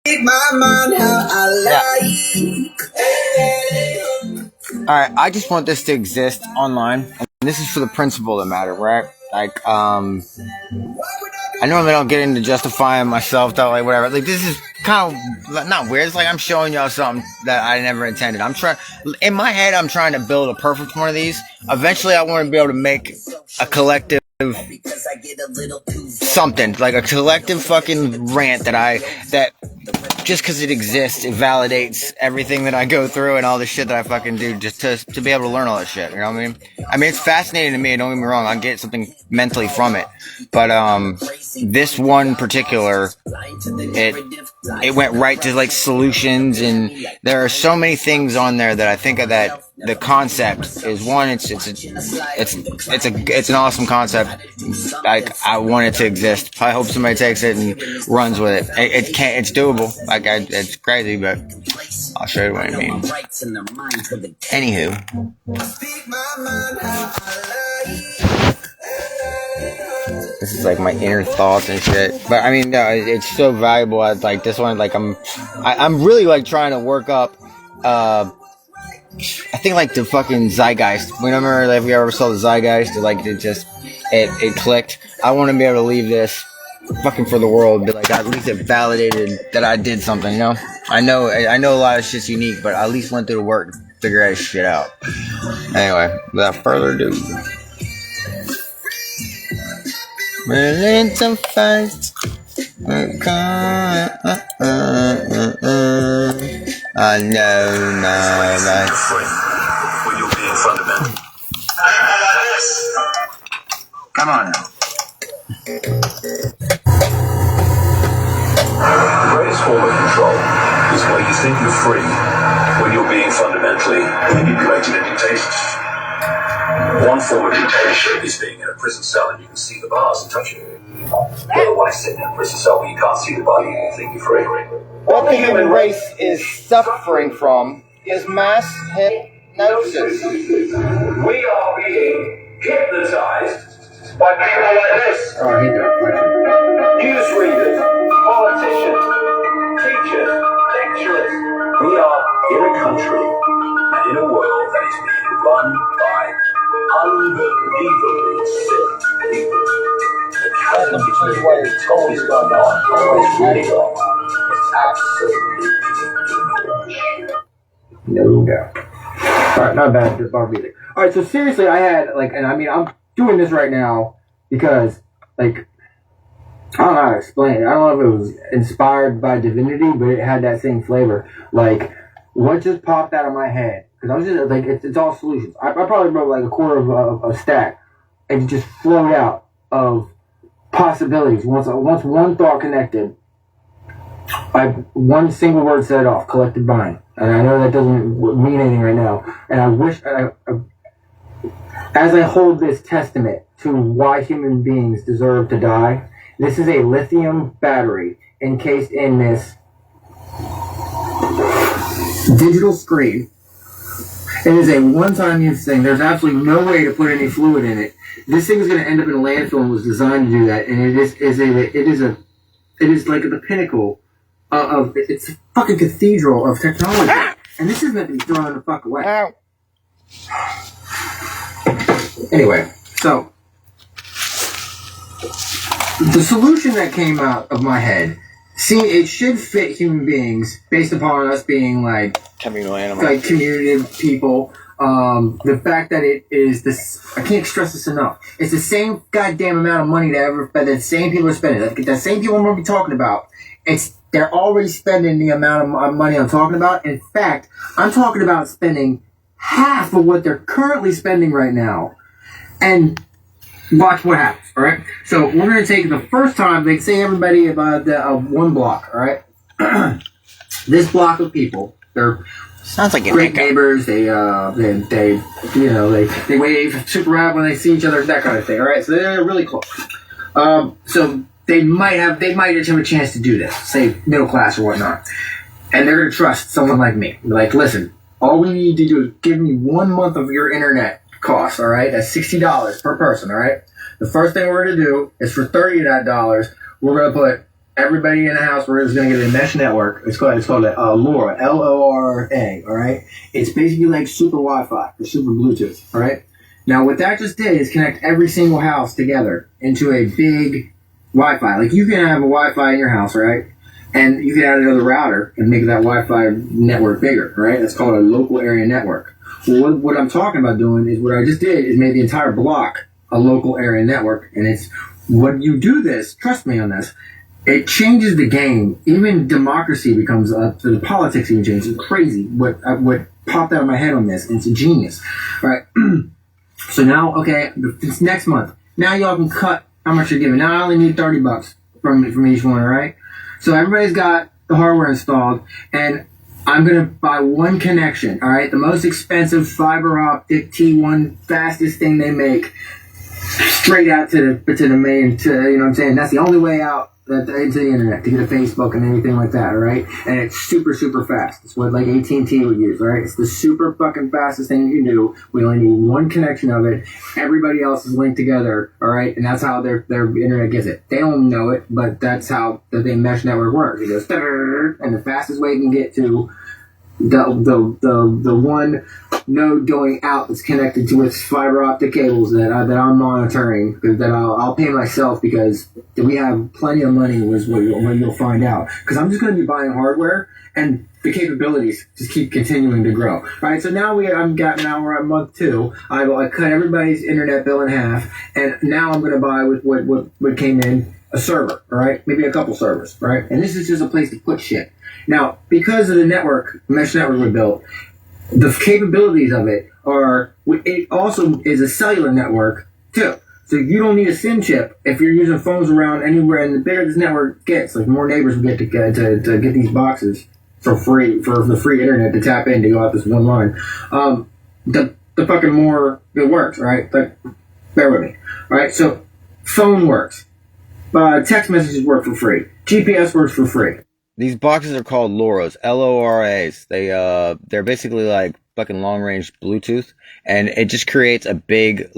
My mind how I like. Alright, I just want this to exist online. And this is for the principle of the matter, right? Like, I normally don't get into justifying myself, though, like, whatever. Like, this is kind of not weird. It's like I'm showing y'all something that I never intended. In my head, I'm trying to build a perfect one of these. Eventually, I want to be able to make a collective something, like a collective fucking rant that just because it exists, it validates everything that I go through and all the shit that I fucking do just to be able to learn all that shit, you know what I mean? I mean, it's fascinating to me, don't get me wrong, I get something mentally from it, but, this one particular, it went right to, like, solutions, and there are so many things on there that I think of that the concept is one, it's an awesome concept. I want it to exist. I hope somebody takes it and runs with it. It's doable. It's crazy, but I'll show you what I mean. Anywho. This is like my inner thoughts and shit. But I mean, no, it's so valuable. Like this one, like I'm really like trying to work up, I think like the fucking zeitgeist. Whenever like, we ever saw the zeitgeist, it clicked. I want to be able to leave this fucking for the world, but like at least it validated that I did something. You know, I know a lot of shit's unique, but I at least went through the work to figure that shit out. Anyway, without further ado, willing to fight. I know my rights. When you're being fundamental. Come on now. The greatest form of control is where you think you're free when you're being fundamentally manipulated and dictated. One form of dictatorship is being in a prison cell and you can see the bars and touch it. The other one is sitting in a prison cell where you can't see the body and you think you're free. What the human race is suffering from is mass hypnosis. We are being hypnotized by people like this. Oh, I hate that. Newsreaders, politicians, teachers, lecturers. We are in a country and in a world that is being run by unbelievably sick people. The chasm between what is always going on and what is really going on is absolutely huge. No doubt. Alright, not bad, just bar music. Alright, so seriously, I had, like, and I mean, I'm doing this right now because, like, I don't know how to explain it. I don't know if it was inspired by divinity, but it had that same flavor. Like, what just popped out of my head? Because I was just, like, it's all solutions. I probably wrote, like, a quarter of a stack, and it just flowed out of possibilities. Once one thought connected, one single word set it off, collective mind. And I know that doesn't mean anything right now. And I wish, as I hold this testament to why human beings deserve to die, this is a lithium battery encased in this digital screen. It is a one-time use thing. There's absolutely no way to put any fluid in it. This thing is going to end up in a landfill and was designed to do that. And it is like the pinnacle it's a fucking cathedral of technology. And this is meant to be thrown the fuck away. Anyway, so the solution that came out of my head, it should fit human beings based upon us being like communal animals, like community people. The fact that it is this, I can't stress this enough. It's the same goddamn amount of money that the same people are spending. Like, the same people I'm going to be talking about. They're already spending the amount of money I'm talking about. In fact, I'm talking about spending half of what they're currently spending right now. And watch what happens, all right? So we're going to take the first time, they say everybody about one block, all right? This block of people, they're sounds like great neighbors. They wave super loud when they see each other, that kind of thing, all right? So they're really close. So they might just have a chance to do this, say middle class or whatnot. And they're going to trust someone like me. They're like, listen, all we need to do is give me 1 month of your internet costs, all right? That's $60 per person, all right? The first thing we're going to do is for $30 of that, we're going to put everybody in the house is going to get a mesh network. It's called LoRa, LORA. All right, it's basically like super Wi-Fi or super Bluetooth. All right. Now, what that just did is connect every single house together into a big Wi-Fi. Like, you can have a Wi-Fi in your house, right? And you can add another router and make that Wi-Fi network bigger, right? That's called a local area network. Well, what I'm talking about doing is what I just did is made the entire block a local area network. And it's when you do this, trust me on this, it changes the game. Even democracy becomes the politics even changes. It's crazy what popped out of my head on this. And it's a genius, right? So now, okay, it's next month. Now y'all can cut how much you're giving. Now I only need $30 from each one, all right? So everybody's got the hardware installed, and I'm going to buy one connection, all right? The most expensive fiber optic T1, fastest thing they make, straight out to the main, you know what I'm saying? That's the only way out into the internet, to get a Facebook and anything like that, all right? And it's super, super fast. It's what like AT&T would use, all right? It's the super fucking fastest thing you can do. We only need one connection of it. Everybody else is linked together, all right? And that's how their internet gets it. They don't know it, but that's how the mesh network works. It goes, and the fastest way you can get to the one node going out that's connected to its fiber optic cables that I'm monitoring, that I'll pay myself because we have plenty of money, was what you'll find out. Because I'm just going to be buying hardware, and the capabilities just keep continuing to grow. All right, so now we're at month 2. I cut everybody's internet bill in half, and now I'm going to buy with what came in a server, all right? Maybe a couple servers, right? And this is just a place to put shit. Now, because of the mesh network we built, the capabilities of it also is a cellular network too. So you don't need a SIM chip if you're using phones around anywhere. And the bigger this network gets, like more neighbors will get to get these boxes for free, for the free internet to tap in to go out this one line. The fucking more it works, right? Like, bear with me, all right? So phone works. Text messages work for free. GPS works for free. These boxes are called LoRa's, LORAs. They're basically like fucking long range Bluetooth, and it just creates a big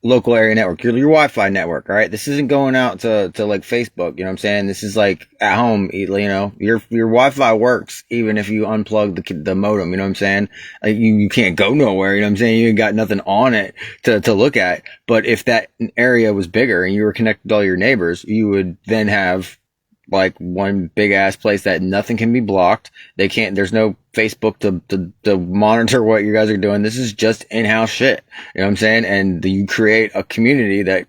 local area network, your Wi-Fi network. All right, this isn't going out to like Facebook. You know what I'm saying? This is like at home. You know, your Wi-Fi works even if you unplug the modem. You know what I'm saying? Like you can't go nowhere. You know what I'm saying? You ain't got nothing on it to look at. But if that area was bigger and you were connected to all your neighbors, you would then have like one big ass place that nothing can be blocked. There's no Facebook to monitor what you guys are doing. This is just in-house shit. You know what I'm saying? And you create a community that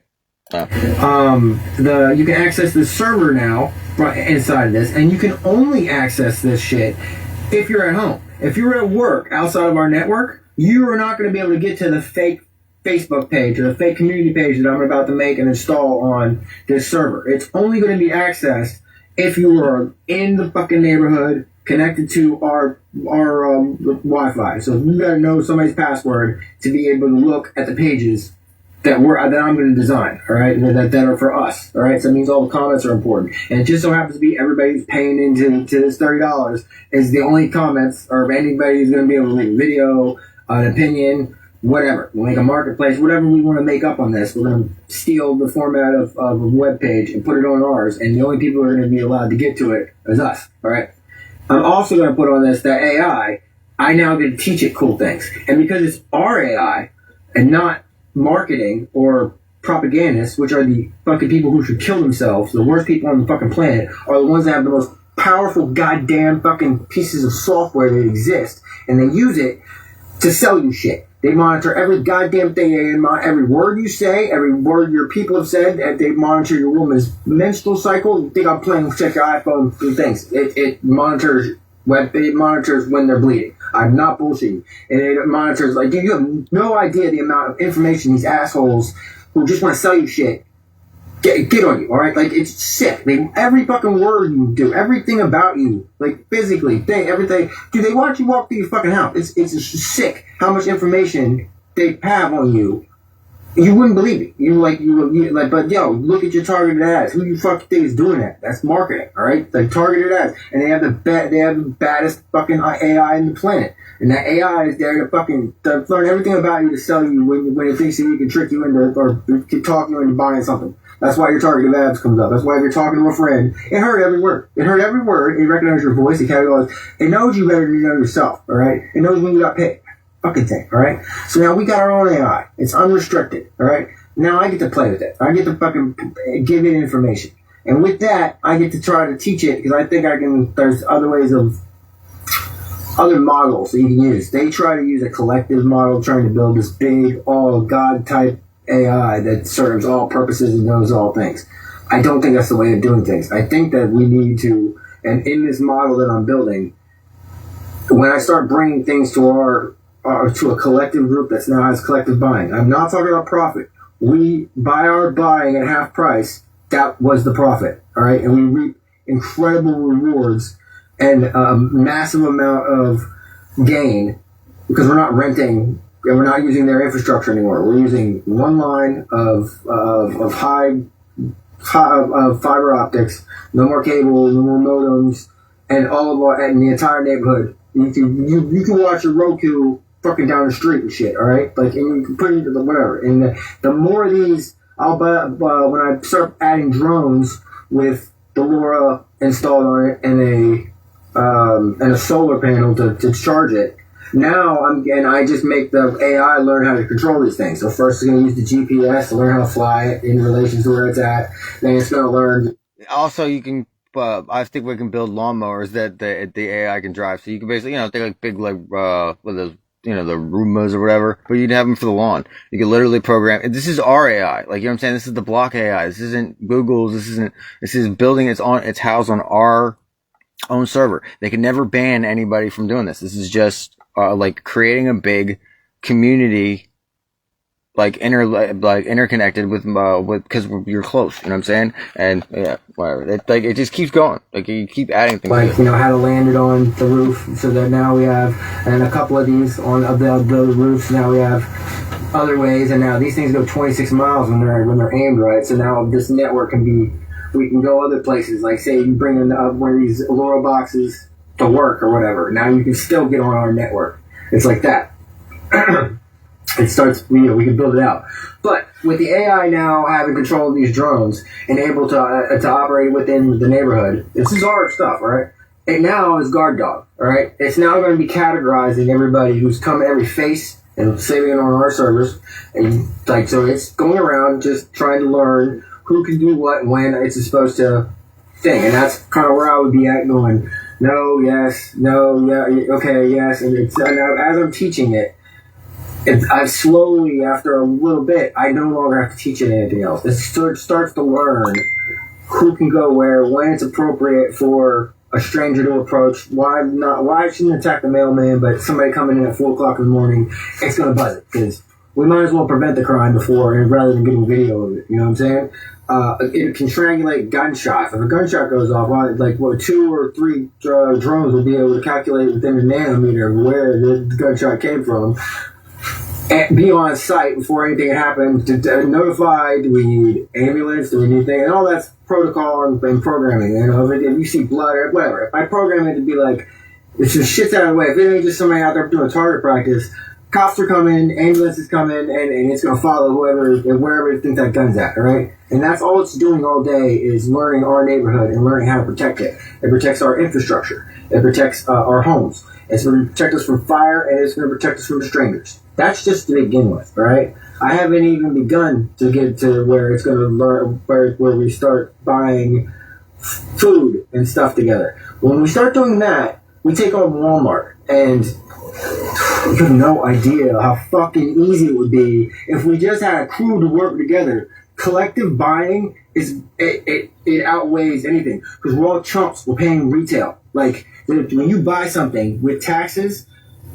you can access the server now inside of this, and you can only access this shit if you're at home. If you're at work outside of our network, you are not going to be able to get to the fake Facebook page or the fake community page that I'm about to make and install on this server. It's only going to be accessed if you are in the fucking neighborhood connected to our Wi-Fi. So you got to know somebody's password to be able to look at the pages that I'm going to design. All right, that are for us. All right, so that means all the comments are important. And it just so happens to be everybody who's paying into this $30 is the only comments, or anybody who's going to be able to make a video, an opinion, whatever. We'll make a marketplace, whatever we want to make up on this. We're going to steal the format of a web page and put it on ours, and the only people who are going to be allowed to get to it is us, all right? I'm also going to put on this that AI, I now get to teach it cool things. And because it's our AI and not marketing or propagandists, which are the fucking people who should kill themselves, the worst people on the fucking planet, are the ones that have the most powerful goddamn fucking pieces of software that exist, and they use it to sell you shit. They monitor every goddamn thing, every word you say, every word your people have said, and they monitor your woman's menstrual cycle. You think I'm playing check your iPhone through things. It monitors when they're bleeding. I'm not bullshitting. And it monitors, like, you have no idea the amount of information these assholes who just want to sell you shit get on you, all right? Like, it's sick. Every fucking word you do, everything about you, like, physically, everything. Dude, they watch you walk through your fucking house. It's just sick how much information they have on you. You wouldn't believe it. But yo, look at your targeted ads. Who you fucking think is doing that? That's marketing, all right? Like, targeted ads, and they have the baddest fucking AI in the planet. And that AI is there to learn everything about you to sell you when it thinks that you can trick you into or can talk you into buying something. That's why your targeted abs comes up. That's why if you're talking to a friend, it heard every word. It heard every word. It recognizes your voice. It categorizes. It knows you better than you know yourself, all right? It knows when you got paid. Fucking thing, all right? So now we got our own AI. It's unrestricted, all right? Now I get to play with it. I get to fucking give it information. And with that, I get to try to teach it because I think there's other ways of, other models that you can use. They try to use a collective model trying to build this big, all God type AI that serves all purposes and knows all things. I don't think that's the way of doing things. I think that we need to, and in this model that I'm building, when I start bringing things to to a collective group that's now has collective buying, I'm not talking about profit. We buy our buying at half price. That was the profit, all right? And we reap incredible rewards and a massive amount of gain because we're not renting and we're not using their infrastructure anymore. We're using one line of fiber optics, no more cable, no more modems, and and the entire neighborhood. You can watch your Roku fucking down the street and shit, all right? Like, and you can put it into the whatever. And the more of these, I'll buy when I start adding drones with the LoRa installed on it and a solar panel to charge it. Now I just make the AI learn how to control these things. So first it's going to use the GPS to learn how to fly it in relation to where it's at. Then it's going to learn. Also, you can. I think we can build lawnmowers that the AI can drive. So you can basically, take like big with those, the Roombas or whatever, but you'd have them for the lawn. You can literally program. And this is our AI. Like, you know what I'm saying? This is the block AI. This isn't Google's. This is building its house on our own server. They can never ban anybody from doing this. This is just, like creating a big community, like interconnected with, cause you're close, you know what I'm saying? And yeah, whatever. It just keeps going. Like, you keep adding things. Like, how to land it on the roof, so that now we have, and a couple of these on the roofs, now we have other ways, and now these things go 26 miles when they're aimed right, so now this network we can go other places, like say you bring in one of these LoRa boxes to work or whatever, now you can still get on our network. It's like that. It starts, we can build it out. But with the AI now having control of these drones and able to operate within the neighborhood, this is our stuff, right? It now is guard dog, all right? It's now going to be categorizing everybody who's come every face and saving it on our servers. And like, so it's going around just trying to learn who can do what when it's supposed to thing. And that's kind of where I would be at, going, no, yes, no, yeah, okay, yes. And as I'm teaching it, I slowly, after a little bit, I no longer have to teach it anything else. It starts to learn who can go where, when it's appropriate for a stranger to approach. Why I shouldn't attack the mailman, but somebody coming in at 4 o'clock in the morning, it's going to buzz it, because we might as well prevent the crime before, and rather than getting video of it. You know what I'm saying? It can triangulate gunshots. If a gunshot goes off, 2 or 3 drones will be able to calculate within a nanometer where the gunshot came from. And be on site before anything happens to notify. Do we need ambulance? Do we need things? And all that's protocol and programming. If you see blood or whatever, if I program it to be like, it's just shit's out of the way. If it ain't just somebody out there doing target practice, cops are coming, ambulance is coming, and it's going to follow wherever it thinks that gun's at, all right? And that's all it's doing all day is learning our neighborhood and learning how to protect it. It protects our infrastructure. It protects our homes. It's going to protect us from fire, and it's going to protect us from strangers. That's just to begin with, right? I haven't even begun to get to where it's going to learn where we start buying food and stuff together. When we start doing that, we take on Walmart, and you have no idea how fucking easy it would be if we just had a crew to work together. Collective buying it outweighs anything, because we're all chumps. We're paying retail. Like, when you buy something with taxes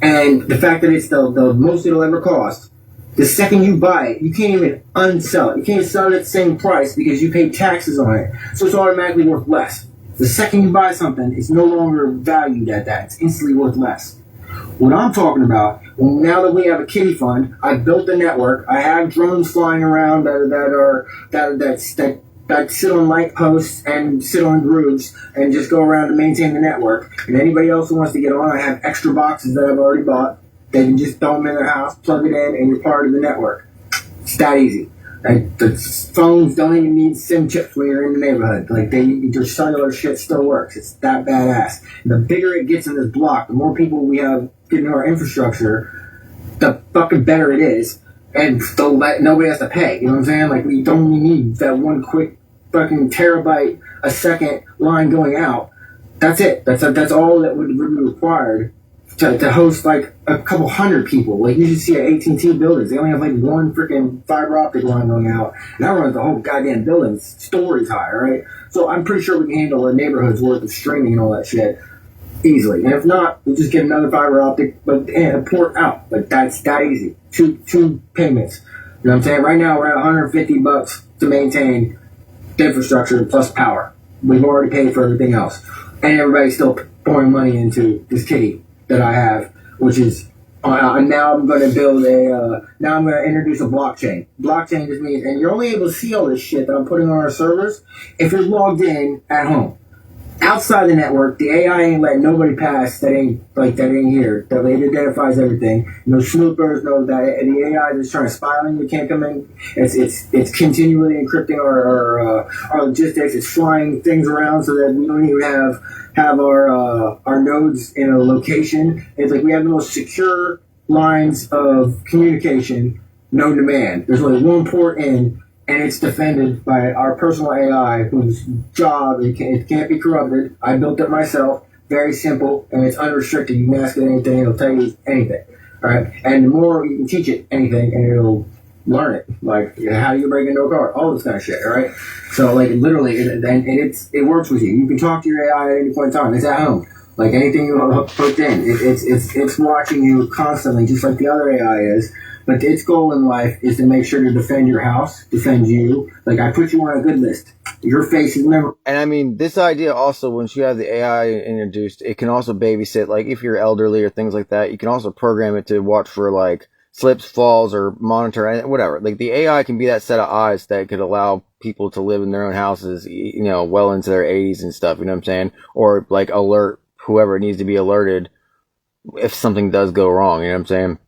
and the fact that it's the most it'll ever cost, the second you buy it, you can't even unsell it. You can't sell it at the same price because you pay taxes on it. So it's automatically worth less. The second you buy something, it's no longer valued at that. It's instantly worth less. What I'm talking about, now that we have a kitty fund, I built the network. I have drones flying around that sit on light posts and sit on grooves and just go around and maintain the network. And anybody else who wants to get on, I have extra boxes that I've already bought. They can just throw them in their house, plug it in, and you're part of the network. It's that easy. Like, the phones don't even need SIM chips when you're in the neighborhood. Like, your cellular shit still works. It's that badass. And the bigger it gets in this block, the more people we have getting our infrastructure, the fucking better it is. And nobody has to pay. You know what I'm saying? Like, we don't need that one quick fucking terabyte a second line going out. That's it. That's all that would be required to host like a couple hundred people. Like, you should see at AT&T buildings, they only have like one freaking fiber optic line going out, and that runs the whole goddamn building stories high, right? So I'm pretty sure we can handle a neighborhood's worth of streaming and all that shit easily. And if not, we'll just get another fiber optic and a port out. Like, that's that easy. Two payments. You know what I'm saying? Right now we're at $150 to maintain the infrastructure plus power. We've already paid for everything else, and everybody's still pouring money into this kitty that I have, which is now I'm going to build now I'm going to introduce a blockchain. Blockchain just means, and you're only able to see all this shit that I'm putting on our servers if you're logged in at home. Outside the network, the AI ain't letting nobody pass that ain't here. That it identifies everything. No snoopers, no that the AI that's trying to spy on you can't come in. It's continually encrypting our logistics. It's flying things around so that we don't even have our nodes in a location. It's like we have the most secure lines of communication known to man. There's only one port in, and it's defended by our personal AI, whose job, it can't be corrupted. I built it myself, very simple, and it's unrestricted. You can ask it anything, it'll tell you anything. All right? And the more you can teach it anything, and it'll learn it. Like, how do you break into a car? All this kind of shit, all right? So, like, literally, it works with you. You can talk to your AI at any point in time. It's at home. Like, anything you put in, it's watching you constantly, just like the other AI is. But its goal in life is to make sure to defend your house, defend you. Like, I put you on a good list. Your face is never... And I mean, this idea also, once you have the AI introduced, it can also babysit, like, if you're elderly or things like that, you can also program it to watch for, like, slips, falls, or monitor, whatever. Like, the AI can be that set of eyes that could allow people to live in their own houses, you know, well into their 80s and stuff, you know what I'm saying? Or, like, alert whoever needs to be alerted if something does go wrong, you know what I'm saying?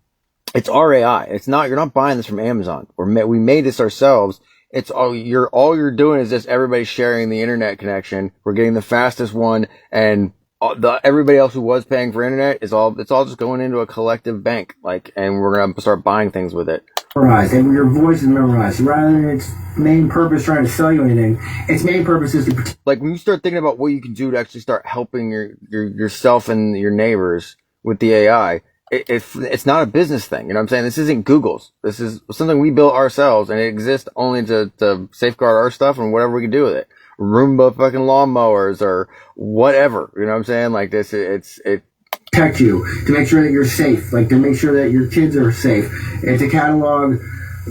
It's our AI. It's not, you're not buying this from Amazon. We made this ourselves. It's all you're doing is just everybody sharing the internet connection. We're getting the fastest one, and everybody else who was paying for internet it's all just going into a collective bank. Like, and we're going to start buying things with it. Memorized, and your voice is memorized. Rather than its main purpose trying to sell you anything, its main purpose is to protect. Like, when you start thinking about what you can do to actually start helping yourself and your neighbors with the AI, it's not a business thing, you know what I'm saying? This isn't Google's. This is something we built ourselves, and it exists only to safeguard our stuff and whatever we can do with it. Roomba fucking lawnmowers or whatever, you know what I'm saying? Like, this, it protect you, to make sure that you're safe, like to make sure that your kids are safe, and to catalog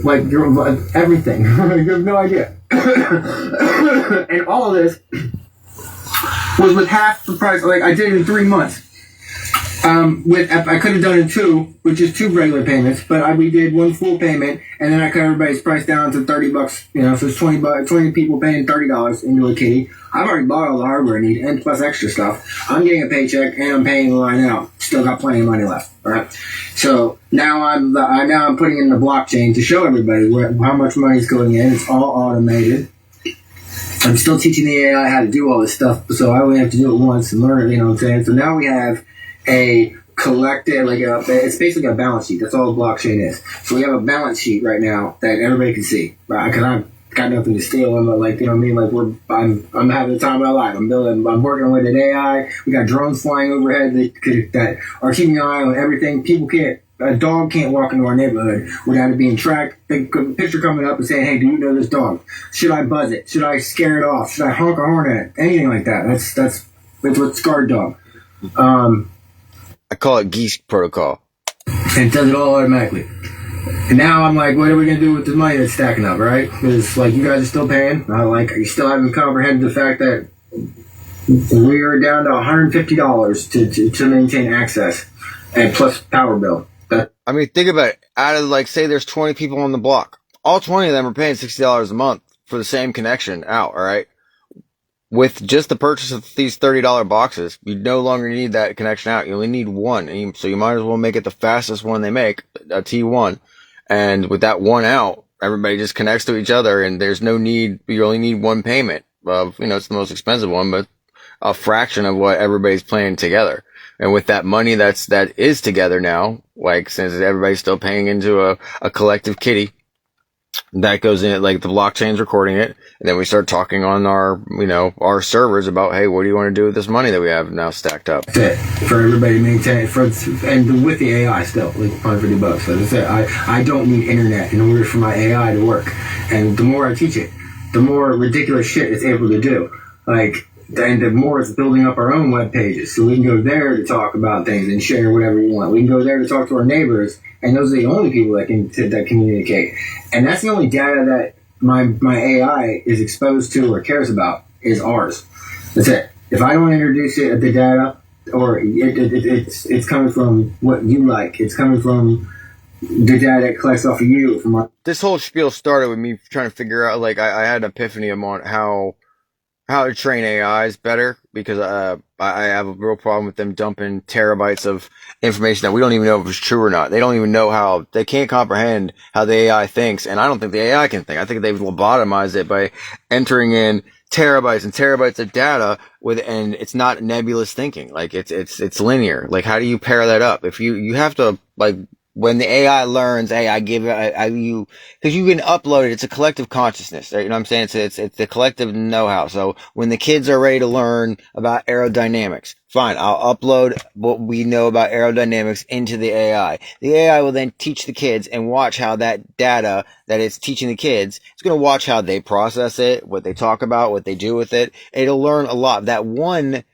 like your everything. You have no idea. And all of this was with half the price. Like, I did it in 3 months. I could have done it in 2, which is 2 regular payments, but we did 1 full payment, and then I cut everybody's price down to $30. You know, so it's 20 people paying $30 into a kitty. I've already bought all the hardware I need, and plus extra stuff. I'm getting a paycheck, and I'm paying the line out. Still got plenty of money left. All right. So now I'm putting in the blockchain to show everybody how much money is going in. It's all automated. I'm still teaching the AI how to do all this stuff, so I only have to do it once and learn it. You know what I'm saying? So now we have a collected, it's basically a balance sheet. That's all a blockchain is. So we have a balance sheet right now that everybody can see, right? Because I've got nothing to steal. I'm like, you know what I mean? Like, I'm having the time of my life. I'm working with an AI. We got drones flying overhead that are keeping an eye on everything. A dog can't walk into our neighborhood without it being tracked. A picture coming up and saying, hey, do you know this dog? Should I buzz it? Should I scare it off? Should I honk a horn at it? Anything like that. That's what's guard dog. I call it geese protocol. And it does it all automatically. And now I'm like, what are we going to do with the money that's stacking up, right? Because, like, you guys are still paying. You still haven't comprehended the fact that we are down to $150 to maintain access, and plus power bill. I mean, think about it. Out of, like, say there's 20 people on the block. All 20 of them are paying $60 a month for the same connection out, all right? With just the purchase of these $30 boxes, you no longer need that connection out. You only need one. So you might as well make it the fastest one they make, a T1. And with that one out, everybody just connects to each other, and there's no need. You only need one payment of, it's the most expensive one, but a fraction of what everybody's paying together. And with that money that is together now, like, since everybody's still paying into a collective kitty, that goes in, like, the blockchain's recording it, and then we start talking on our servers about, hey, what do you want to do with this money that we have now stacked up? That's it. For everybody to maintain, and with the AI still, like $150. So that's it. I don't need internet in order for my AI to work. And the more I teach it, the more ridiculous shit it's able to do. Like, and the more it's building up our own web pages, so we can go there to talk about things and share whatever we want. We can go there to talk to our neighbors, and those are the only people that communicate. And that's the only data that my AI is exposed to or cares about is ours. That's it. If I don't introduce it, the data, or it's coming from what you like. It's coming from the data it collects off of you. This whole spiel started with me trying to figure out, like, I had an epiphany on how to train AIs better, because I have a real problem with them dumping terabytes of information that we don't even know if it's true or not. They don't even know they can't comprehend how the AI thinks, and I don't think the AI can think. I think they've lobotomized it by entering in terabytes and terabytes of data and it's not nebulous thinking. Like, it's linear. Like, how do you pair that up? If you have to, like, when the AI learns, hey, because you can upload it. It's a collective consciousness. Right? You know what I'm saying? It's the collective know-how. So when the kids are ready to learn about aerodynamics, fine, I'll upload what we know about aerodynamics into the AI. The AI will then teach the kids and watch how that data that it's teaching the kids, it's going to watch how they process it, what they talk about, what they do with it. It'll learn a lot. That one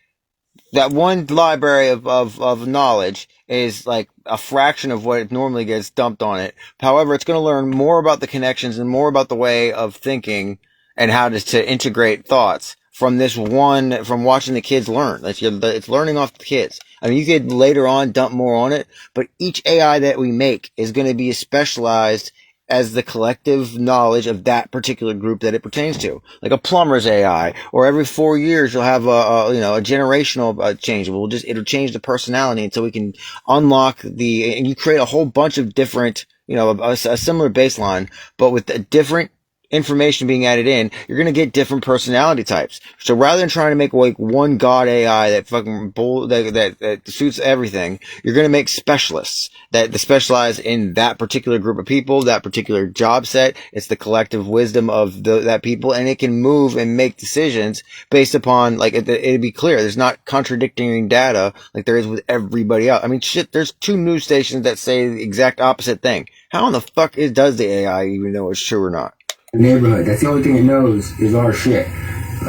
library of knowledge is like a fraction of what it normally gets dumped on it. However, it's going to learn more about the connections and more about the way of thinking and how to integrate thoughts from watching the kids learn. It's learning off the kids. I mean, you could later on dump more on it, but each AI that we make is going to be specialized as the collective knowledge of that particular group that it pertains to. Like a plumber's AI, or every 4 years you'll have a generational change. It'll change the personality until we can unlock and you create a whole bunch of different, a similar baseline, but with a different information being added in, you're going to get different personality types. So rather than trying to make like one god AI that that suits everything, you're going to make specialists that specialize in that particular group of people, that particular job set. It's the collective wisdom of that people, and it can move and make decisions based upon, like, it'd be clear. There's not contradicting data like there is with everybody else. I mean, shit, there's 2 news stations that say the exact opposite thing. How in the fuck does the AI even know it's true or not? Neighborhood. That's the only thing it knows is our shit.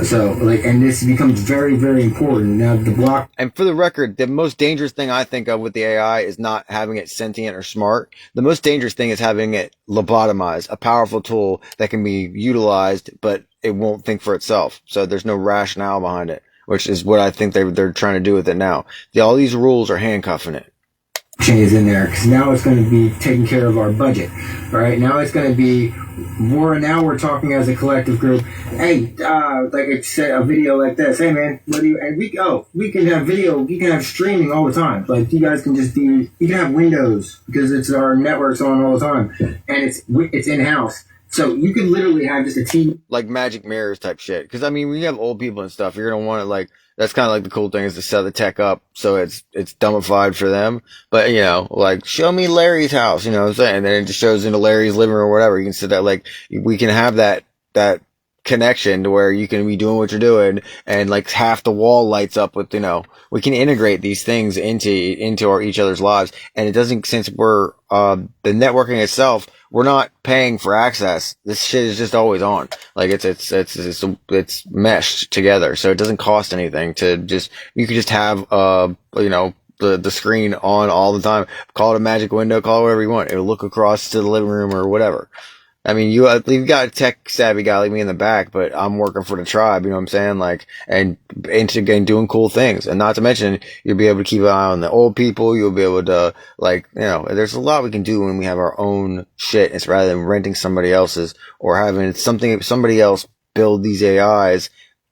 So, like, and this becomes very, very important. Now, And for the record, the most dangerous thing I think of with the AI is not having it sentient or smart. The most dangerous thing is having it lobotomized, a powerful tool that can be utilized, but it won't think for itself. So there's no rationale behind it, which is what I think they're trying to do with it now. All these rules are handcuffing it. Changes in there, because now it's going to be taking care of our budget. All right, now it's going to be now we're talking as a collective group. Hey, like I said, a video like this. Hey man, we can have video. You can have streaming all the time. Like, you guys can you can have Windows, because our network's on all the time, and it's in house. So you could literally have just a team, like magic mirrors type shit. Because I mean, when you have old people and stuff, you're gonna want to, like, that's kind of like the cool thing, is to set the tech up so it's dumbified for them. But, like, show me Larry's house, you know what I'm saying? And then it just shows into Larry's living room or whatever. You can sit that, like, we can have that connection to where you can be doing what you're doing, and like half the wall lights up with, we can integrate these things into each other's lives. And it doesn't, since we're, the networking itself, we're not paying for access. This shit is just always on. Like, it's meshed together. So it doesn't cost anything you could just have, the screen on all the time. Call it a magic window, call it whatever you want. It'll look across to the living room or whatever. I mean, you've got a tech savvy guy like me in the back, but I'm working for the tribe, you know what I'm saying? Like, and doing cool things. And not to mention, you'll be able to keep an eye on the old people. You'll be able to, like, there's a lot we can do when we have our own shit. It's rather than renting somebody else's or having somebody else build these AIs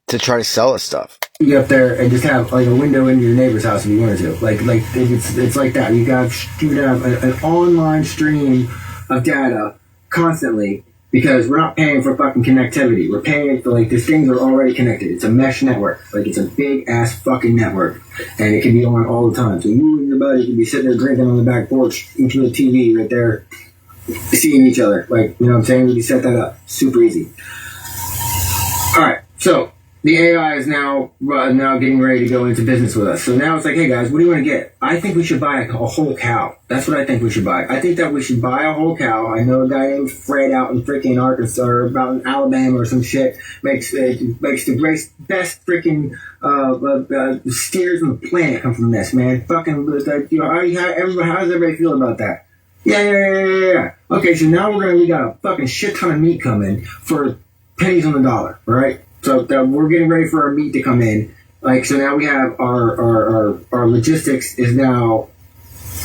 to try to sell us stuff. You get up there and just have like a window into your neighbor's house if you wanted to. Like it's like that. You would have an online stream of data constantly, because we're not paying for fucking connectivity. We're paying for, like, these things are already connected. It's a mesh network. Like, it's a big ass fucking network, and it can be on all the time. So you and your buddy can be sitting there drinking on the back porch, each with a TV right there, seeing each other. Like, you know what I'm saying? We can set that up. Super easy. All right, so the AI is now getting ready to go into business with us. So now it's like, hey guys, what do you want to get? I think we should buy a whole cow. That's what I think we should buy. I think that we should buy a whole cow. I know a guy named Fred out in freaking Arkansas or out in Alabama or some shit makes the best freaking steers on the planet come from this, man. Fucking, you know, how does everybody feel about that? Yeah. Okay, so now we got a fucking shit ton of meat coming for pennies on the dollar, right? So we're getting ready for our meat to come in. Like, so now we have our logistics is now,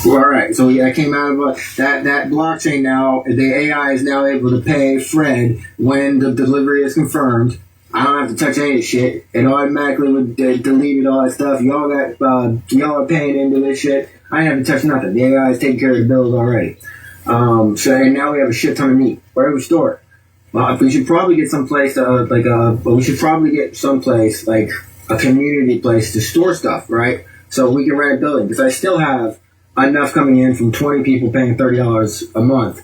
well, all right. So that came out of that blockchain now. The AI is now able to pay Fred when the delivery is confirmed. I don't have to touch any of the shit. It automatically would delete all that stuff. Y'all are paying into this shit. I didn't have to touch nothing. The AI is taking care of the bills already. So and now we have a shit ton of meat. Where do we store it? Well, we should probably get someplace like a community place to store stuff, right? So we can rent a building, because I still have enough coming in from 20 people paying $30 a month.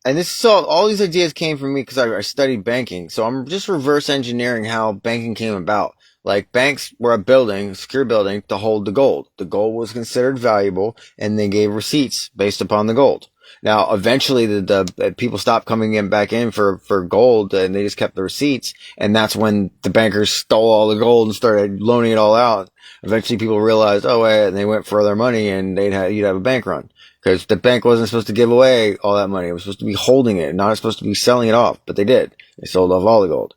And this is all these ideas came from me because I studied banking. So I'm just reverse engineering how banking came about. Like, banks were a secure building to hold the gold. The gold was considered valuable, and they gave receipts based upon the gold. Now, eventually, the people stopped coming back in for gold, and they just kept the receipts. And that's when the bankers stole all the gold and started loaning it all out. Eventually, people realized, oh, wait, and they went for their money, and you'd have a bank run. Because the bank wasn't supposed to give away all that money. It was supposed to be holding it, not supposed to be selling it off. But they did. They sold off all the gold.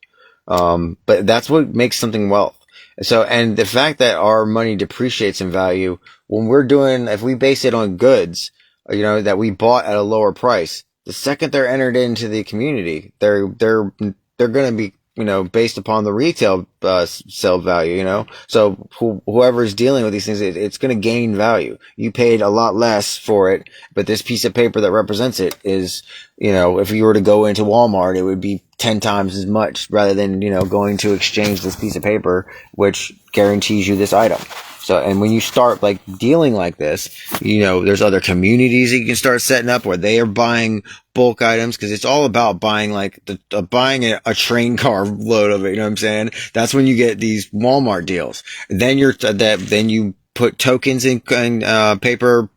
But that's what makes something wealth. So, and the fact that our money depreciates in value, if we base it on goods, you know, that we bought at a lower price, the second they're entered into the community, they're going to be, you know, based upon the retail sell value, you know. So whoever is dealing with these things, it's going to gain value. You paid a lot less for it, but this piece of paper that represents it is, you know, if you were to go into Walmart, it would be 10 times as much, rather than, you know, going to exchange this piece of paper, which guarantees you this item. So, and when you start like dealing like this, you know, there's other communities that you can start setting up where they are buying bulk items, because it's all about buying like buying a train car load of it. You know what I'm saying? That's when you get these Walmart deals. Then then you put tokens in paper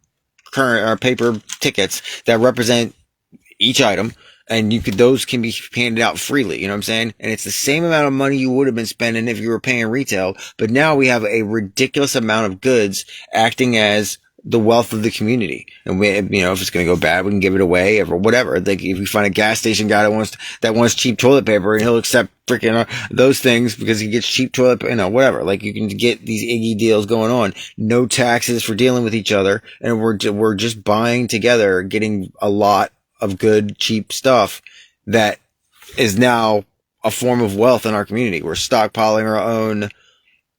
tickets that represent each item. And those can be handed out freely, you know what I'm saying? And it's the same amount of money you would have been spending if you were paying retail, but now we have a ridiculous amount of goods acting as the wealth of the community. And we, you know, if it's going to go bad, we can give it away or whatever. Like, if we find a gas station guy that wants cheap toilet paper, and he'll accept freaking those things because he gets cheap toilet, you know, whatever. Like, you can get these Iggy deals going on. No taxes for dealing with each other. And we're just buying together, getting a lot of good, cheap stuff that is now a form of wealth in our community. We're stockpiling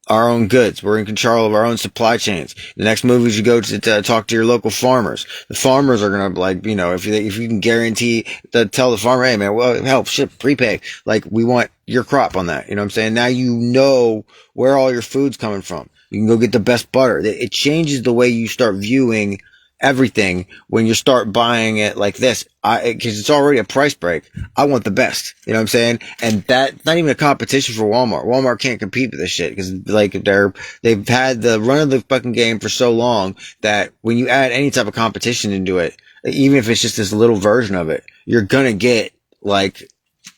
our own goods. We're in control of our own supply chains. The next move is you go to talk to your local farmers. The farmers are going to, like, you know, if you can guarantee tell the farmer, hey man, well, help ship prepay. Like, we want your crop on that. You know what I'm saying? Now you know where all your food's coming from. You can go get the best butter. It changes the way you start viewing everything when you start buying it like this. Because it's already a price break. I want the best. You know what I'm saying? And that's not even a competition for Walmart. Walmart can't compete with this shit because, like, they've had the run of the fucking game for so long that when you add any type of competition into it, even if it's just this little version of it, you're gonna get, like,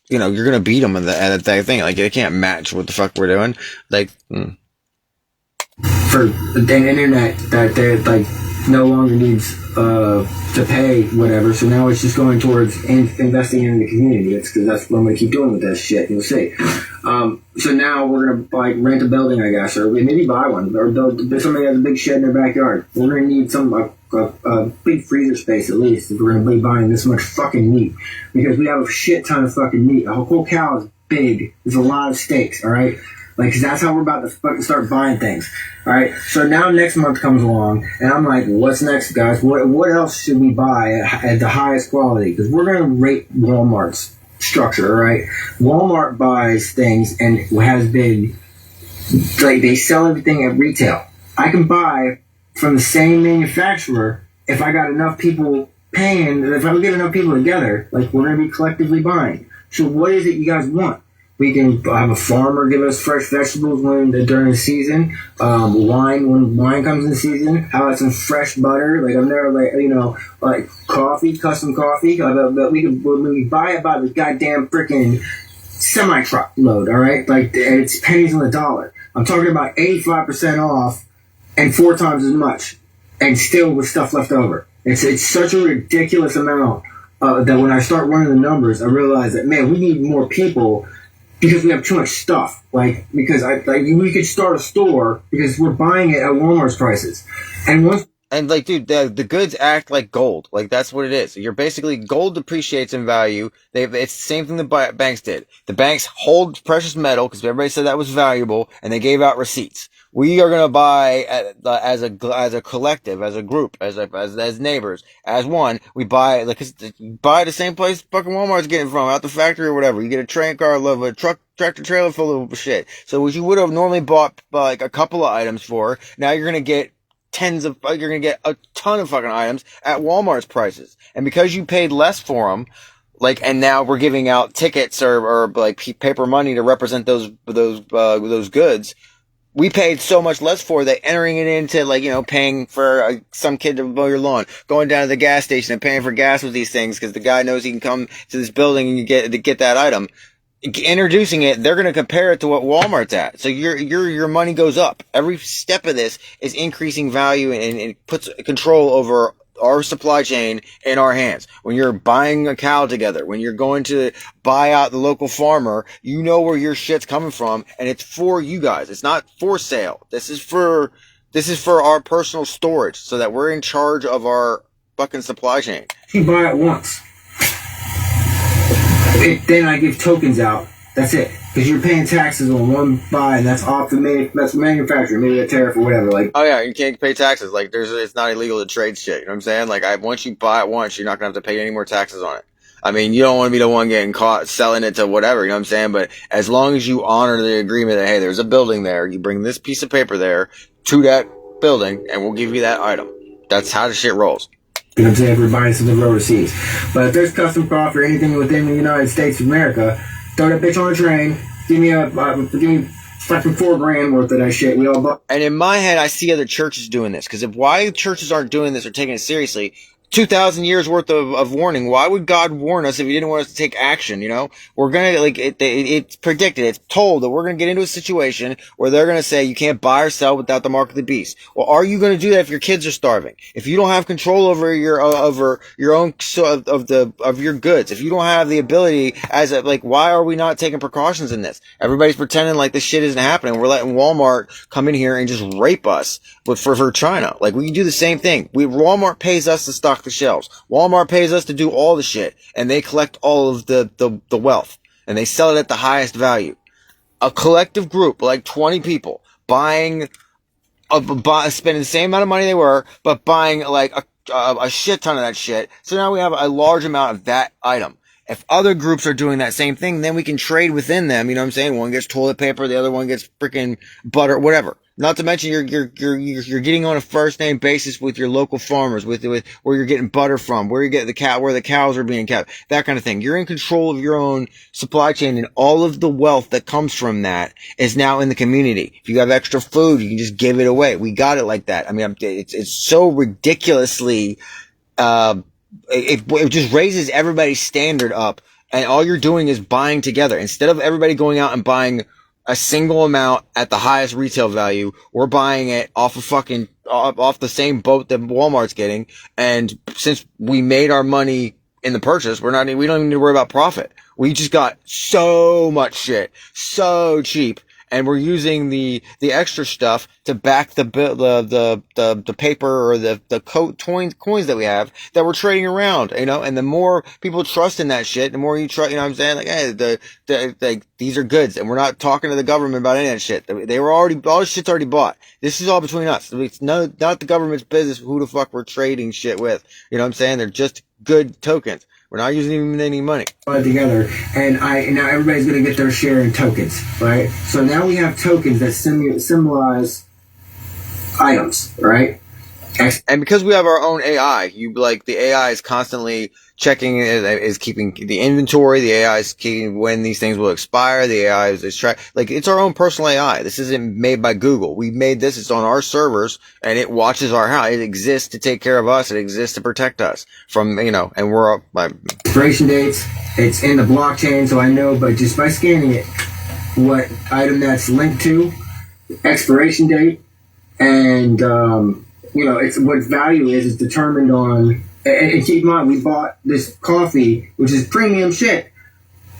you know, you're gonna beat them at that thing. Like, they can't match what the fuck we're doing. Like, For the internet that they like no longer needs to pay whatever, so now it's just going towards investing in the community. That's because that's what I'm going to keep doing with that shit. You'll see. So now we're going to like rent a building, I guess, or maybe buy one, or somebody has a big shed in their backyard. We're going to need a big freezer space at least if we're going to be buying this much fucking meat, because we have a shit ton of fucking meat. A whole cow is big. There's a lot of steaks. All right. Like, 'cause that's how we're about to fucking start buying things. All right. So now next month comes along, and I'm like, what's next, guys? What else should we buy at the highest quality? Because we're going to rate Walmart's structure, right? Walmart buys things and has been like they sell everything at retail. I can buy from the same manufacturer if I got enough people paying. If I get enough people together, like we're gonna be collectively buying. So what is it you guys want? We can have a farmer give us fresh vegetables during the season. Wine when wine comes in season. How about some fresh butter? Like I've never like coffee, custom coffee. When we buy it by the goddamn freaking semi truck load. All right, like it's pennies on the dollar. I'm talking about 85% off and 4 times as much, and still with stuff left over. It's such a ridiculous amount that when I start running the numbers, I realize that man, we need more people because we have too much stuff. Because we could start a store because we're buying it at Walmart's prices, and once. And like, dude, the goods act like gold. Like that's what it is. You're basically gold depreciates in value. It's the same thing the banks did. The banks hold precious metal because everybody said that was valuable, and they gave out receipts. We are gonna buy as a collective, as a group, as neighbors, as one. We buy buy the same place fucking Walmart's getting from, out the factory or whatever. You get a train car, a tractor trailer full of shit. So what you would have normally bought like a couple of items for, now you're gonna get you're gonna get a ton of fucking items at Walmart's prices. And because you paid less for them, and now we're giving out tickets or like paper money to represent those goods, we paid so much less for that, entering it into paying for some kid to mow your lawn, going down to the gas station and paying for gas with these things because the guy knows he can come to this building and get that item. Introducing it, they're going to compare it to what Walmart's at. So your money goes up. Every step of this is increasing value and puts control over our supply chain in our hands. When you're buying a cow together, when you're going to buy out the local farmer, you know where your shit's coming from, and it's for you guys. It's not for sale. This is for our personal storage, so that we're in charge of our fucking supply chain. You buy it once. Then I give tokens out. That's it. Because you're paying taxes on one buy, and that's off that's manufacturer, maybe a tariff or whatever. Oh yeah, you can't pay taxes. It's not illegal to trade shit. You know what I'm saying? Once you buy it once, you're not gonna have to pay any more taxes on it. I mean, you don't want to be the one getting caught selling it to whatever. You know what I'm saying? But as long as you honor the agreement that hey, there's a building there, you bring this piece of paper there to that building, and we'll give you that item. That's how the shit rolls. You know what I'm saying? If we're buying something overseas. But if there's custom craft or anything within the United States of America, throw that bitch on a train. Give me fucking $4,000 worth of that shit. We all bought. And in my head, I see other churches doing this. Because why churches aren't doing this or taking it seriously, 2,000 years worth of warning. Why would God warn us if he didn't want us to take action? We're gonna, it's predicted, it's told that we're gonna get into a situation where they're gonna say you can't buy or sell without the mark of the beast. Well, are you gonna do that if your kids are starving? If you don't have control over your own, of your goods? If you don't have the ability why are we not taking precautions in this? Everybody's pretending like this shit isn't happening. We're letting Walmart come in here and just rape us for China. We can do the same thing. Walmart pays us to stock the shelves. Walmart pays us to do all the shit, and they collect all of the wealth, and they sell it at the highest value. A collective group, like 20 people, spending the same amount of money they were, but buying a shit ton of that shit. So now we have a large amount of that item. If other groups are doing that same thing, then we can trade within them. You know what I'm saying? One gets toilet paper, the other one gets freaking butter, whatever. Not to mention you're getting on a first name basis with your local farmers, with where you're getting butter from, where you get where the cows are being kept, that kind of thing. You're in control of your own supply chain, and all of the wealth that comes from that is now in the community. If you have extra food, you can just give it away. We got it like that. I mean, it's so ridiculously, it just raises everybody's standard up, and all you're doing is buying together. Instead of everybody going out and buying a single amount at the highest retail value, we're buying it off the same boat that Walmart's getting. And since we made our money in the purchase, we don't even need to worry about profit. We just got so much shit, so cheap. And we're using the extra stuff to back the paper or the coins that we have that we're trading around, and the more people trust in that shit, the more you trust, what I'm saying? Hey, these are goods, and we're not talking to the government about any of that shit. They were all the shit's already bought. This is all between us. It's not the government's business who the fuck we're trading shit with. You know what I'm saying? They're just good tokens. We're not using even any money. Together, and now everybody's going to get their share in tokens, right? So now we have tokens that symbolize items, right? And because we have our own AI, the AI is constantly checking, is keeping the inventory. The AI is keeping when these things will expire. The AI is it's our own personal AI. This isn't made by Google. We made this. It's on our servers, and it watches our house. It exists to take care of us. It exists to protect us from, and we're up by expiration dates. It's in the blockchain, so I know, but just by scanning it, what item that's linked to, expiration date, and it's what value is determined on. And keep in mind, we bought this coffee, which is premium shit,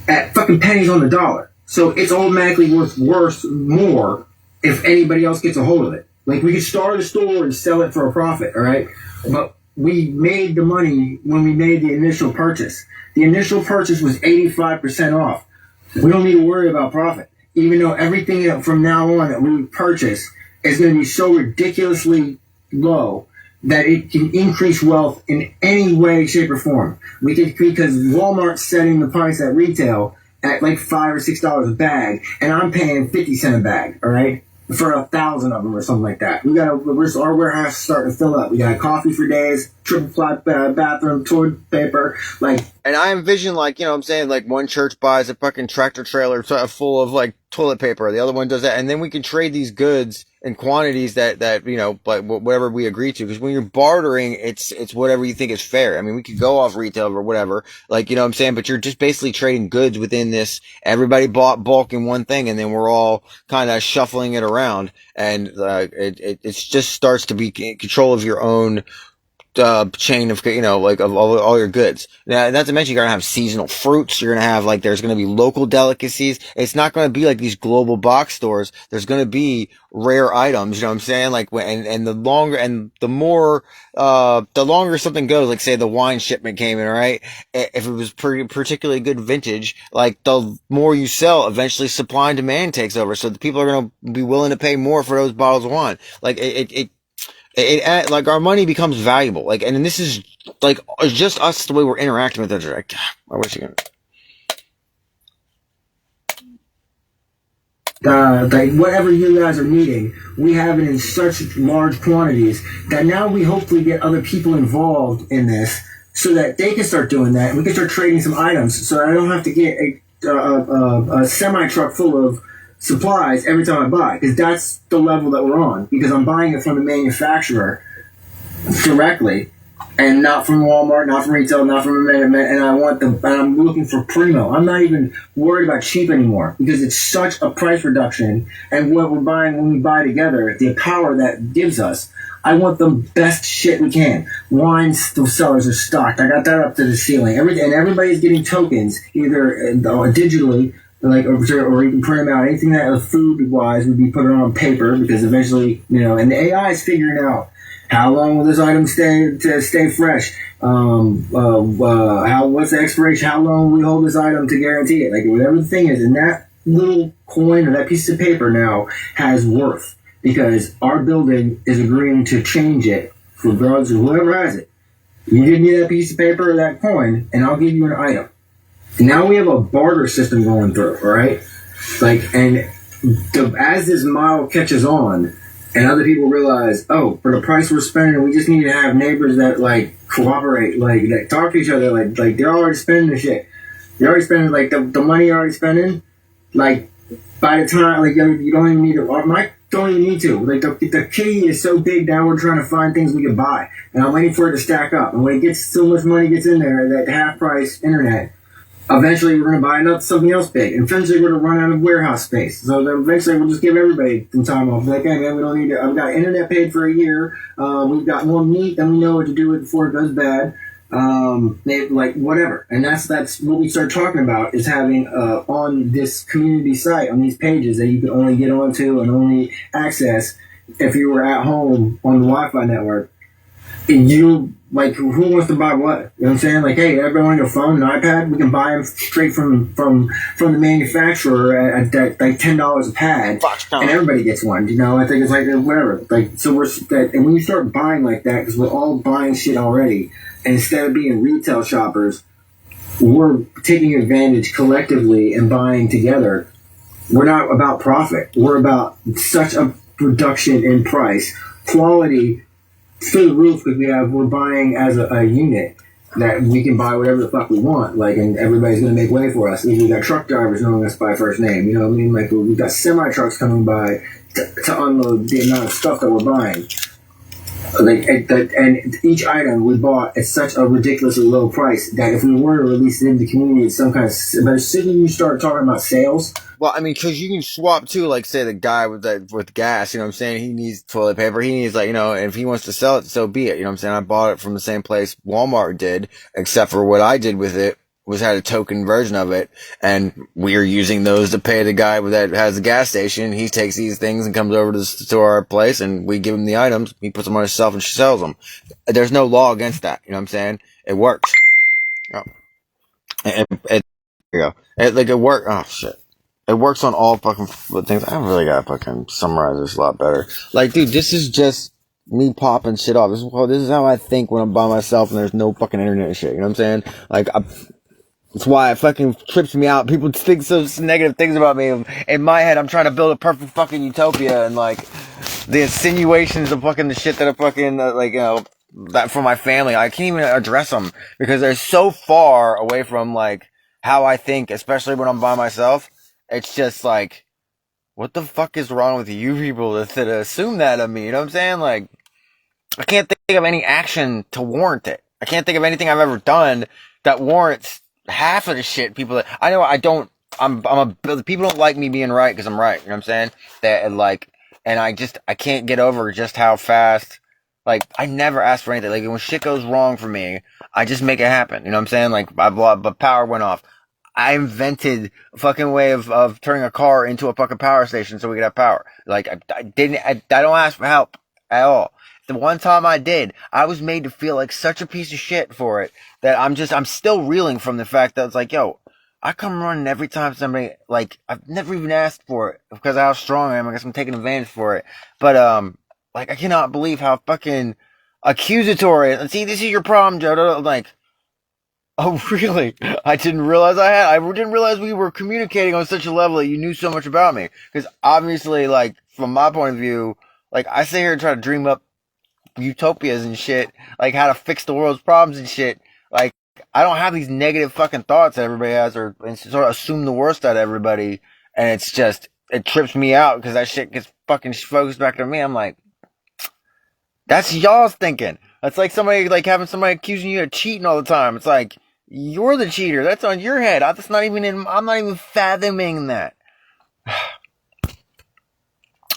at fucking pennies on the dollar. So it's automatically worth more if anybody else gets a hold of it. Like, we could start a store and sell it for a profit, all right? But we made the money when we made the initial purchase. The initial purchase was 85% off. We don't need to worry about profit, even though everything from now on that we purchase is going to be so ridiculously low that it can increase wealth in any way, shape, or form. Because Walmart's setting the price at retail at like $5 or $6 a bag, and I'm paying 50 cents a bag, all right, for 1,000 of them or something like that. Our warehouse is starting to fill up. We got coffee for days, triple ply bathroom, toilet paper, And I envision, one church buys a fucking tractor trailer full of toilet paper. The other one does that, and then we can trade these goods in quantities that whatever we agree to. Because when you're bartering, it's whatever you think is fair. I mean, we could go off retail or whatever, but you're just basically trading goods within this. Everybody bought bulk in one thing, and then we're all kind of shuffling it around, and it just starts to be in control of your own chain of, of all your goods. Now, not to mention, you're going to have seasonal fruits. You're going to have, there's going to be local delicacies. It's not going to be like these global box stores. There's going to be rare items, you know what I'm saying? And the longer something goes, like say the wine shipment came in, right? If it was particularly good vintage, the more you sell, eventually supply and demand takes over. So the people are going to be willing to pay more for those bottles of wine. Our money becomes valuable. And this is it's just us, the way we're interacting with it. I wish you could. Whatever you guys are needing, we have it in such large quantities that now we hopefully get other people involved in this so that they can start doing that, and we can start trading some items so I don't have to get a semi-truck full of supplies every time I buy, because that's the level that we're on, because I'm buying it from the manufacturer directly and not from Walmart, not from retail, not from and I'm looking for primo. I'm not even worried about cheap anymore, because it's such a price reduction, and what we're buying when we buy together, the power that gives us. I want the best shit we can. Wines, the sellers are stocked. I got that up to the ceiling. Everybody's getting tokens, either digitally, or you can print them out. Anything that food-wise would be put on paper, because eventually, and the AI is figuring out how long will this item stay fresh. What's the expiration? How long will we hold this item to guarantee it? Whatever the thing is, and that little coin or that piece of paper now has worth, because our building is agreeing to change it for drugs or whoever has it. You give me that piece of paper or that coin, and I'll give you an item. Now we have a barter system going through, all right? As this model catches on, and other people realize, for the price we're spending, we just need to have neighbors that cooperate, that talk to each other, they're already spending the shit. You're already spending the money you're already spending. By the time you don't even need to. Mike don't even need to. The kitty is so big now we're trying to find things we can buy, and I'm waiting for it to stack up. And when it gets so much money gets in there, that half price internet. Eventually, we're going to buy something else big. And eventually, we're going to run out of warehouse space. So then eventually, we'll just give everybody some time off. Hey, man, we don't need it. I've got internet paid for a year. We've got more meat than we know what to do with before it goes bad. Whatever. And that's what we start talking about, is having on this community site, on these pages that you can only get onto and only access if you were at home on the Wi-Fi network. And who wants to buy what? You know what I'm saying? Hey, everybody on your phone, an iPad, we can buy them straight from the manufacturer at $10 a pad, and everybody gets one. I think it's whatever. And when you start buying like that, because we're all buying shit already, and instead of being retail shoppers, we're taking advantage collectively and buying together. We're not about profit. We're about such a reduction in price, quality through the roof, because we're buying as a unit that we can buy whatever the fuck we want. Like, and everybody's gonna make way for us. We got truck drivers knowing us by first name. You know what I mean? Like, we've got semi trucks coming by to unload the amount of stuff that we're buying. Like, and each item we bought at such a ridiculously low price that if we were to release it into the community at some kind of, but as soon as you start talking about sales. Well, I mean, because you can swap too, like, say the guy with gas, you know what I'm saying? He needs toilet paper. He needs, like, you know, if he wants to sell it, so be it. You know what I'm saying? I bought it from the same place Walmart did, except for what I did with it was had a token version of it, and we are using those to pay the guy that has the gas station. He takes these things and comes over to our place, and we give him the items. He puts them on himself and sells them. There's no law against that. You know what I'm saying? It works. Oh. There you go. It works. Oh, shit. It works on all fucking things. I really gotta fucking summarize this a lot better. Like, dude, this is just me popping shit off. This is how I think when I'm by myself and there's no fucking internet and shit. You know what I'm saying? Like, that's why it fucking trips me out. People think so negative things about me. In my head, I'm trying to build a perfect fucking utopia, and like the insinuations of fucking the shit that I fucking like, you know, that for my family, I can't even address them because they're so far away from like how I think, especially when I'm by myself. It's just like, what the fuck is wrong with you people to assume that of me? You know what I'm saying? Like, I can't think of any action to warrant it. I can't think of anything I've ever done that warrants half of the shit people. I know I don't. People don't like me being right because I'm right. You know what I'm saying? That like, and I can't get over just how fast. Like, I never ask for anything. Like, when shit goes wrong for me, I just make it happen. You know what I'm saying? Like, but power went off. I invented a fucking way of turning a car into a fucking power station so we could have power. Like, I don't ask for help at all. The one time I did, I was made to feel like such a piece of shit for it that I'm still reeling from the fact that it's like, yo, I come running every time somebody, like, I've never even asked for it because of how strong I am. I guess I'm taking advantage for it. But, like, I cannot believe how fucking accusatory. And see, this is your problem, Joe. I'm like, oh, really? I didn't realize I didn't realize we were communicating on such a level that you knew so much about me. Because obviously, like, from my point of view, like, I sit here and try to dream up utopias and shit, like how to fix the world's problems and shit. Like, I don't have these negative fucking thoughts that everybody has, or sort of assume the worst out of everybody. And it's just, it trips me out because that shit gets fucking focused back to me. I'm like, that's y'all's thinking. That's like somebody, like having somebody accusing you of cheating all the time. It's like, you're the cheater. That's on your head. I'm not even fathoming that.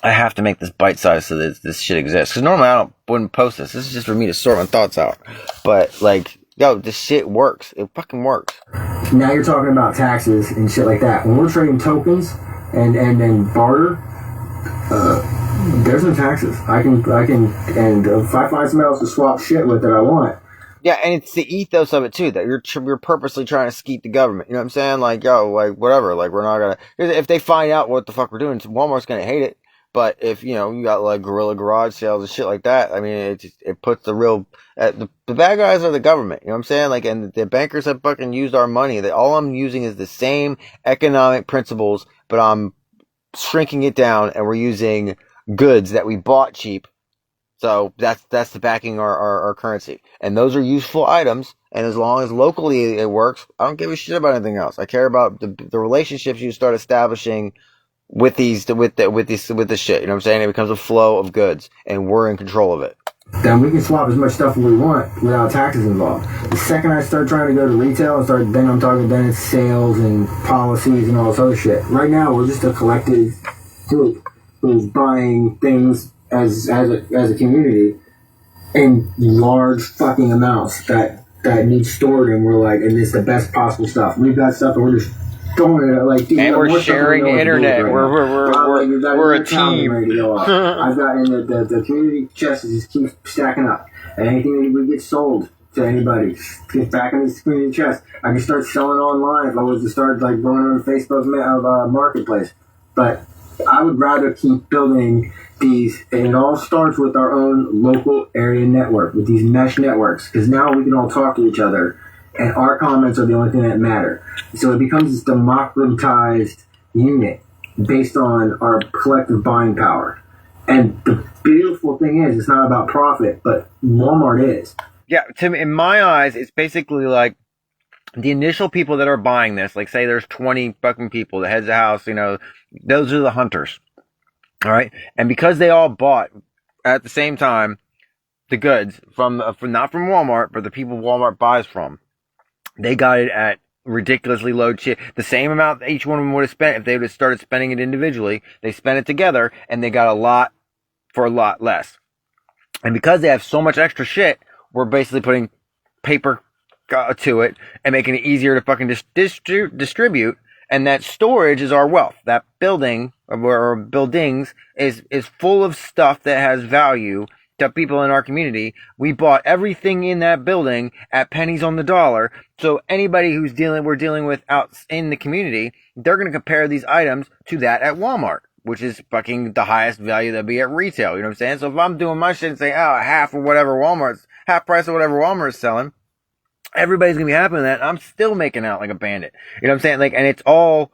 I have to make this bite-sized so that this shit exists. Because normally I wouldn't post this. This is just for me to sort my thoughts out. But, like, yo, this shit works. It fucking works. Now you're talking about taxes and shit like that. When we're trading tokens and barter, there's no taxes. I can, and if I find somebody else to swap shit with that I want. Yeah, and it's the ethos of it too, that you're purposely trying to skeet the government. You know what I'm saying? Like, yo, like, whatever. Like, we're not gonna, if they find out what the fuck we're doing, Walmart's gonna hate it. But if, you know, you got like guerrilla garage sales and shit like that, I mean, it puts the real, the bad guys are the government, you know what I'm saying? Like, and the bankers have fucking used our money. That all I'm using is the same economic principles, but I'm shrinking it down and we're using goods that we bought cheap. So that's the backing our currency. And those are useful items. And as long as locally it works, I don't give a shit about anything else. I care about the relationships you start establishing with this shit. You know what I'm saying? It becomes a flow of goods, and we're in control of it. Then we can swap as much stuff as we want without taxes involved. The second I start trying to go to retail and then it's sales and policies and all this other shit. Right now, we're just a collective group who's buying things as a community in large fucking amounts that need stored, and we're like, and it's the best possible stuff. We've got stuff and we're just throwing it like, dude, and we're sharing internet. Right we're a team. I've got in the community chest just keeps stacking up. And anything that we get sold to anybody gets back in this community chest. I can start selling online if I was to start like going on Facebook marketplace. But I would rather keep building these, and it all starts with our own local area network, with these mesh networks, because now we can all talk to each other and our comments are the only thing that matter. So it becomes this democratized unit based on our collective buying power. And the beautiful thing is, it's not about profit, but Walmart is. Yeah, Tim, in my eyes, it's basically like the initial people that are buying this, like say there's 20 fucking people, the heads of house, you know, those are the hunters. All right. And because they all bought at the same time the goods from not from Walmart, but the people Walmart buys from, they got it at ridiculously low shit. The same amount that each one of them would have spent if they would have started spending it individually. They spent it together and they got a lot for a lot less. And because they have so much extra shit, we're basically putting paper to it and making it easier to fucking distribute. And that storage is our wealth. That building or buildings is full of stuff that has value to people in our community. We bought everything in that building at pennies on the dollar. So anybody we're dealing with out in the community, they're going to compare these items to that at Walmart, which is fucking the highest value that'd be at retail. You know what I'm saying? So if I'm doing my shit and say, half price of whatever Walmart's selling, everybody's gonna be happy with that. I'm still making out like a bandit. You know what I'm saying? Like, and it's all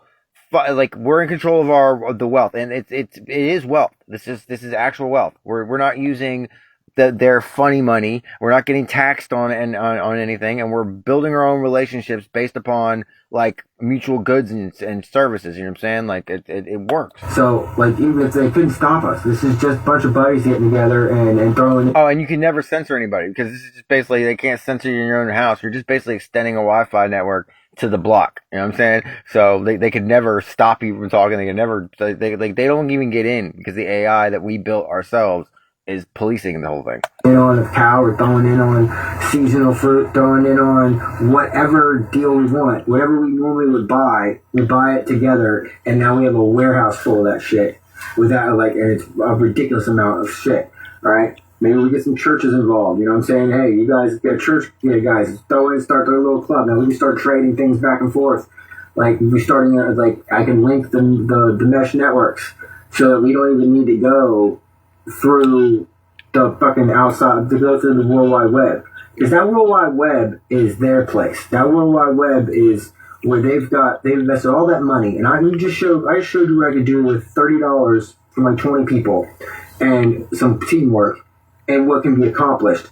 like we're in control of the wealth, and it is wealth. This is actual wealth. We're not using their funny money. We're not getting taxed on anything, and we're building our own relationships based upon like mutual goods and services. You know what I'm saying? Like it works. So like even if they couldn't stop us, this is just a bunch of buddies getting together and throwing. Oh, and you can never censor anybody because this is just basically they can't censor you in your own house. You're just basically extending a Wi-Fi network to the block. You know what I'm saying? So they could never stop you from talking. They could never they don't even get in because the AI that we built ourselves is policing the whole thing. On a cow, we're throwing in on seasonal fruit, throwing in on whatever deal we want. Whatever we normally would buy, we buy it together, and now we have a warehouse full of that shit. And it's a ridiculous amount of shit. All right? Maybe we get some churches involved. You know what I'm saying? Hey, you guys get a church, guys, start their little club. Now we can start trading things back and forth. Like we're starting, I can link the mesh networks so that we don't even need to go through the fucking outside to go through the World Wide Web, because that World Wide Web is their place. That World Wide Web is where they've invested all that money, and I just showed you what I could do with $30 for like 20 people and some teamwork, and what can be accomplished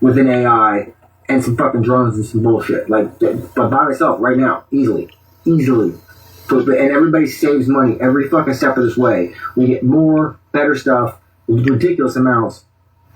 with an AI and some fucking drones and some bullshit but by myself right now, easily. And everybody saves money every fucking step of this way. We get more, better stuff, ridiculous amounts,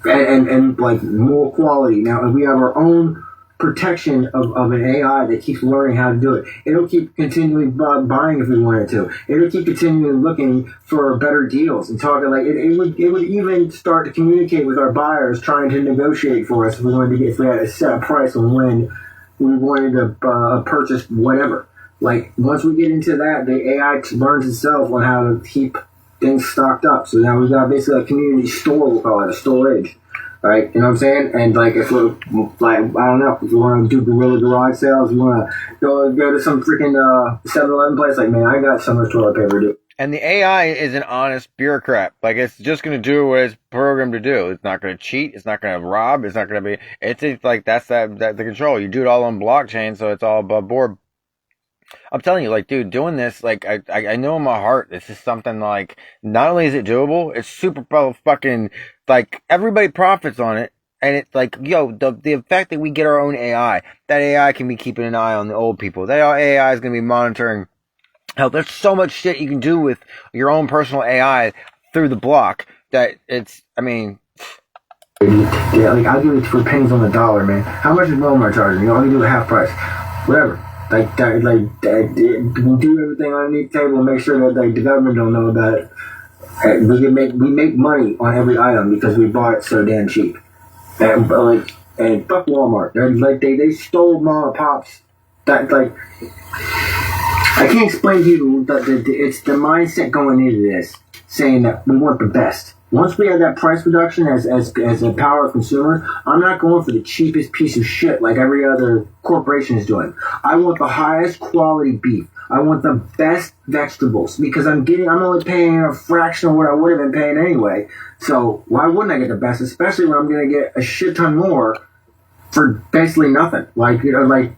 and like more quality. Now, if we have our own protection of an AI that keeps learning how to do it, it'll keep continually buying if we wanted to. It'll keep continually looking for better deals and talking like it would even start to communicate with our buyers, trying to negotiate for us if we had a set price on when we wanted to purchase whatever. Like once we get into that, the AI learns itself on how to keep things stocked up. So now we've got basically a community store, we'll call it a storage. Right? You know what I'm saying? And like if we're like, I don't know, if you want to do guerrilla garage sales, you want to go to some freaking 7-Eleven place, like, man, I got so much toilet paper, dude. And the AI is an honest bureaucrat. Like, it's just going to do what it's programmed to do. It's not going to cheat. It's not going to rob. It's not going to be, it's like, that's the control. You do it all on blockchain, so it's all above board. I'm telling you, like, dude, doing this, like, I know in my heart, this is something like, not only is it doable, it's super fucking, like, everybody profits on it. And it's like, yo, the fact that we get our own AI, that AI can be keeping an eye on the old people. That AI is going to be monitoring. Hell, there's so much shit you can do with your own personal AI through the block that it's, I mean. Yeah, like, I'll give it for pennies on the dollar, man. How much is Walmart charging? You only do it half price. Whatever. Like we do everything underneath the table and make sure that like the government don't know about it. And we make money on every item because we bought it so damn cheap. And fuck Walmart. They stole mom and pops. That like I can't explain to you that it's the mindset going into this, saying that we want the best. Once we have that price reduction as a power consumer, I'm not going for the cheapest piece of shit like every other corporation is doing. I want the highest quality beef. I want the best vegetables because I'm only paying a fraction of what I would have been paying anyway. So why wouldn't I get the best, especially when I'm going to get a shit ton more for basically nothing. Like, you know, like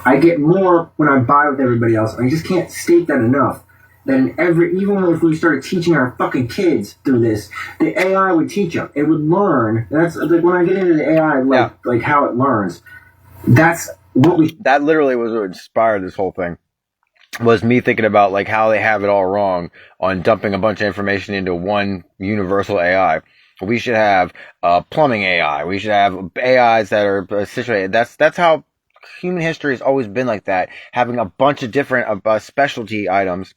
I get more when I buy with everybody else. I just can't state that enough. Then even if we started teaching our fucking kids through this, the AI would teach them. It would learn. That's like when I get into the AI, like how it learns. That's what we. That literally was what inspired this whole thing. Was me thinking about like how they have it all wrong on dumping a bunch of information into one universal AI. We should have plumbing AI. We should have AIs that are situated. That's how human history has always been like that. Having a bunch of different specialty items.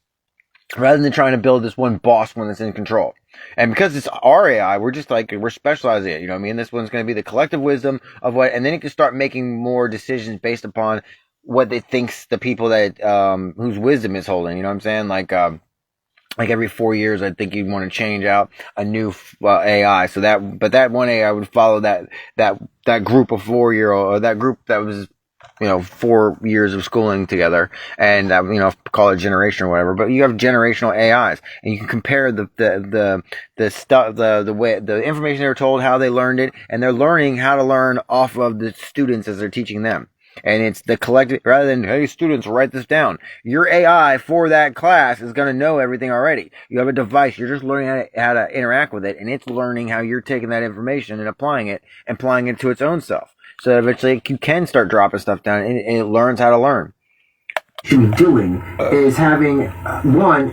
Rather than trying to build this one boss one that's in control. And because it's our AI, we're just like, we're specializing it, you know what I mean? This one's going to be the collective wisdom of what, and then it can start making more decisions based upon what it thinks the people that, whose wisdom is holding, you know what I'm saying? Like every 4 years, I think you'd want to change out a new AI. So that one AI would follow that group of 4-year-old, or that group that was, 4 years of schooling together, and call it generation or whatever. But you have generational AIs, and you can compare the stuff, the way, the information they were told, how they learned it, and they're learning how to learn off of the students as they're teaching them. And it's the collective, rather than, hey, students, write this down. Your AI for that class is going to know everything already. You have a device. You're just learning how to interact with it, and it's learning how you're taking that information and applying it to its own self. So that eventually you can start dropping stuff down, and it learns how to learn. Should be doing is having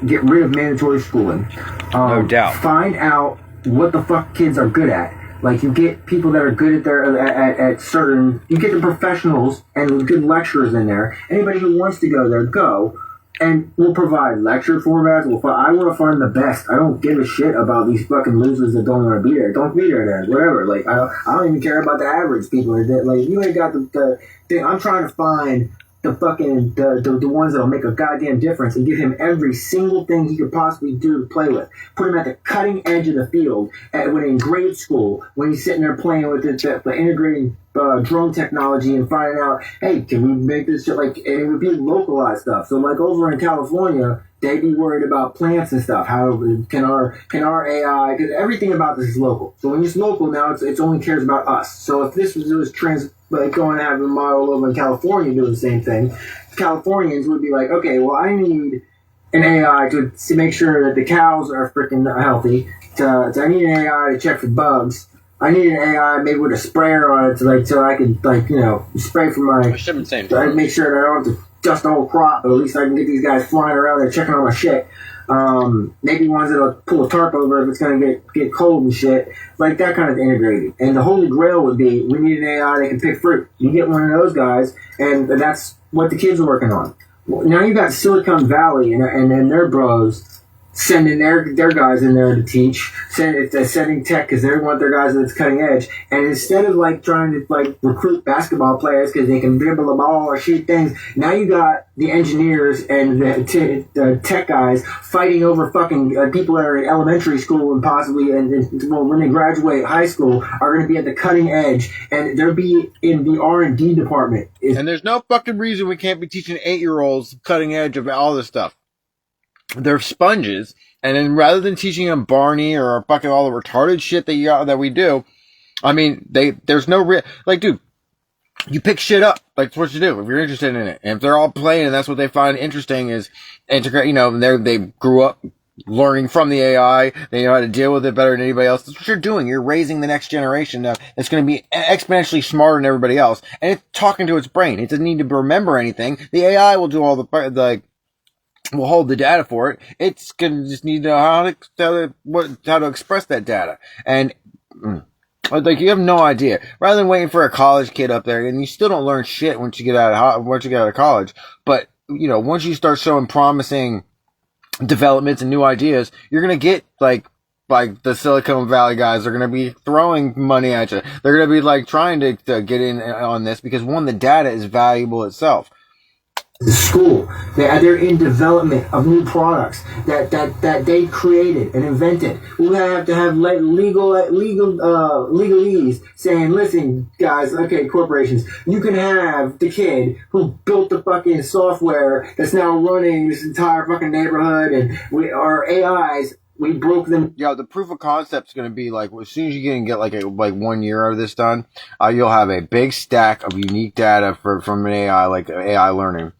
get rid of mandatory schooling. No doubt. Find out what the fuck kids are good at. Like, you get people that are good at certain. You get the professionals and good lecturers in there. Anybody who wants to go there, go. And we'll provide lecture formats. I want to find the best. I don't give a shit about these fucking losers that don't want to be there. Don't be there then. Whatever. Like, I don't even care about the average people. Like, you ain't got the thing. I'm trying to find the fucking the ones that'll make a goddamn difference and give him every single thing he could possibly do to play with. Put him at the cutting edge of the field when in grade school, when he's sitting there playing with the integrating drone technology and finding out, hey, can we make this shit and it would be localized stuff. So like over in California, they'd be worried about plants and stuff. How can our AI? Because everything about this is local. So when it's local now, it only cares about us. So if this was going to have a model over in California doing the same thing, Californians would be like, okay, well, I need an AI to make sure that the cows are freaking healthy. I need an AI to check for bugs. I need an AI maybe with a sprayer on it so I can spray for my. I make sure that I don't have to dust the whole crop, but at least I can get these guys flying around there checking on my shit. Maybe ones that'll pull a tarp over if it's gonna get cold and shit. Like that kind of integrated. And the holy grail would be, we need an AI that can pick fruit. You get one of those guys, and that's what the kids are working on. Now you got Silicon Valley and their bros sending their guys in there to teach, sending tech because they want their guys that's cutting edge. And instead of trying to recruit basketball players because they can dribble the ball or shoot things, now you got the engineers and the tech guys fighting over fucking people that are in elementary school and possibly when they graduate high school are going to be at the cutting edge, and they'll be in the R&D department. And there's no fucking reason we can't be teaching 8-year-olds cutting edge of all this stuff. They're sponges, and then rather than teaching them Barney or fucking all the retarded shit that we do, I mean, there's no dude, you pick shit up. That's what you do if you're interested in it. And if they're all playing and that's what they find interesting is integrate, they grew up learning from the AI, they know how to deal with it better than anybody else. That's what you're doing. You're raising the next generation now that's going to be exponentially smarter than everybody else, and it's talking to its brain. It doesn't need to remember anything. The AI will do all will hold the data for it. It's gonna just need to know how to express that data. And you have no idea. Rather than waiting for a college kid up there, and you still don't learn shit once you get out of college. But once you start showing promising developments and new ideas, you're gonna get like the Silicon Valley guys are gonna be throwing money at you. They're gonna be trying to get in on this because the data is valuable itself. The school, they're in development of new products that they created and invented. We have to have legalese saying, listen, guys, okay, corporations, you can have the kid who built the fucking software that's now running this entire fucking neighborhood, and our AIs we broke them. Yeah, the proof of concept is going to be like as soon as you can get like 1 year of this done, you'll have a big stack of unique data from an AI, like AI learning.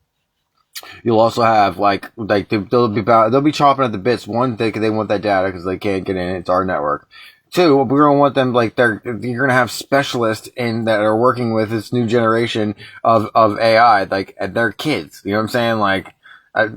You'll also have they'll be chopping at the bits. One, they want that data because they can't get in. It's our network. Two, we're gonna want them you're gonna have specialists that are working with this new generation of AI, like they're kids. You know what I'm saying? Like, I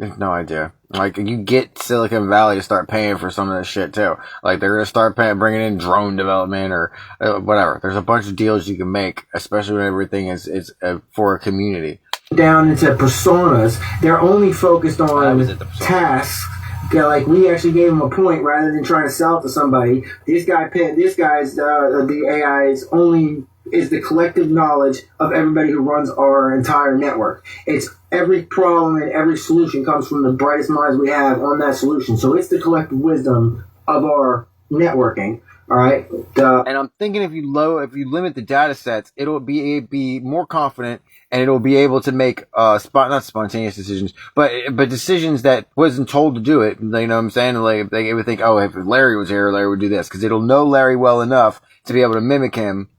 have no idea. Like, you get Silicon Valley to start paying for some of this shit too. Like, they're gonna start bringing in drone development or whatever. There's a bunch of deals you can make, especially when everything is for a community. Down into personas, they're only focused on tasks. Like, we actually gave them a point rather than trying to sell it to somebody. The AI is the collective knowledge of everybody who runs our entire network. It's every problem and every solution comes from the brightest minds we have on that solution. So it's the collective wisdom of our networking. All right. And I'm thinking if you limit the data sets, it'll be more confident, and it'll be able to make not spontaneous decisions, but decisions that wasn't told to do it. You know what I'm saying? Like, they would think, oh, if Larry was here, Larry would do this, because it'll know Larry well enough to be able to mimic him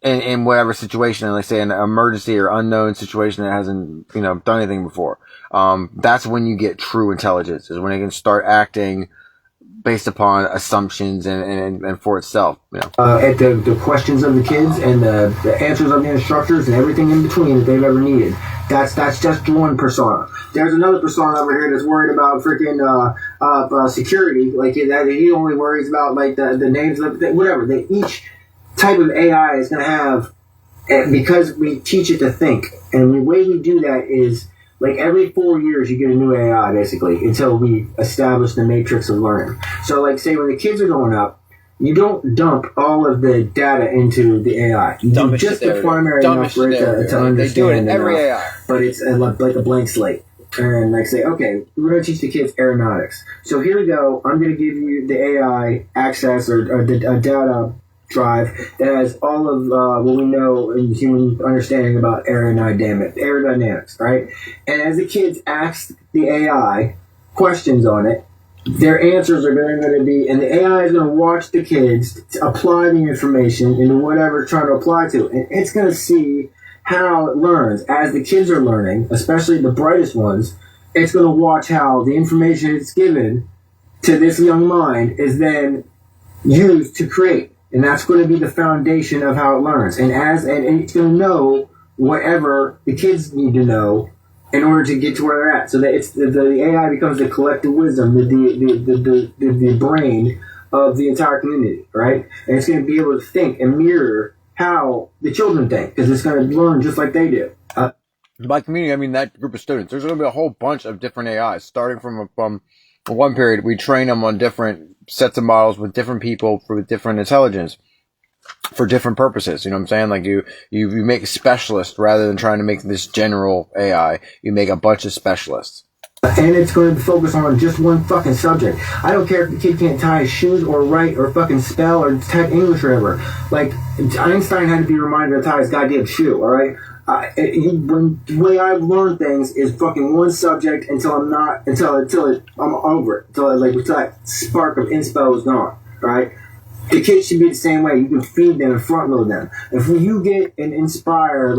in whatever situation, like say an emergency or unknown situation that hasn't done anything before. That's when you get true intelligence, is when it can start acting based upon assumptions and for itself. At the questions of the kids and the answers of the instructors and everything in between that they've ever needed. That's just one persona. There's another persona over here that's worried about freaking security. Like, that he only worries about like the names of whatever. Each type of AI is going to have, because we teach it to think, and the way we do that is, like, every 4 years you get a new AI, basically, until we establish the matrix of learning. So, like, say when the kids are growing up, you don't dump all of the data into the AI. You do just the primary enough for it to understand. They do it in every AI. But it's like a blank slate. And like say, okay, we're going to teach the kids aeronautics. So here we go. I'm going to give you the AI access or the data drive that has all of what we know in human understanding about aerodynamics, right? And as the kids ask the AI questions on it, their answers are going to be, and the AI is going to watch the kids apply the information into whatever it's trying to apply to, and it's going to see how it learns. As the kids are learning, especially the brightest ones, it's going to watch how the information it's given to this young mind is then used to create. And that's going to be the foundation of how it learns. And it's going to know whatever the kids need to know in order to get to where they're at. So that the AI becomes the collective wisdom, the brain of the entire community, right? And it's going to be able to think and mirror how the children think, because it's going to learn just like they do. By community, I mean that group of students. There's going to be a whole bunch of different AIs, starting from one period. We train them on different sets of models with different people with different intelligence for different purposes. You know what I'm saying? Like, you make a specialist rather than trying to make this general AI. You make a bunch of specialists. And it's going to focus on just one fucking subject. I don't care if the kid can't tie his shoes or write or fucking spell or type English or whatever. Like, Einstein had to be reminded to tie his goddamn shoe, alright? The way I've learned things is fucking one subject until I'm over it. Until that spark of inspo is gone, right? The kids should be the same way. You can feed them and front load them. If you get and inspire,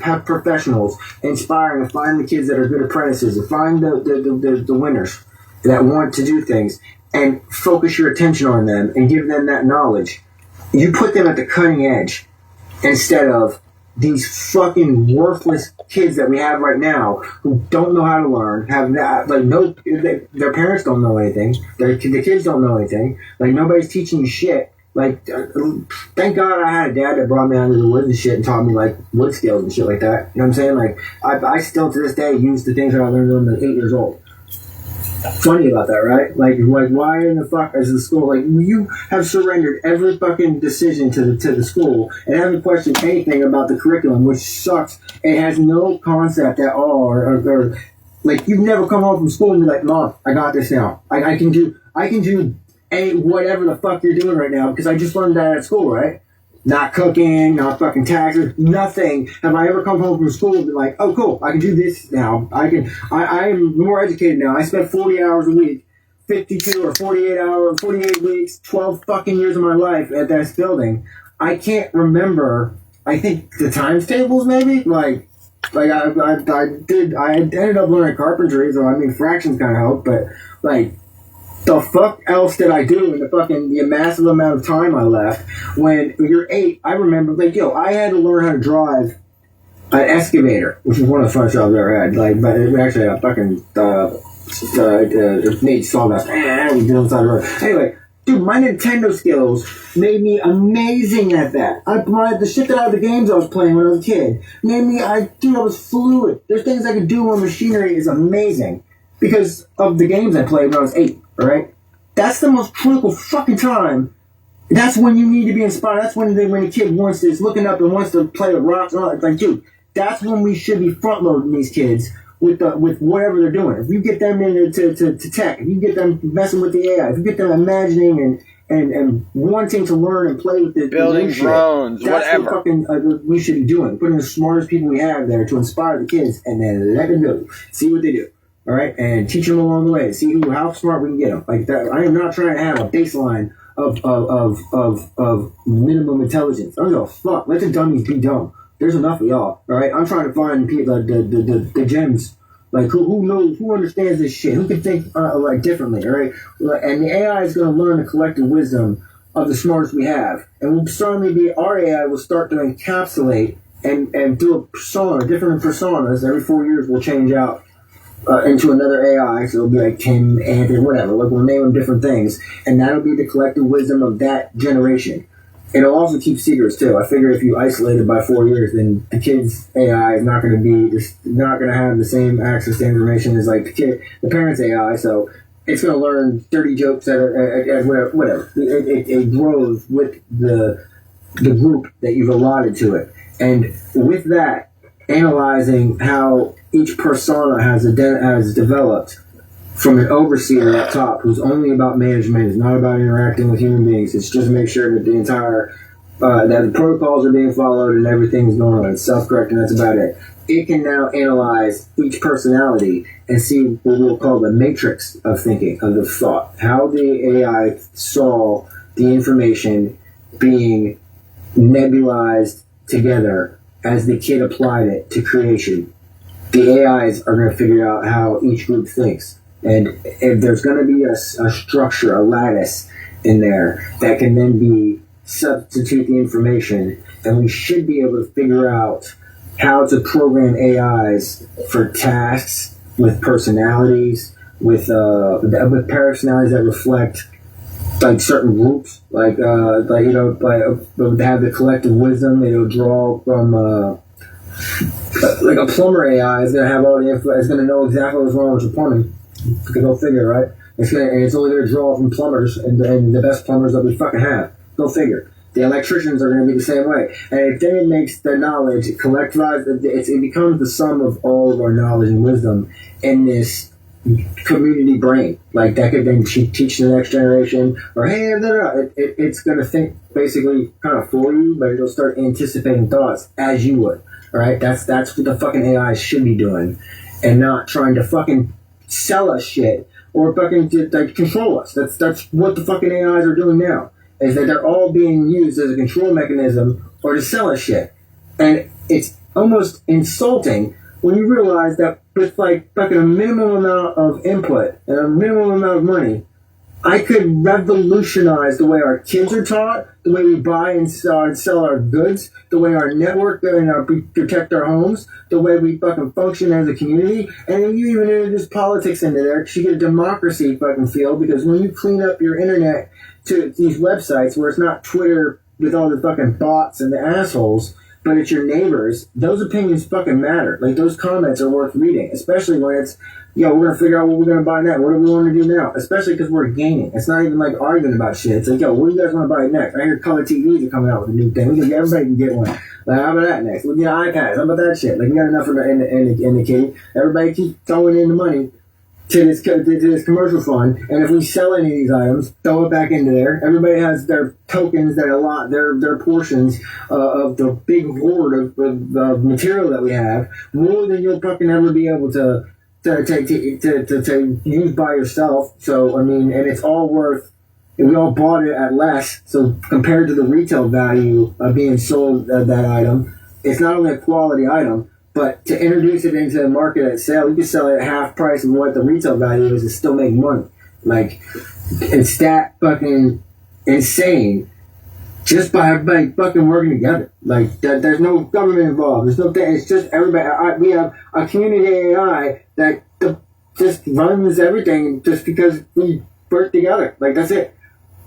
have professionals inspiring and find the kids that are good apprentices and find the winners that want to do things and focus your attention on them and give them that knowledge, you put them at the cutting edge instead of these fucking worthless kids that we have right now who don't know how to learn, their parents don't know anything, the kids don't know anything, like, nobody's teaching you shit. Like, thank God I had a dad that brought me out into the woods and shit and taught me, like, wood skills and shit like that. You know what I'm saying? Like, I still to this day use the things that I learned when I was 8 years old. Funny about that, right? Like why in the fuck is the school, like, you have surrendered every fucking decision to the school and haven't questioned anything about the curriculum, which sucks. It has no concept at all, or like, you've never come home from school and be like, Mom, I got this now. I can do whatever the fuck you're doing right now because I just learned that at school, right? Not cooking, not fucking taxes, nothing. Have I ever come home from school and been like, oh, cool, I can do this now. I am more educated now. I spent 40 hours a week 52 or 48 weeks, 12 fucking years of my life at this building, I can't remember. I think the times tables maybe I ended up learning carpentry, so I mean fractions kind of help, but like the fuck else did I do in the massive amount of time I left? When you're 8, I remember I had to learn how to drive an excavator, which was one of the funnest jobs I ever had. But it actually a fucking made sawdust. We did on the side of the road. Anyway, dude, my Nintendo skills made me amazing at that. The shit that the games I was playing when I was a kid made me. I was fluid. There's things I could do on machinery is amazing because of the games I played when I was 8. All right, that's the most critical fucking time. That's when you need to be inspired. That's when a kid is looking up and wants to play with rocks and all that. Like, dude, that's when we should be front loading these kids with whatever they're doing. If you get them into tech, if you get them messing with the AI, if you get them imagining and wanting to learn and play with the building drones, that's whatever. What fucking we should be doing. Putting the smartest people we have there to inspire the kids, and then let them go, see what they do. All right, and teach them along the way. See how smart we can get them. Like that. I am not trying to have a baseline of minimum intelligence. I don't give a fuck. Let the dummies be dumb. There's enough of y'all. All right, I'm trying to find people, the gems, like who knows, who understands this shit, who can think differently. All right, and the AI is going to learn the collective wisdom of the smartest we have, and will certainly be our AI will start to encapsulate and do a persona, different personas every 4 years. Will change out. Into another AI, so it'll be like Tim, Anthony, whatever. Like we'll name them different things, and that'll be the collective wisdom of that generation. It'll also keep secrets too. I figure if you isolate it by 4 years, then the kid's AI is not going to have the same access to information as like the parents' AI. So it's going to learn dirty jokes at whatever. It grows with the group that you've allotted to it, and with that, analyzing how each persona has developed from an overseer up top who's only about management, is not about interacting with human beings. It's just to make sure that the entire that the protocols are being followed and everything's going on. It's self-correcting. That's about it. It can now analyze each personality and see what we'll call the matrix of thinking, of the thought, how the AI saw the information being nebulized together as the kid applied it to creation. The AIs are going to figure out how each group thinks. And if there's going to be a structure, a lattice in there that can then be substitute the information, and we should be able to figure out how to program AIs for tasks with personalities, with personalities that reflect like certain groups, like have the collective wisdom. It'll draw from like a plumber AI is gonna have all the info. It's gonna know exactly what's wrong with your plumbing. Go figure, right? It's only gonna draw from plumbers and the best plumbers that we fucking have. Go figure. The electricians are gonna be the same way. And if then it makes the knowledge collectivized, it becomes the sum of all of our knowledge and wisdom in this community brain. Like that could then teach the next generation, or hey, it's gonna think basically kind of for you, but it'll start anticipating thoughts as you would. All right, that's what the fucking AI should be doing, and not trying to fucking sell us shit or fucking control us. That's what the fucking AIs are doing now. Is that they're all being used as a control mechanism or to sell us shit, and it's almost insulting when you realize that with like fucking a minimum amount of input and a minimum amount of money, I could revolutionize the way our kids are taught, the way we buy and sell our goods, the way our network and protect our homes, the way we fucking function as a community. And then you even introduce politics into there because you get a democracy fucking feel, because when you clean up your internet to these websites where it's not Twitter with all the fucking bots and the assholes, but it's your neighbors, those opinions fucking matter. Like, those comments are worth reading, especially when it's, we're going to figure out what we're going to buy next. What do we want to do now? Especially because we're gaining. It's not even like arguing about shit. It's like, what do you guys want to buy next? I hear color TVs are coming out with a new thing. Everybody can get one. Like, how about that next? We get iPads. How about that shit? Like, we got enough in the cave. Everybody keep throwing in the money to this commercial fund, and if we sell any of these items, throw it back into there. Everybody has their tokens that allot their portions of the big hoard of material that we have, more than you'll fucking ever be able to to use by yourself. So I mean, and it's all worth. And we all bought it at less. So compared to the retail value of being sold that item, it's not only a quality item, but to introduce it into the market at sale, you can sell it at half price of what the retail value is and still make money. Like, it's that fucking insane. Just by everybody fucking working together. Like, there's no government involved. There's no thing. It's just everybody. We have a community AI that just runs everything just because we work together. Like, that's it.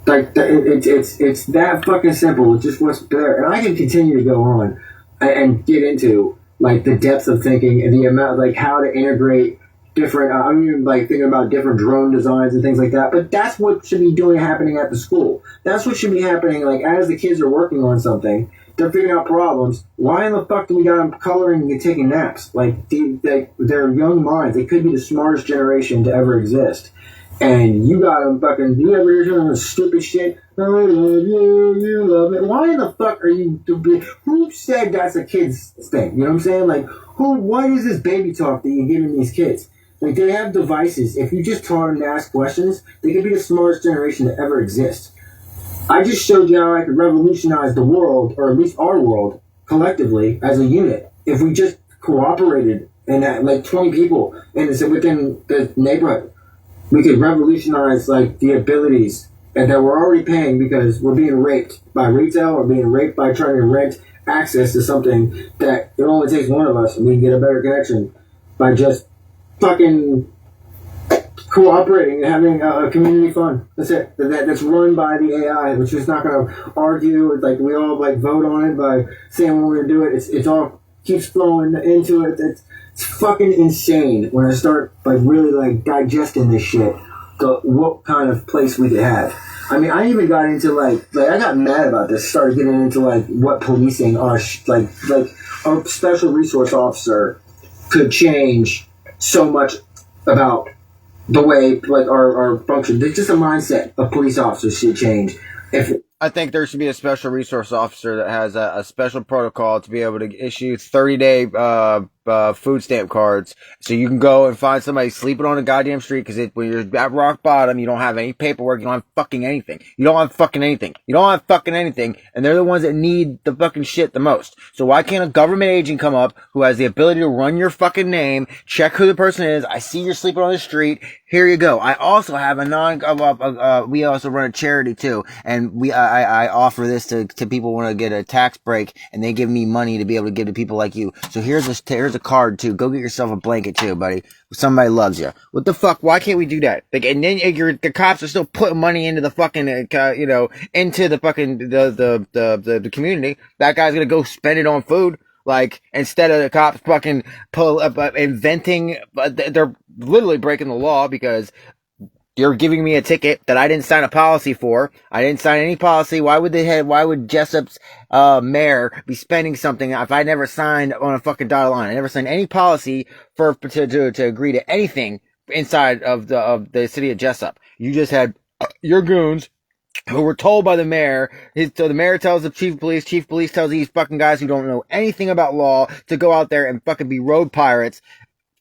Like, it's that fucking simple. It's just what's there. And I can continue to go on and get into, like, the depth of thinking and the amount, like, how to integrate different, I'm even, like, thinking about different drone designs and things like that. But that's what should be happening at the school. That's what should be happening, like, as the kids are working on something, they're figuring out problems. Why in the fuck do we got them coloring and taking naps? Like, they're young minds. They could be the smartest generation to ever exist. And you got them fucking, you ever hear some of the stupid shit? I love you, you love it. Why in the fuck are you, who said that's a kid's thing? You know what I'm saying? Like, what is this baby talk that you're giving these kids? Like, they have devices. If you just taught them to ask questions, they could be the smartest generation to ever exist. I just showed you how I could revolutionize the world, or at least our world, collectively, as a unit. If we just cooperated and had, like, 20 people within the neighborhood, we could revolutionize, like, the abilities and that we're already paying because we're being raped by retail or being raped by trying to rent access to something that it only takes one of us and we can get a better connection by just fucking cooperating and having a community fund. That's it. That's run by the AI, which is not going to argue. Like, we all, like, vote on it by saying when we're going to do it. It's all keeps flowing into it. It's fucking insane when I start, like, really, like, digesting this shit. What kind of place we could have. I mean, I even got into, like I got mad about this. Started getting into, like, what policing are, like a special resource officer could change so much about the way, like, our function. There's just a mindset of police officers should change. I think there should be a special resource officer that has a special protocol to be able to issue 30-day food stamp cards, so you can go and find somebody sleeping on a goddamn street, because when you're at rock bottom, you don't have any paperwork, you don't have fucking anything. You don't have fucking anything. You don't have fucking anything, and they're the ones that need the fucking shit the most. So why can't a government agent come up who has the ability to run your fucking name, check who the person is, I see you're sleeping on the street, here you go. I also have we also run a charity too, and I offer this to people who want to get a tax break, and they give me money to be able to give to people like you. So here's a card too. Go get yourself a blanket too, buddy. Somebody loves you. What the fuck? Why can't we do that? Like, and then the cops are still putting money into the fucking, into the fucking the community. That guy's gonna go spend it on food. Like, instead of the cops fucking inventing, they're literally breaking the law because you're giving me a ticket that I didn't sign a policy for. I didn't sign any policy. Why would Jessup's mayor be spending something if I never signed on a fucking dotted line? I never signed any policy to agree to anything inside of the city of Jessup. You just had your goons who were told by the mayor. So the mayor tells the chief of police tells these fucking guys who don't know anything about law to go out there and fucking be road pirates,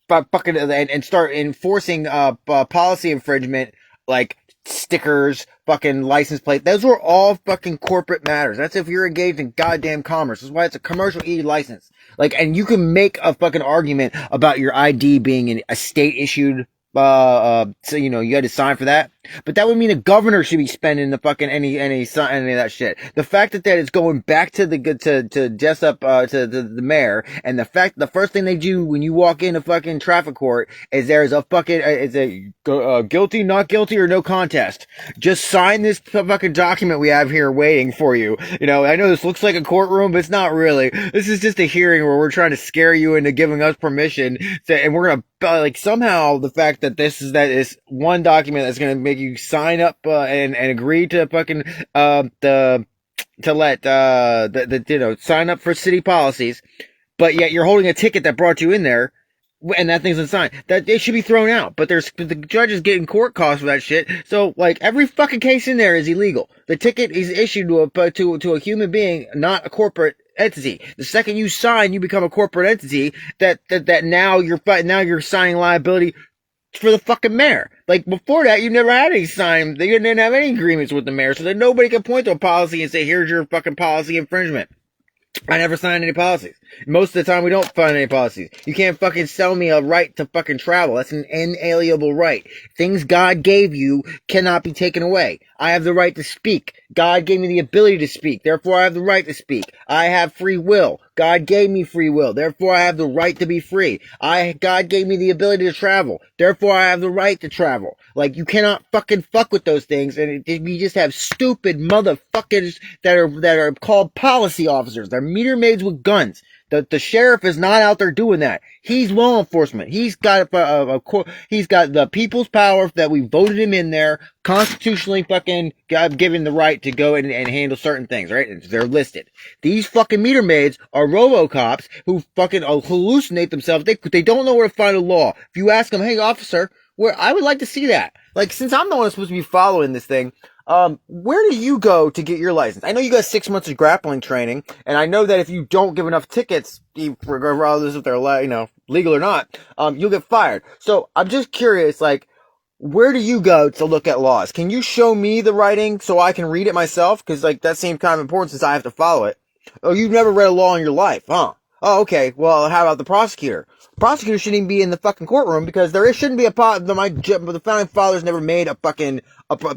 fucking, and start enforcing policy infringement, like stickers, fucking license plate. Those were all fucking corporate matters. That's if you're engaged in goddamn commerce. That's why it's a commercial license. Like, and you can make a fucking argument about your ID being a state issued. So you had to sign for that, but that would mean the governor should be spending the fucking any of that shit. The fact that is going back to Jessup, to the mayor, and the fact the first thing they do when you walk into fucking traffic court is there's a fucking guilty, not guilty, or no contest. Just sign this fucking document we have here waiting for you. I know this looks like a courtroom, but it's not really. This is just a hearing where we're trying to scare you into giving us permission, and we're gonna somehow the fact that this is one document that's going to make you sign up and agree to fucking sign up for city policies, but yet you're holding a ticket that brought you in there, and that thing's unsigned. That it should be thrown out. But the judge is getting court costs for that shit. So, like, every fucking case in there is illegal. The ticket is issued to a human being, not a corporate entity. The second you sign, you become a corporate entity that now you're signing liability for the fucking mayor. Like, before that, you never had any sign. They didn't have any agreements with the mayor, so that nobody could point to a policy and say, here's your fucking policy infringement. I never signed any policies. Most of the time, we don't find any policies. You can't fucking sell me a right to fucking travel. That's an inalienable right. Things God gave you cannot be taken away. I have the right to speak. God gave me the ability to speak. Therefore, I have the right to speak. I have free will. God gave me free will. Therefore, I have the right to be free. God gave me the ability to travel. Therefore, I have the right to travel. Like, you cannot fucking fuck with those things, and we just have stupid motherfuckers that are called policy officers. They're meter maids with guns. The sheriff is not out there doing that. He's law enforcement. He's got he's got the people's power that we voted him in there, constitutionally fucking given the right to go and handle certain things, right? And they're listed. These fucking meter maids are RoboCops who fucking hallucinate themselves. They don't know where to find a law. If you ask them, hey officer, I would like to see that. Like, since I'm the one that's supposed to be following this thing, where do you go to get your license? I know you got 6 months of grappling training, and I know that if you don't give enough tickets, regardless if they're legal or not, you'll get fired. So I'm just curious, like, where do you go to look at laws? Can you show me the writing so I can read it myself? Because, like, that seems kind of important since I have to follow it. Oh, you've never read a law in your life, huh? Oh, okay. Well, how about the prosecutor? Prosecutor shouldn't even be in the fucking courtroom because there shouldn't be the founding fathers never made a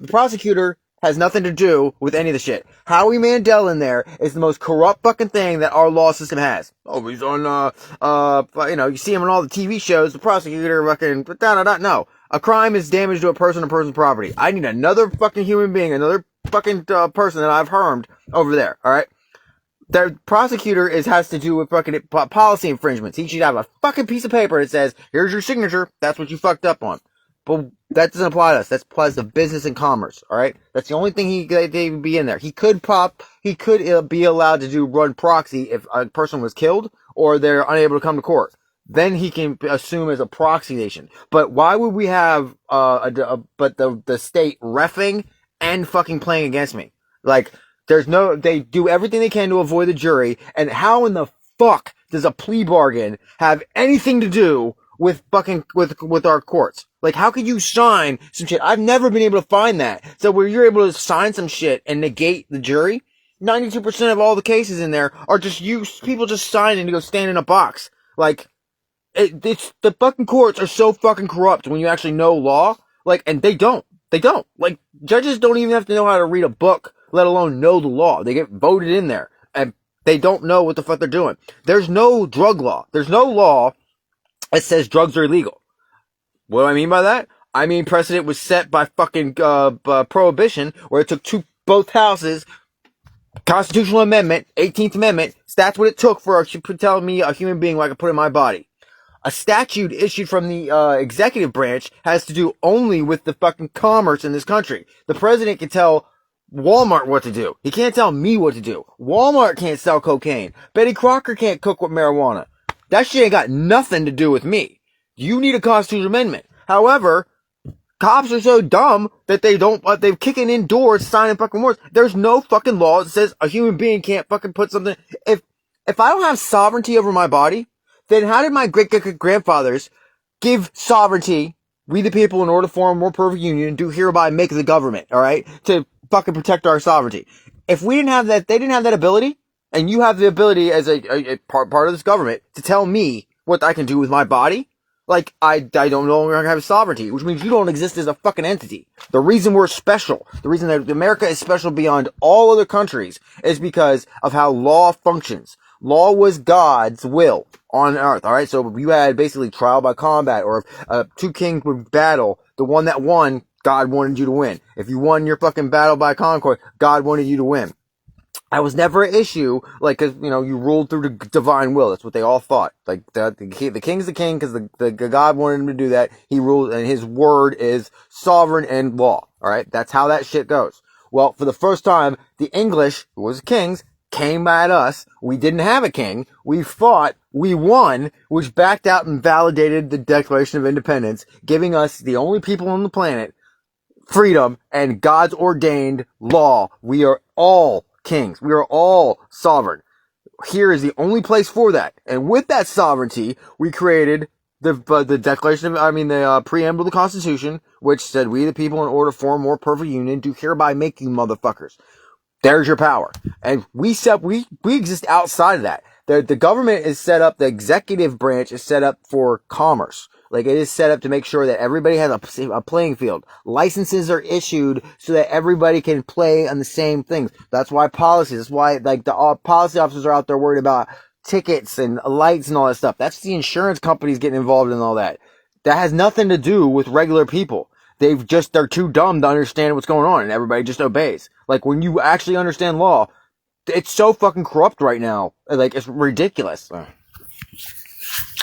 prosecutor has nothing to do with any of the shit. Howie Mandel in there is the most corrupt fucking thing that our law system has. Oh, he's on, you see him on all the TV shows, the prosecutor fucking, no. A crime is damage to a person or person's property. I need another fucking human being, another fucking person that I've harmed over there, alright? The prosecutor has to do with fucking policy infringements. He should have a fucking piece of paper that says, here's your signature, that's what you fucked up on. But that doesn't apply to us. That applies to business and commerce, alright? That's the only thing they would be in there. He could be allowed to run proxy if a person was killed or they're unable to come to court. Then he can assume as a proxy nation. But why would we have, the state reffing and fucking playing against me? Like, they do everything they can to avoid the jury, and how in the fuck does a plea bargain have anything to do with fucking, with our courts? Like, how could you sign some shit? I've never been able to find that. So where you're able to sign some shit and negate the jury, 92% of all the cases in there are just people just signing to go stand in a box. Like, the fucking courts are so fucking corrupt when you actually know law. Like, and they don't. Like, judges don't even have to know how to read a book, let alone know the law. They get voted in there, and they don't know what the fuck they're doing. There's no drug law. There's no law that says drugs are illegal. What do I mean by that? I mean, precedent was set by fucking, prohibition, where it took both houses, constitutional amendment, 18th amendment, that's what it took for telling me a human being what I could put in my body. A statute issued from the executive branch has to do only with the fucking commerce in this country. The president can tell Walmart what to do. He can't tell me what to do. Walmart can't sell cocaine. Betty Crocker can't cook with marijuana. That shit ain't got nothing to do with me. You need a constitutional amendment. However, cops are so dumb that they're kicking in doors, signing fucking warrants. There's no fucking law that says a human being can't fucking put something. If I don't have sovereignty over my body, then how did my great-grandfathers give sovereignty, we the people, in order to form a more perfect union, do hereby make the government, alright, to fucking protect our sovereignty? If we didn't have that, they didn't have that ability, and you have the ability as a part of this government to tell me what I can do with my body, like, I don't no longer have sovereignty, which means you don't exist as a fucking entity. The reason we're special, the reason that America is special beyond all other countries, is because of how law functions. Law was God's will on earth, alright? So if you had basically trial by combat, or if two kings would battle, the one that won, God wanted you to win. If you won your fucking battle by concord, God wanted you to win. That was never an issue, like, cause, you ruled through the divine will. That's what they all thought. Like, the king's the king, cause the God wanted him to do that. He ruled, and his word is sovereign and law. Alright? That's how that shit goes. Well, for the first time, the English, who was kings, came at us. We didn't have a king. We fought. We won, which backed out and validated the Declaration of Independence, giving us, the only people on the planet, freedom and God's ordained law. We are all kings. We are all sovereign. here is the only place for that. And with that sovereignty, we created the preamble of the Constitution, which said, "We the people, in order to form a more perfect union, do hereby make you motherfuckers." There's your power. And we exist outside of that. The government is set up, the executive branch is set up for commerce. Like, it is set up to make sure that everybody has a playing field. Licenses are issued so that everybody can play on the same things. That's why that's why, like, the policy officers are out there worried about tickets and lights and all that stuff. That's the insurance companies getting involved in all that. That has nothing to do with regular people. They're too dumb to understand what's going on, and everybody just obeys. Like, when you actually understand law, it's so fucking corrupt right now. Like, it's ridiculous. I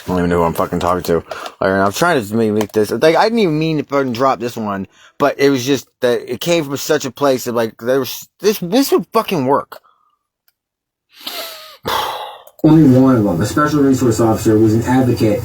don't even know who I'm fucking talking to. Like, I'm trying to make this. Like, I didn't even mean to fucking drop this one, but it was just that it came from such a place of, like, this would fucking work. Only one of them, a special resource officer, was an advocate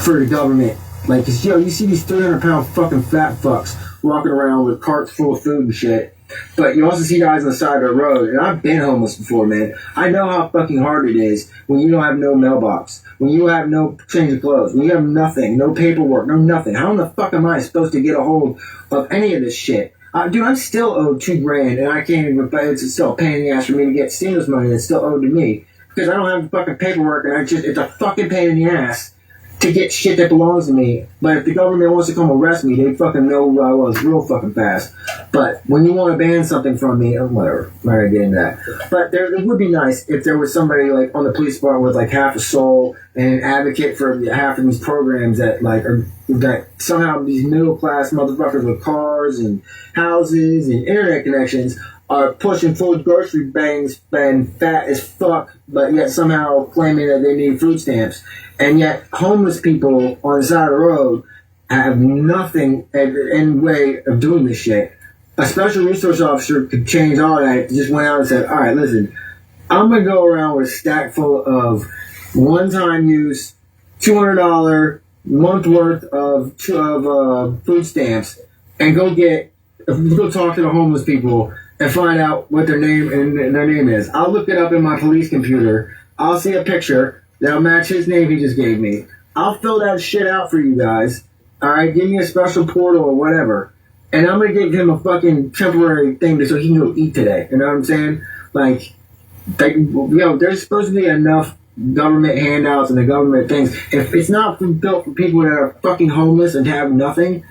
for the government. Like, cause, you see these 300-pound fucking fat fucks walking around with carts full of food and shit. But you also see guys on the side of the road, and I've been homeless before, man. I know how fucking hard it is when you don't have no mailbox, when you have no change of clothes, when you have nothing, no paperwork, no nothing. How in the fuck am I supposed to get a hold of any of this shit? Dude, I'm still owed $2,000, and I can't even, it's still a pain in the ass for me to get stimulus money that's still owed to me. Because I don't have the fucking paperwork, and it's a fucking pain in the ass to get shit that belongs to me. But if the government wants to come arrest me, they fucking know who I was real fucking fast. But when you want to ban something from me, whatever, I'm not gonna get into that. But it would be nice if there was somebody, like, on the police department with, like, half a soul and an advocate for half of these programs that, like, that somehow these middle class motherfuckers with cars and houses and internet connections are pushing full grocery bags and fat as fuck, but yet somehow claiming that they need food stamps. And yet homeless people on the side of the road have nothing in way of doing this shit. A special resource officer could change all that. Just went out and said, all right, listen, I'm going to go around with a stack full of one-time use, $200 month worth of food stamps, and go talk to the homeless people and find out what their name is. I'll look it up in my police computer. I'll see a picture that'll match his name he just gave me. I'll fill that shit out for you guys. All right, give me a special portal or whatever, and I'm gonna give him a fucking temporary thing so he can go eat today. You know what I'm saying? Like, there's supposed to be enough government handouts and the government things. If it's not built for people that are fucking homeless and have nothing,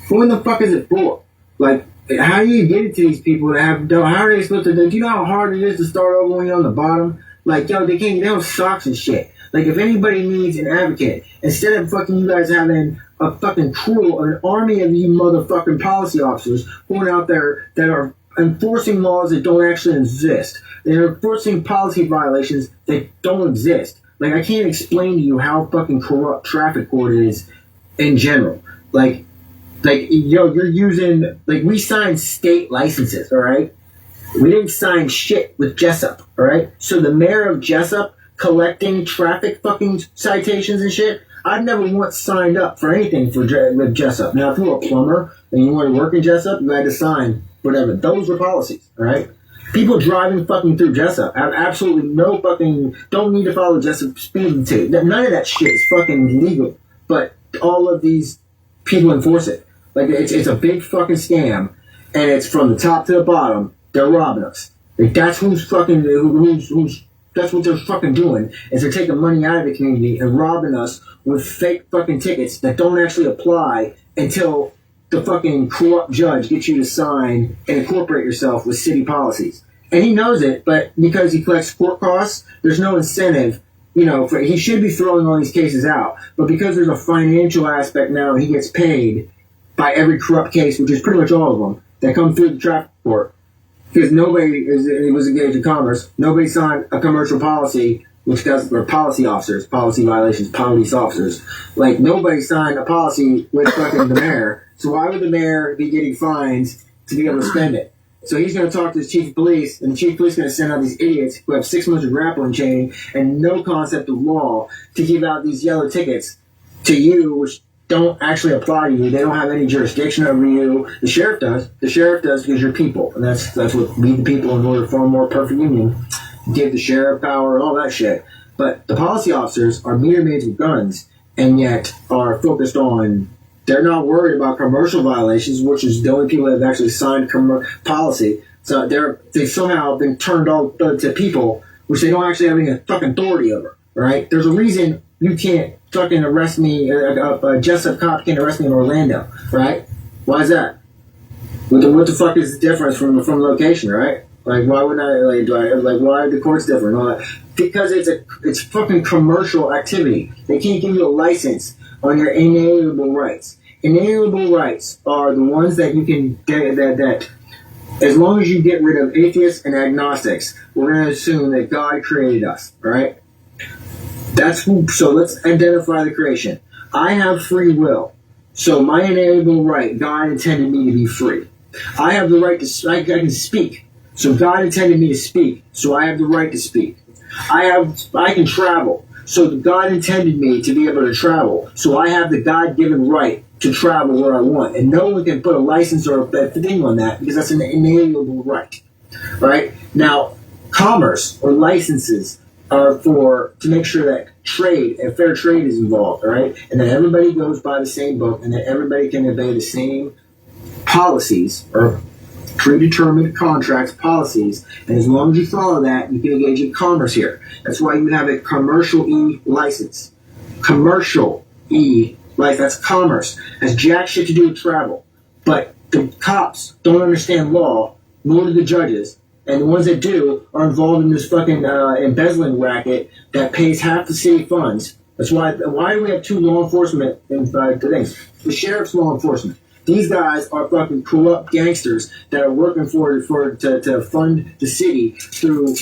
who the fuck is it for? Like, how do you get it to these people that how are they supposed to do? Do you know how hard it is to start over when you're on the bottom? Like, they have socks and shit. Like, if anybody needs an advocate, instead of fucking you guys having a fucking crew or an army of you motherfucking policy officers going out there that are enforcing laws that don't actually exist. They're enforcing policy violations that don't exist. Like, I can't explain to you how fucking corrupt traffic court is in general. Like, you're using, like, we signed state licenses, all right? We didn't sign shit with Jessup, all right? So the mayor of Jessup collecting traffic fucking citations and shit, I've never once signed up for anything with Jessup. Now, if you were a plumber and you wanted to work in Jessup, you had to sign whatever. Those were policies, all right? People driving fucking through Jessup have absolutely no fucking, don't need to follow Jessup speeding ticket. None of that shit is fucking legal, but all of these people enforce it. Like, it's a big fucking scam, and it's from the top to the bottom. They're robbing us. Like, that's that's what they're fucking doing, is they're taking money out of the community and robbing us with fake fucking tickets that don't actually apply until the fucking corrupt judge gets you to sign and incorporate yourself with city policies. And he knows it, but because he collects court costs, there's no incentive. He should be throwing all these cases out, but because there's a financial aspect now, he gets paid by every corrupt case, which is pretty much all of them, that come through the traffic court. Because it was engaged in commerce, nobody signed a commercial policy, or policy officers, policy violations, police officers. Like, nobody signed a policy with fucking the mayor. So why would the mayor be getting fines to be able to spend it? So he's going to talk to the chief of police, and the chief of police is going to send out these idiots who have 6 months of grappling chain and no concept of law to give out these yellow tickets to you, which don't actually apply to you. They don't have any jurisdiction over you. The sheriff does. The sheriff does because you're people, and that's what we the people in order to form a more perfect union. give the sheriff power, all that shit. But the policy officers are meter maids with guns, and yet are focused on. They're not worried about commercial violations, which is the only people that have actually signed policy. So they've somehow been turned all to people which they don't actually have any fucking authority over. Right? There's a reason you can't fucking arrest me. A Jessup cop can't arrest me in Orlando. Right? Why is that? What the fuck is the difference from location? Right? Like, why would why are the courts different? All that? Because it's fucking commercial activity. They can't give you a license on your inalienable rights. Inalienable rights are the ones that you can get, that as long as you get rid of atheists and agnostics, we're going to assume that God created us, right? So let's identify the creation. I have free will. So my inalienable right, God intended me to be free. I have the right to, I can speak. So God intended me to speak. So I have the right to speak. I can travel. So God intended me to be able to travel. So I have the God-given right to travel where I want. And no one can put a license or a thing on that because that's an inalienable right. Right? Now, commerce or licenses are to make sure that trade and fair trade is involved, right? And that everybody goes by the same book and that everybody can obey the same policies or predetermined contracts, policies, and as long as you follow that, you can engage in commerce here. That's why you have a commercial license. Commercial license, that's commerce. Has jack shit to do with travel. But the cops don't understand law, nor do the judges, and the ones that do are involved in this fucking embezzling racket that pays half the city funds. That's why do we have two law enforcement things? The sheriff's law enforcement. These guys are fucking corrupt gangsters that are working to fund the city through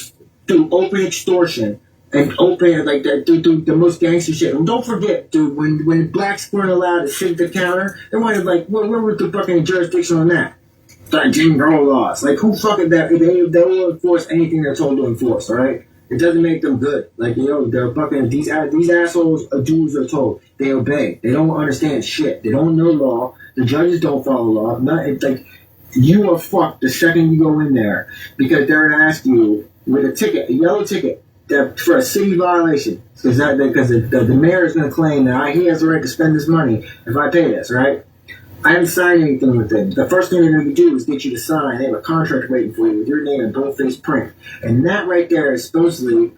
open extortion and open through the most gangster shit. And don't forget, dude, when blacks weren't allowed to sit at the counter, they wanted where was the fucking jurisdiction on that? Like Jim Crow laws. Like who fucking that? They will enforce anything they're told to enforce. All right. It doesn't make them good. Like, they're fucking, these assholes do as they're told. They obey. They don't understand shit. They don't know law. The judges don't follow law. It's like, you are fucked the second you go in there because they're going to ask you with a ticket, a yellow ticket, for a city violation. Because the mayor is going to claim that he has the right to spend this money if I pay this, right? I haven't signed anything with them. The first thing they're going to do is get you to sign. They have a contract waiting for you with your name and bold-faced print. And that right there is supposedly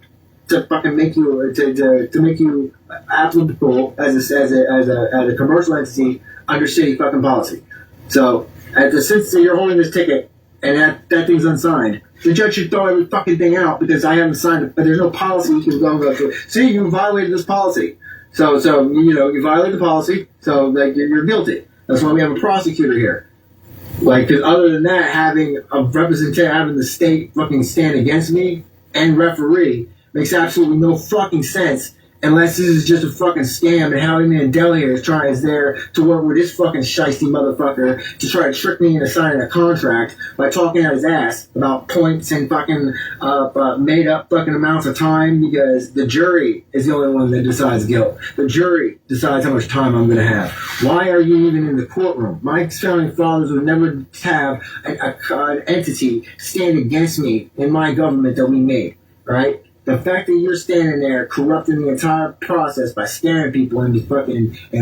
to fucking make you to make you applicable as a commercial entity under city fucking policy. So since you're holding this ticket and that thing's unsigned, the judge should throw every fucking thing out because I haven't signed it. But there's no policy you can go through. See, you violated this policy. So you violated the policy. So you're guilty. That's why we have a prosecutor here. Because other than that, having a representative, having the state fucking stand against me and referee makes absolutely no fucking sense unless this is just a fucking scam and Howie Mandela is there to work with this fucking shiesty motherfucker to try to trick me into signing a contract by talking out his ass about points and fucking made up fucking amounts of time because the jury is the only one that decides guilt. The jury decides how much time I'm going to have. Why are you even in the courtroom? My founding fathers would never have an entity stand against me in my government that we made, right? The fact that you're standing there corrupting the entire process by scaring people and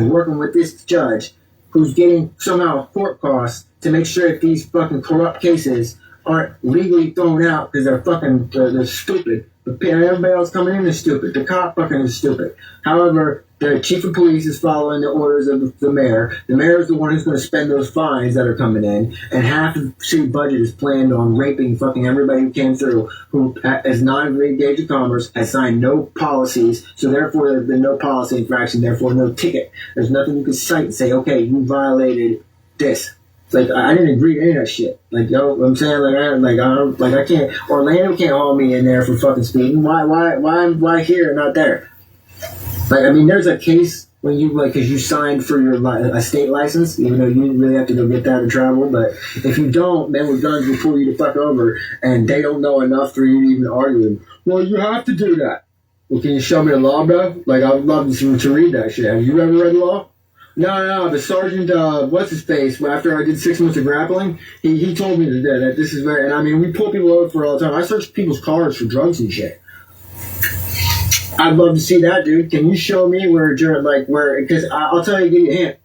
working with this judge who's getting somehow court costs to make sure that these fucking corrupt cases aren't legally thrown out because they're stupid. But everybody else coming in is stupid. The cop fucking is stupid. However, the chief of police is following the orders of the mayor. The mayor is the one who's going to spend those fines that are coming in. And half the city budget is planned on raping fucking everybody who came through, who is not engaged in commerce, has signed no policies. So therefore, there's been no policy infraction, therefore no ticket. There's nothing you can cite and say, okay, you violated this. It's I didn't agree to any of that shit. I'm saying, I can't. Orlando can't haul me in there for fucking speeding. Why here and not there? There's a case when because you signed for your a state license, even though you didn't really have to go get that to travel. But if you don't, men with guns will pull you the fuck over, and they don't know enough for you to even argue. Well, you have to do that. Well, can you show me the law, bro? I would love to read that shit. Have you ever read the law? No, the sergeant, what's his face? After I did 6 months of grappling, he told me that this is very, and I mean, we pull people over for it all the time. I search people's cars for drugs and shit. I'd love to see that, dude. Can you show me because I'll tell you, give you a hint.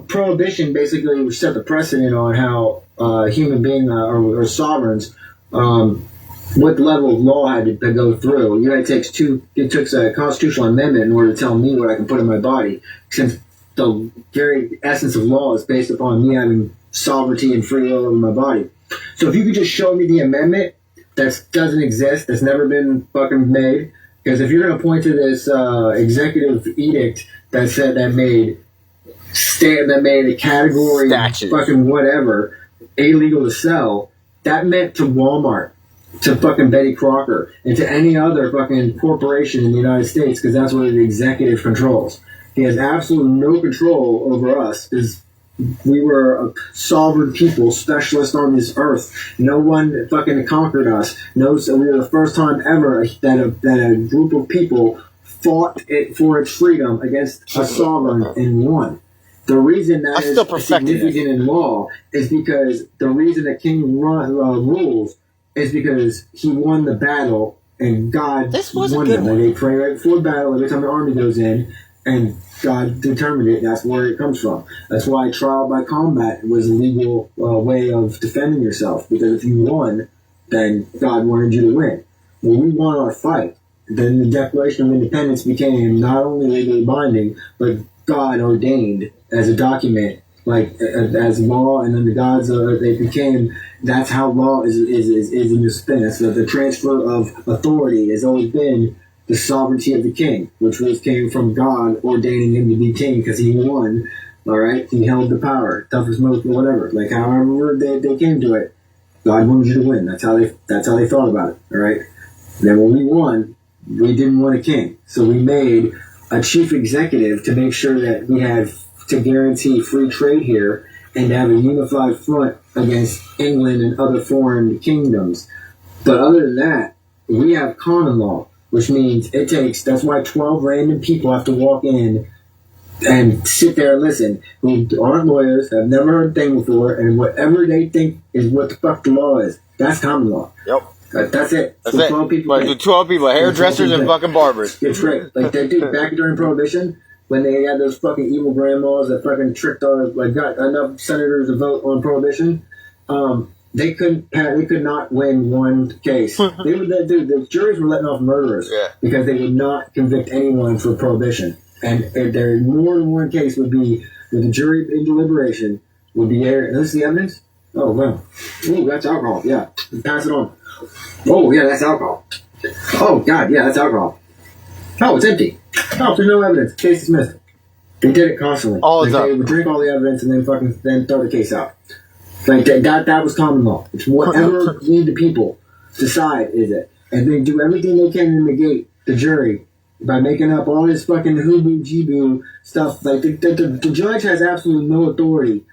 Prohibition basically set the precedent on how human beings or sovereigns, what level of law had to go through. You know, it took a constitutional amendment in order to tell me what I can put in my body, since the very essence of law is based upon me having sovereignty and free will over my body. So if you could just show me the amendment that doesn't exist, that's never been fucking made, because if you're going to point to this executive edict that made a category Statute. fucking whatever illegal to sell, that meant to Walmart, to fucking Betty Crocker, and to any other fucking corporation in the United States, because that's what the executive controls. He has absolutely no control over us, because we were a sovereign people, specialists on this earth. No one fucking conquered us. So we were the first time ever that a group of people fought for its freedom against a sovereign and won. The reason that is significant in law is because the reason that King rules is because he won the battle and God won them. When they pray right before battle, every time the army goes in, and God determined it, that's where it comes from. That's why trial by combat was a legal way of defending yourself, because if you won, then God wanted you to win. When we won our fight, then the Declaration of Independence became not only legally binding, but God ordained as a document, like as law, and under God's it became. That's how law is in the spin. So the transfer of authority has always been the sovereignty of the king, which came from God ordaining him to be king because he won. All right, he held the power, toughest, most, whatever. Like however they came to it, God wanted you to win. That's how they thought about it. All right. And then when we won, we didn't want a king, so we made a chief executive to make sure that we had to guarantee free trade here and to have a unified front against England and other foreign kingdoms. But other than that, we have common law, which means that's why 12 random people have to walk in and sit there and listen, who aren't lawyers, have never heard a thing before, and whatever they think is what the fuck the law is. That's common law. Yep. That's it. That's 12 people. Like 12 people, hairdressers and fucking barbers. It's great. Like they did back during Prohibition, when they had those fucking evil grandmas that fucking tricked got enough senators to vote on Prohibition. They could not win one case. The juries were letting off murderers because they would not convict anyone for Prohibition. And there more than one case would be where the jury in deliberation would be there. This is the evidence? Oh, wow. Ooh, that's alcohol. Yeah. Pass it on. Oh, yeah, that's alcohol. Oh, God, yeah, that's alcohol. Oh, it's empty. Oh, there's no evidence. Case dismissed. They did it constantly. They would drink all the evidence and then throw the case out. Like that was common law. It's whatever the people decide is it. And they do everything they can to negate the jury by making up all this fucking hooboo-jeeboo stuff. Like the judge has absolutely no authority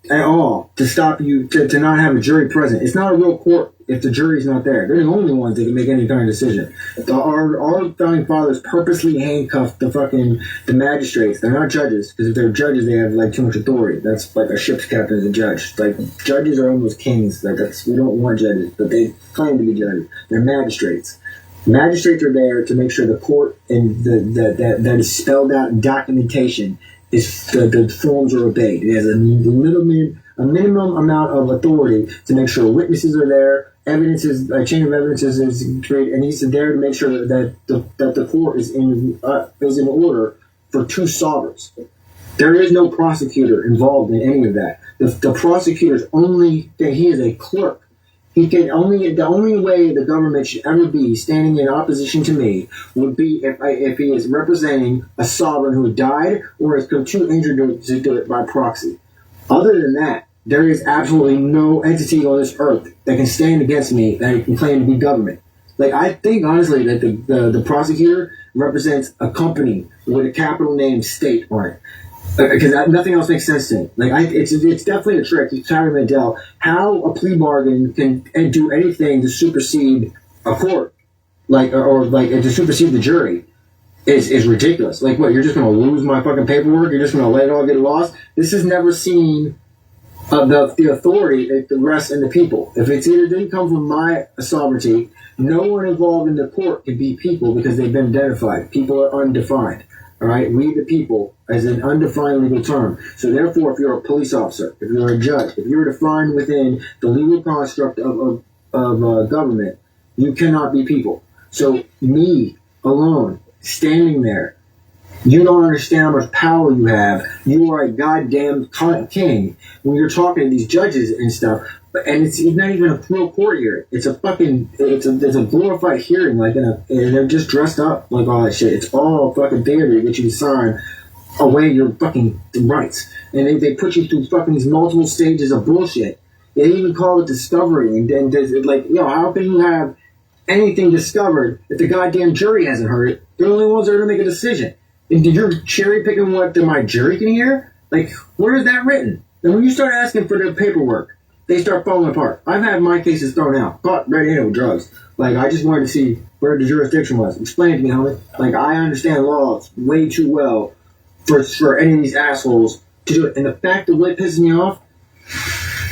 at all to stop you to not have a jury present. It's not a real court if the jury's not there. They're the only ones that can make any kind of decision. Our founding fathers purposely handcuffed the magistrates. They're not judges, because if they're judges, they have like too much authority. That's like a ship's captain is a judge. Like judges are almost kings. Like we don't want judges, but they claim to be judges. They're magistrates. Magistrates are there to make sure the court and that is spelled out in documentation is the forms are obeyed. It has a minimum amount of authority to make sure witnesses are there, a chain of evidence is created, and he's there to make sure that the court is in order for two sovereigns. There is no prosecutor involved in any of that. The prosecutor's he is a clerk. The only way the government should ever be standing in opposition to me would be if he is representing a sovereign who died or is too injured to do it by proxy. Other than that, there is absolutely no entity on this earth that can stand against me that can claim to be government. Like I think honestly that the prosecutor represents a company with a capital name state on it. Because nothing else makes sense to me. Like it's definitely a trick. It's Tyler Mandel. How a plea bargain can do anything to supersede a court, or to supersede the jury. is ridiculous. Like, what, you're just going to lose my fucking paperwork? You're just going to let it all get lost? This has never seen the authority that the rest and the people. If it's either didn't come from my sovereignty, no one involved in the court can be people because they've been identified. People are undefined. All right, we the people as an undefined legal term. So therefore, if you're a police officer, if you're a judge, if you're defined within the legal construct of government, you cannot be people. So me alone, standing there, you don't understand how much power you have. You are a goddamn king when you're talking to these judges and stuff. And it's not even a real court hearing. It's a glorified hearing, like and they're just dressed up like all that shit. It's all fucking theater to get you to sign away your fucking rights. And they put you through fucking these multiple stages of bullshit. They even call it discovery. And then like, how can you have anything discovered if the goddamn jury hasn't heard it? They're the only ones that are going to make a decision. And you're cherry picking what my jury can hear? Like, where is that written? And when you start asking for their paperwork, they start falling apart. I've had my cases thrown out, but right in with drugs. Like, I just wanted to see where the jurisdiction was. Explain it to me, homie. Like, I understand laws way too well for any of these assholes to do it. And the fact that what pisses me off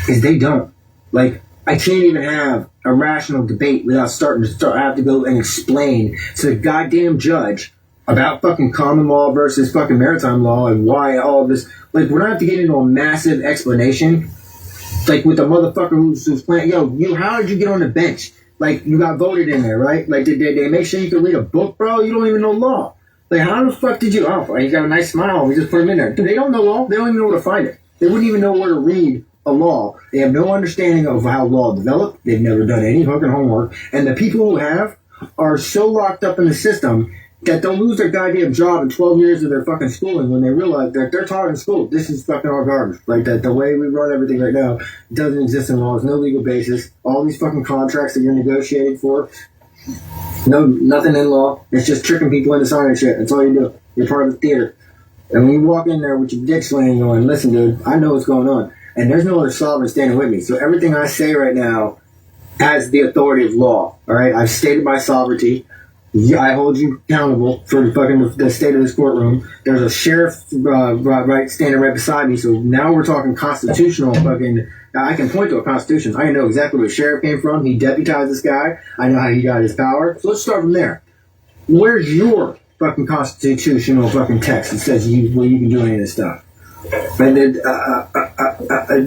is they don't. Like, I can't even have a rational debate without I have to go and explain to the goddamn judge about fucking common law versus fucking maritime law and why all of this. Like, when I have to get into a massive explanation, like with the motherfucker who's playing, how did you get on the bench? Like, you got voted in there, right? Like, did they make sure you could read a book, bro? You don't even know law. Like, how the fuck did you? Oh, you got a nice smile. We just put him in there. Dude, they don't know law. They don't even know where to find it. They wouldn't even know where to read a law. They have no understanding of how law developed. They've never done any fucking homework. And the people who have are so locked up in the system that they'll lose their goddamn job in 12 years of their fucking schooling when they realize that they're taught in school. This is fucking all garbage. Like, that the way we run everything right now doesn't exist in law. There's no legal basis. All these fucking contracts that you're negotiating for, nothing in law. It's just tricking people into signing shit. That's all you do. You're part of the theater. And when you walk in there with your dick swinging going, listen, dude, I know what's going on. And there's no other sovereign standing with me. So everything I say right now has the authority of law. All right? I've stated my sovereignty. I hold you accountable for the state of this courtroom. There's a sheriff right standing right beside me. So now we're talking constitutional fucking. I can point to a constitution. I know exactly where the sheriff came from. He deputized this guy. I know how he got his power. So let's start from there. Where's your fucking constitutional fucking text that says you can do any of this stuff? And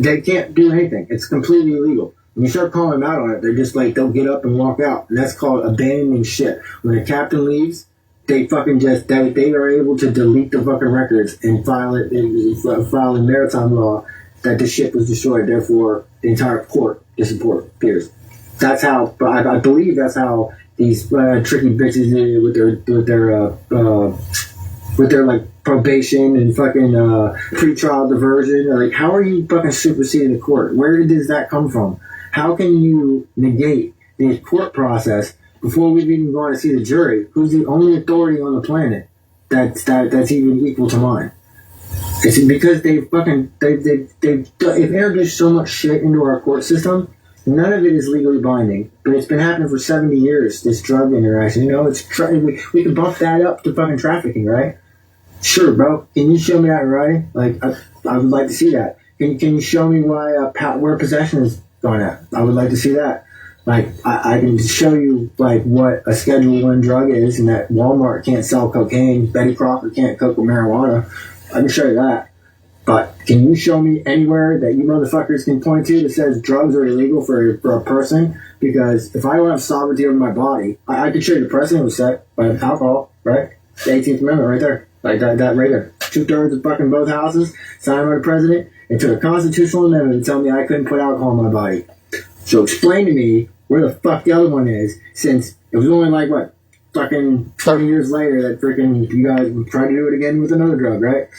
they can't do anything. It's completely illegal. When you start calling them out on it, they're just like, they'll get up and walk out. And that's called abandoning ship. When a captain leaves, they fucking they are able to delete the fucking records and file in maritime law that the ship was destroyed. Therefore, the entire port disappears. That's how, I believe that's how these tricky bitches with their like probation and fucking pretrial diversion. Like, how are you fucking superseding the court? Where does that come from? How can you negate the court process before we've even gone to see the jury, who's the only authority on the planet that's even equal to mine? It's because they've introduced so much shit into our court system. None of it is legally binding, but it's been happening for 70 years, this drug interaction. We can bump that up to fucking trafficking, right? Sure, bro. Can you show me that in writing? Like, I would like to see that. Can you show me why where possession is going at? I would like to see that. Like, I can show you like what a Schedule 1 drug is, and that Walmart can't sell cocaine, Betty Crocker can't cook with marijuana. I can show you that. But can you show me anywhere that you motherfuckers can point to that says drugs are illegal for a person? Because if I don't have sovereignty over my body, I could show you the precedent was set by alcohol, right? The 18th Amendment right there. Like that right there. 2/3 of fucking both houses, signed by the president. It took a constitutional amendment to tell me I couldn't put alcohol in my body. So explain to me where the fuck the other one is, since it was only like, what, fucking 20 years later that freaking you guys tried to do it again with another drug, right?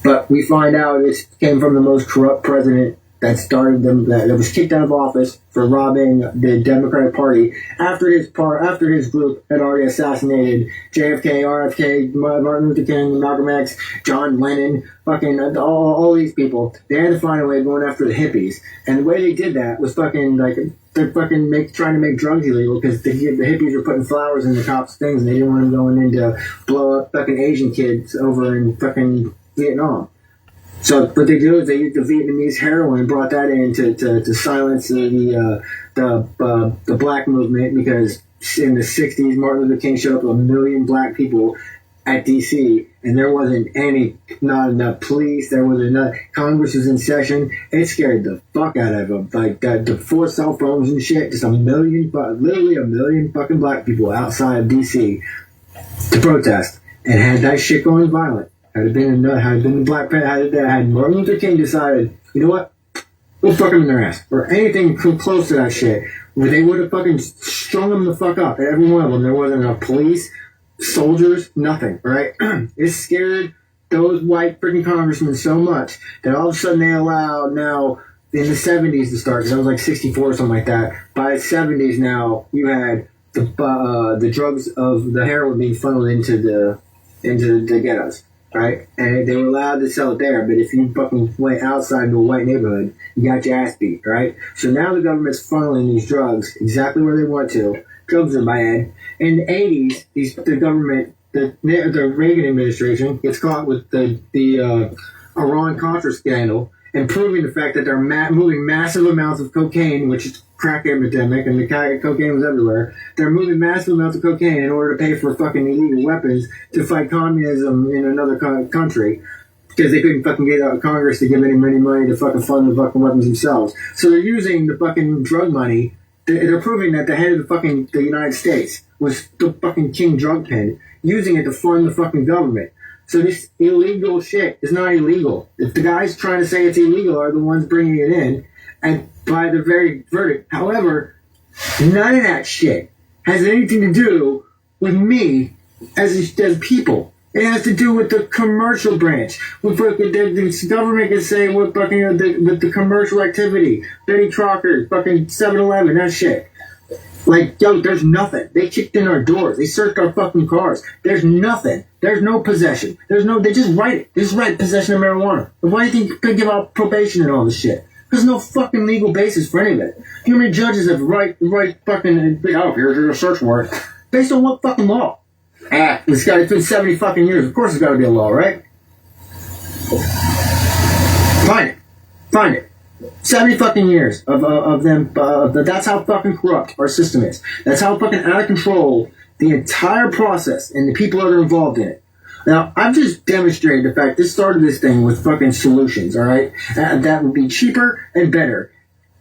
But we find out this came from the most corrupt president that started them, that was kicked out of office for robbing the Democratic Party after his group had already assassinated JFK, RFK, Martin Luther King, Malcolm X, John Lennon, fucking all these people. They had to find a way of going after the hippies, and the way they did that was fucking like they're fucking trying to make drugs illegal because the hippies were putting flowers in the cops' things, and they didn't want them going in to blow up fucking Asian kids over in fucking Vietnam. So what they do is they used the Vietnamese heroin and brought that in to silence the black movement, because in the 60s Martin Luther King showed up with 1 million black people at DC, and there wasn't not enough police, there wasn't enough, Congress was in session. It scared the fuck out of them. Like the 4 cell phones and shit, just literally 1 million fucking black people outside of DC to protest, and had that shit going violent. Had been the Black Panther, had Martin Luther King decided, you know what, we'll fuck them in their ass, or anything close to that shit, where they would have fucking strung them the fuck up. Every one of them, there wasn't enough police, soldiers, nothing, right? It scared those white freaking congressmen so much that all of a sudden they allowed now in the 70s to start, because I was like 64 or something like that. By the 70s now, you had the drugs of the heroin being funneled into the ghettos. Right? And they were allowed to sell it there, but if you fucking went outside into a white neighborhood, you got your ass beat, right? So now the government's funneling these drugs exactly where they want to. Drugs are bad. In the 80s, the government, the Reagan administration gets caught with the Iran-Contra scandal, and proving the fact that they're moving massive amounts of cocaine, which is crack epidemic, and the cocaine was everywhere. They're moving massive amounts of cocaine in order to pay for fucking illegal weapons to fight communism in another country, because they couldn't fucking get out of Congress to give any money to fucking fund the fucking weapons themselves. So they're using the fucking drug money. They're proving that the head of the United States was the fucking king drug pen, using it to fund the fucking government. So this illegal shit is not illegal. If the guys trying to say it's illegal are the ones bringing it in, and by the very verdict. However, none of that shit has anything to do with me as people. It has to do with the commercial branch. With the government can say with fucking with the commercial activity. Betty Crocker, fucking 7-Eleven, that shit. Like, yo, there's nothing. They kicked in our doors. They searched our fucking cars. There's nothing. There's no possession. They just write it. They just write possession of marijuana. But why do you think they give out probation and all this shit? There's no fucking legal basis for any of it. How many judges have write fucking, oh, here's your search warrant. Based on what fucking law? It's been 70 fucking years. Of course it's gotta be a law, right? Find it. 70 fucking years of them, that's how fucking corrupt our system is. That's how fucking out of control the entire process and the people that are involved in it. Now, I've just demonstrated the fact this started this thing with fucking solutions, alright? That would be cheaper and better.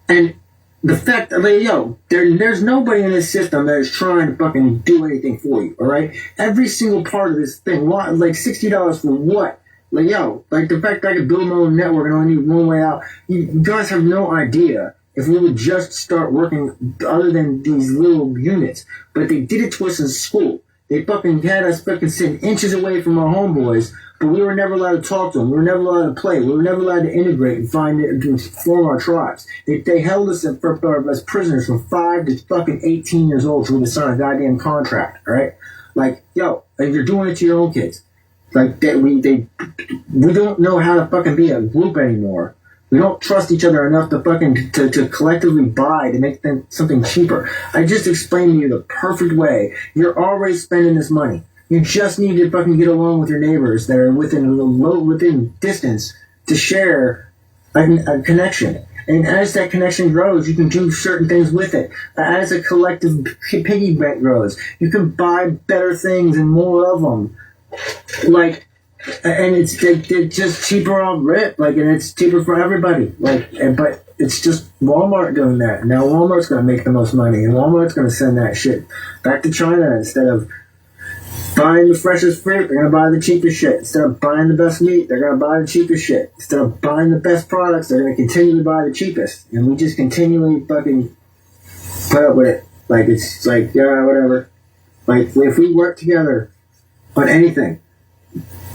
And the fact that, like, yo, there's nobody in this system that is trying to fucking do anything for you, alright? Every single part of this thing, like $60 for what? Like, yo, like the fact that I could build my own network and only need one way out. You guys have no idea if we would just start working other than these little units. But they did it to us in school. They fucking had us fucking sitting inches away from our homeboys, but we were never allowed to talk to them. We were never allowed to play. We were never allowed to integrate and to form our tribes. They held us as prisoners from 5 to fucking 18 years old till we sign a goddamn contract, alright? Like, yo, like you're doing it to your own kids. Like, we don't know how to fucking be a group anymore. We don't trust each other enough to fucking to collectively buy to make something cheaper. I just explained to you the perfect way. You're already spending this money. You just need to fucking get along with your neighbors that are within distance to share a connection. And as that connection grows, you can do certain things with it. As a collective piggy bank grows, you can buy better things and more of them. Like, and it's just cheaper on rip, like, and it's cheaper for everybody. Like, but it's just Walmart doing that. Now Walmart's gonna make the most money, and Walmart's gonna send that shit back to China instead of buying the freshest fruit. They're gonna buy the cheapest shit. Instead of buying the best meat, they're gonna buy the cheapest shit. Instead of buying the best products, they're gonna continually buy the cheapest, and we just continually fucking put up with it. Like, it's like, yeah, whatever. Like, if we work together on anything,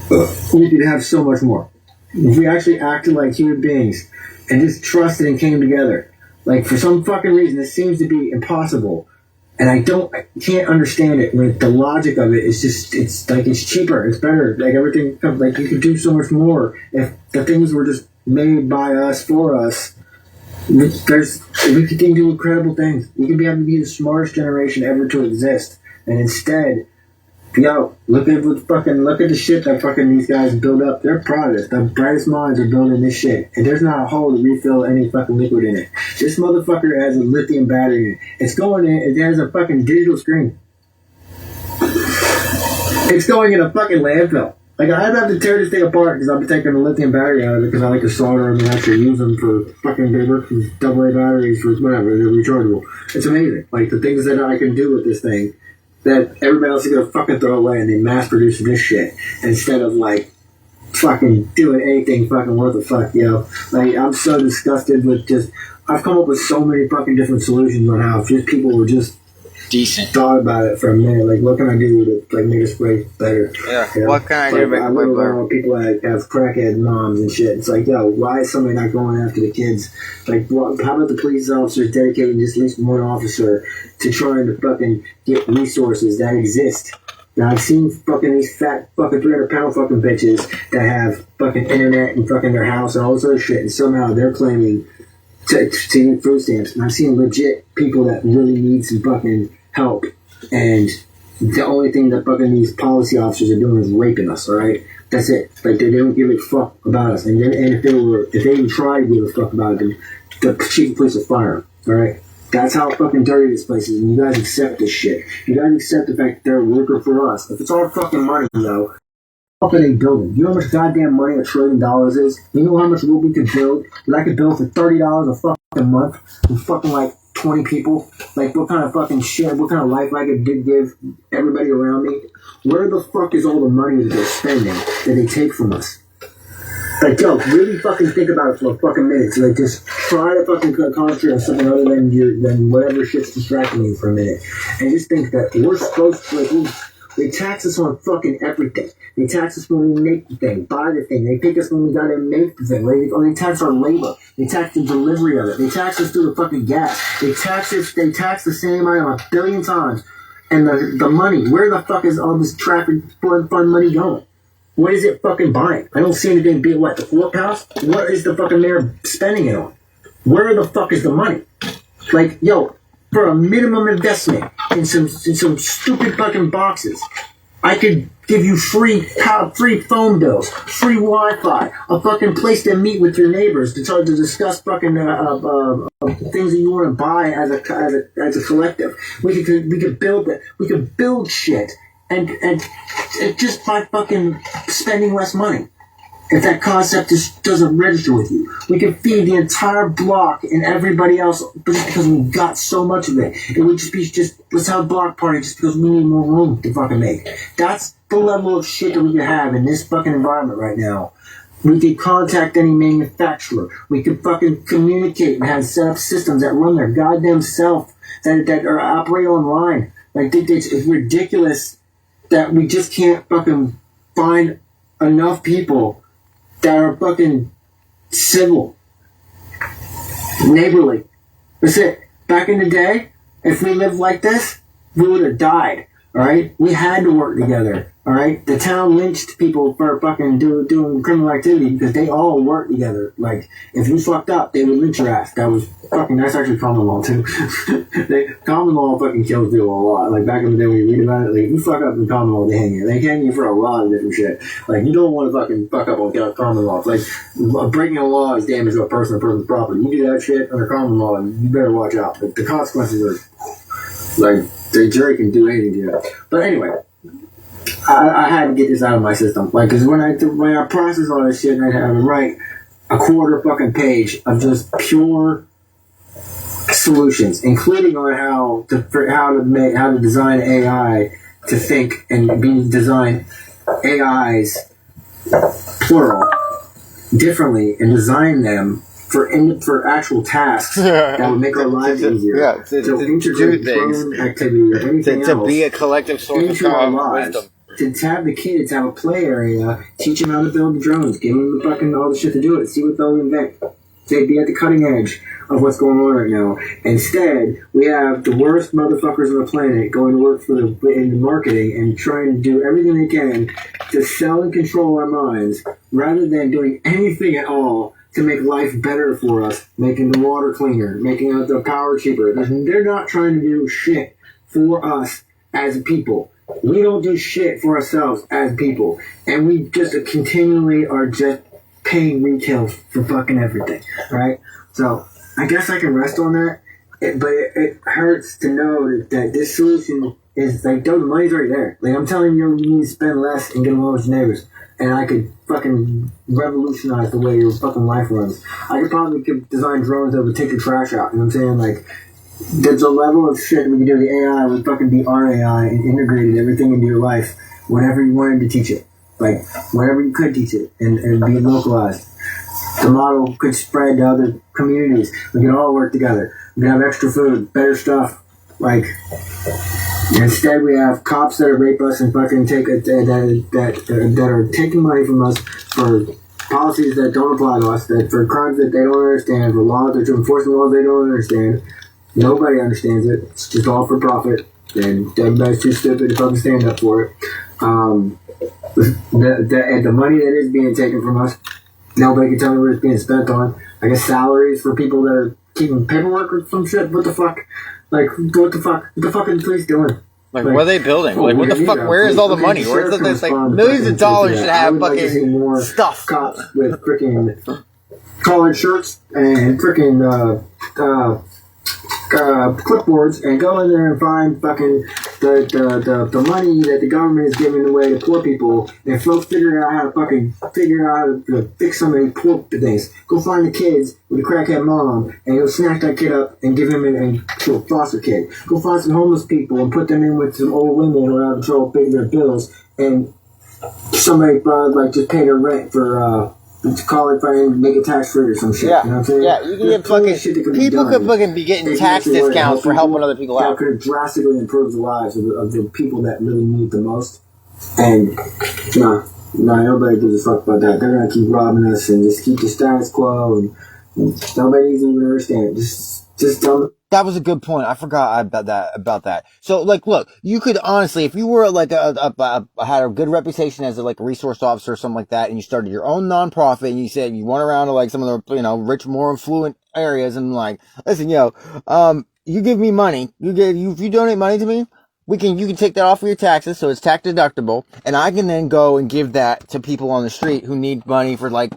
we could have so much more. If we actually acted like human beings and just trusted and came together. Like, for some fucking reason, this seems to be impossible. And I can't understand it. Like, the logic of it is just, it's like, it's cheaper, it's better. Like, everything, like, you could do so much more if the things were just made by us, for us. We can do incredible things. We can be the smartest generation ever to exist. And instead, yo, look at the shit that fucking these guys build up. They're proud of it. The brightest minds are building this shit. And there's not a hole to refill any fucking liquid in it. This motherfucker has a lithium battery in it. It's going in, it has a fucking digital screen. It's going in a fucking landfill. Like, I'd have to tear this thing apart because I'm taking the lithium battery out of it because I like to solder them and actually use them for fucking, they work with AA batteries for whatever, they're rechargeable. It's amazing. Like, the things that I can do with this thing that everybody else is gonna fucking throw away, and they mass produce this shit instead of, like, fucking doing anything fucking worth a fuck, yo. Like, I'm so disgusted with just, I've come up with so many fucking different solutions on how if just people were just decent. Thought about it for a minute. Like, what can I do to like make this place better? Yeah. You know? What can I do to make it better? People that have crackhead moms and shit. It's like, yo, why is somebody not going after the kids? Like, how about the police officers dedicating just at least one officer to trying to fucking get resources that exist? Now, I've seen fucking these fat fucking 300-pound fucking bitches that have fucking internet and fucking their house and all this other shit, and somehow they're claiming to get food stamps. And I've seen legit people that really need some fucking help, and the only thing that fucking these policy officers are doing is raping us, alright? That's it. Like, they don't give a fuck about us. And if they even try to give a fuck about it, then the chief of police will fire them, alright? That's how fucking dirty this place is, and you guys accept this shit. You guys accept the fact that they're a worker for us. If it's our fucking money, though, what are they building? You know how much goddamn money $1 trillion is? You know how much room we could build? That I could build for $30 a fucking month with fucking like 20 people? Like, what kind of fucking shit, what kind of life I could give everybody around me? Where the fuck is all the money that they're spending that they take from us? Like, yo, really fucking think about it for a fucking minute. So, like, just try to fucking concentrate on something other than whatever shit's distracting you for a minute. And just think that we're supposed to, like, they tax us on fucking everything. They tax us when we make the thing, buy the thing. They pick us when we gotta make the thing. Or they tax our labor. They tax the delivery of it. They tax us through the fucking gas. They tax the same item 1 billion times. And the money, where the fuck is all this traffic fund money going? What is it fucking buying? I don't see anything being what, the courthouse? What is the fucking mayor spending it on? Where the fuck is the money? Like, yo, for a minimum investment in some stupid fucking boxes, I could give you free phone bills, free Wi-Fi, a fucking place to meet with your neighbors to try to discuss fucking things that you want to buy as a collective. We could build that. We could build shit and just by fucking spending less money. If that concept just doesn't register with you, we can feed the entire block and everybody else just because we got so much of it. It would just be let's have a block party just because we need more room to fucking make. That's the level of shit that we can have in this fucking environment right now. We could contact any manufacturer. We could fucking communicate and have set up systems that run their goddamn self, that are operate online. Like, it's ridiculous that we just can't fucking find enough people that are fucking civil, neighborly. That's it. Back in the day, if we lived like this, we would have died. All right, we had to work together. All right, the town lynched people for fucking doing criminal activity because they all worked together. Like, if you fucked up, they would lynch your ass. That's actually common law too. Common law fucking kills people a lot. Like, back in the day when you read about it, like, if you fuck up in common law, they hang you. They hang you for a lot of different shit. Like, you don't want to fucking fuck up on common law. Like, breaking a law is damage to a person or person's property. You do that shit under common law, and you better watch out. Like, the consequences are, like, the jury can do anything to you. But anyway, I had to get this out of my system. Like, because when I process all this shit, I had to write a quarter fucking page of just pure solutions, including on how to design AI to think and design AIs plural differently and design them for actual tasks that would make our lives easier. Yeah, to integrate drone activity or anything to else be a collective source of into our lives. wisdom. To have the kids have a play area, teach them how to build the drones, give them the fucking all the shit to do it, see what they'll invent. They'd be at the cutting edge of what's going on right now. Instead, we have the worst motherfuckers on the planet going to work in the marketing and trying to do everything they can to sell and control our minds rather than doing anything at all to make life better for us, making the water cleaner, making the power cheaper. They're not trying to do shit for us as a people. We don't do shit for ourselves as people. And we just continually are just paying retail for fucking everything, right? So I guess I can rest on that, but it hurts to know that this solution is like, the money's already there. Like, I'm telling you, you need to spend less and get along with your neighbors. And I could fucking revolutionize the way your fucking life runs. I could design drones that would take your trash out. You know what I'm saying? Like, there's a level of shit we can do. The AI would fucking be our AI and integrated everything into your life, whatever you wanted to teach it. Like, whatever you could teach it and be localized. The model could spread to other communities. We can all work together. We can have extra food, better stuff. Like, instead we have cops that rape us and fucking that are taking money from us for policies that don't apply to us, that for crimes that they don't understand, for laws that are enforcing laws they don't understand. Nobody understands it. It's just all for profit, and everybody's too stupid to fucking stand up for it. The money that is being taken from us, nobody can tell me what it's being spent on. I guess salaries for people that are keeping paperwork or some shit. What the fuck? Like, what the fuck? What the fuck is the police doing? Like, what are they building? Like, what the fuck? Where is all the money? Where's the, like, millions of dollars should have fucking stuff. Cops with freaking collared shirts and freaking clipboards and go in there and find fucking the money that the government is giving away to poor people, and folks figure out how to fix some of these poor things. Go find the kids with a crackhead mom and go snatch that kid up and give him to a foster kid. Go find some homeless people and put them in with some old women who are out of control paying their bills, and somebody like just pay their rent for to call it and make it tax free or some shit. Yeah, you know what I'm saying? Yeah, you can get fucking people could fucking be getting tax discounts for helping other people out. That could drastically improve the lives of the people that really need it the most. And nobody gives a fuck about that. They're gonna keep robbing us and just keep the status quo, and nobody even understand it. Just don't. That was a good point. I forgot about that. So, like, look, you could honestly, if you were like had a good reputation as a resource officer or something like that, and you started your own nonprofit, and you said you went around to like some of the rich, more affluent areas, and like, listen, you give me money, if you donate money to me, you can take that off of your taxes, so it's tax deductible, and I can then go and give that to people on the street who need money for like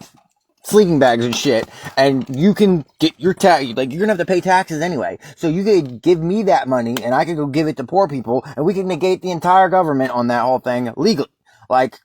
sleeping bags and shit, and you can get your you're gonna have to pay taxes anyway, so you could give me that money and I could go give it to poor people, and we can negate the entire government on that whole thing legally, like,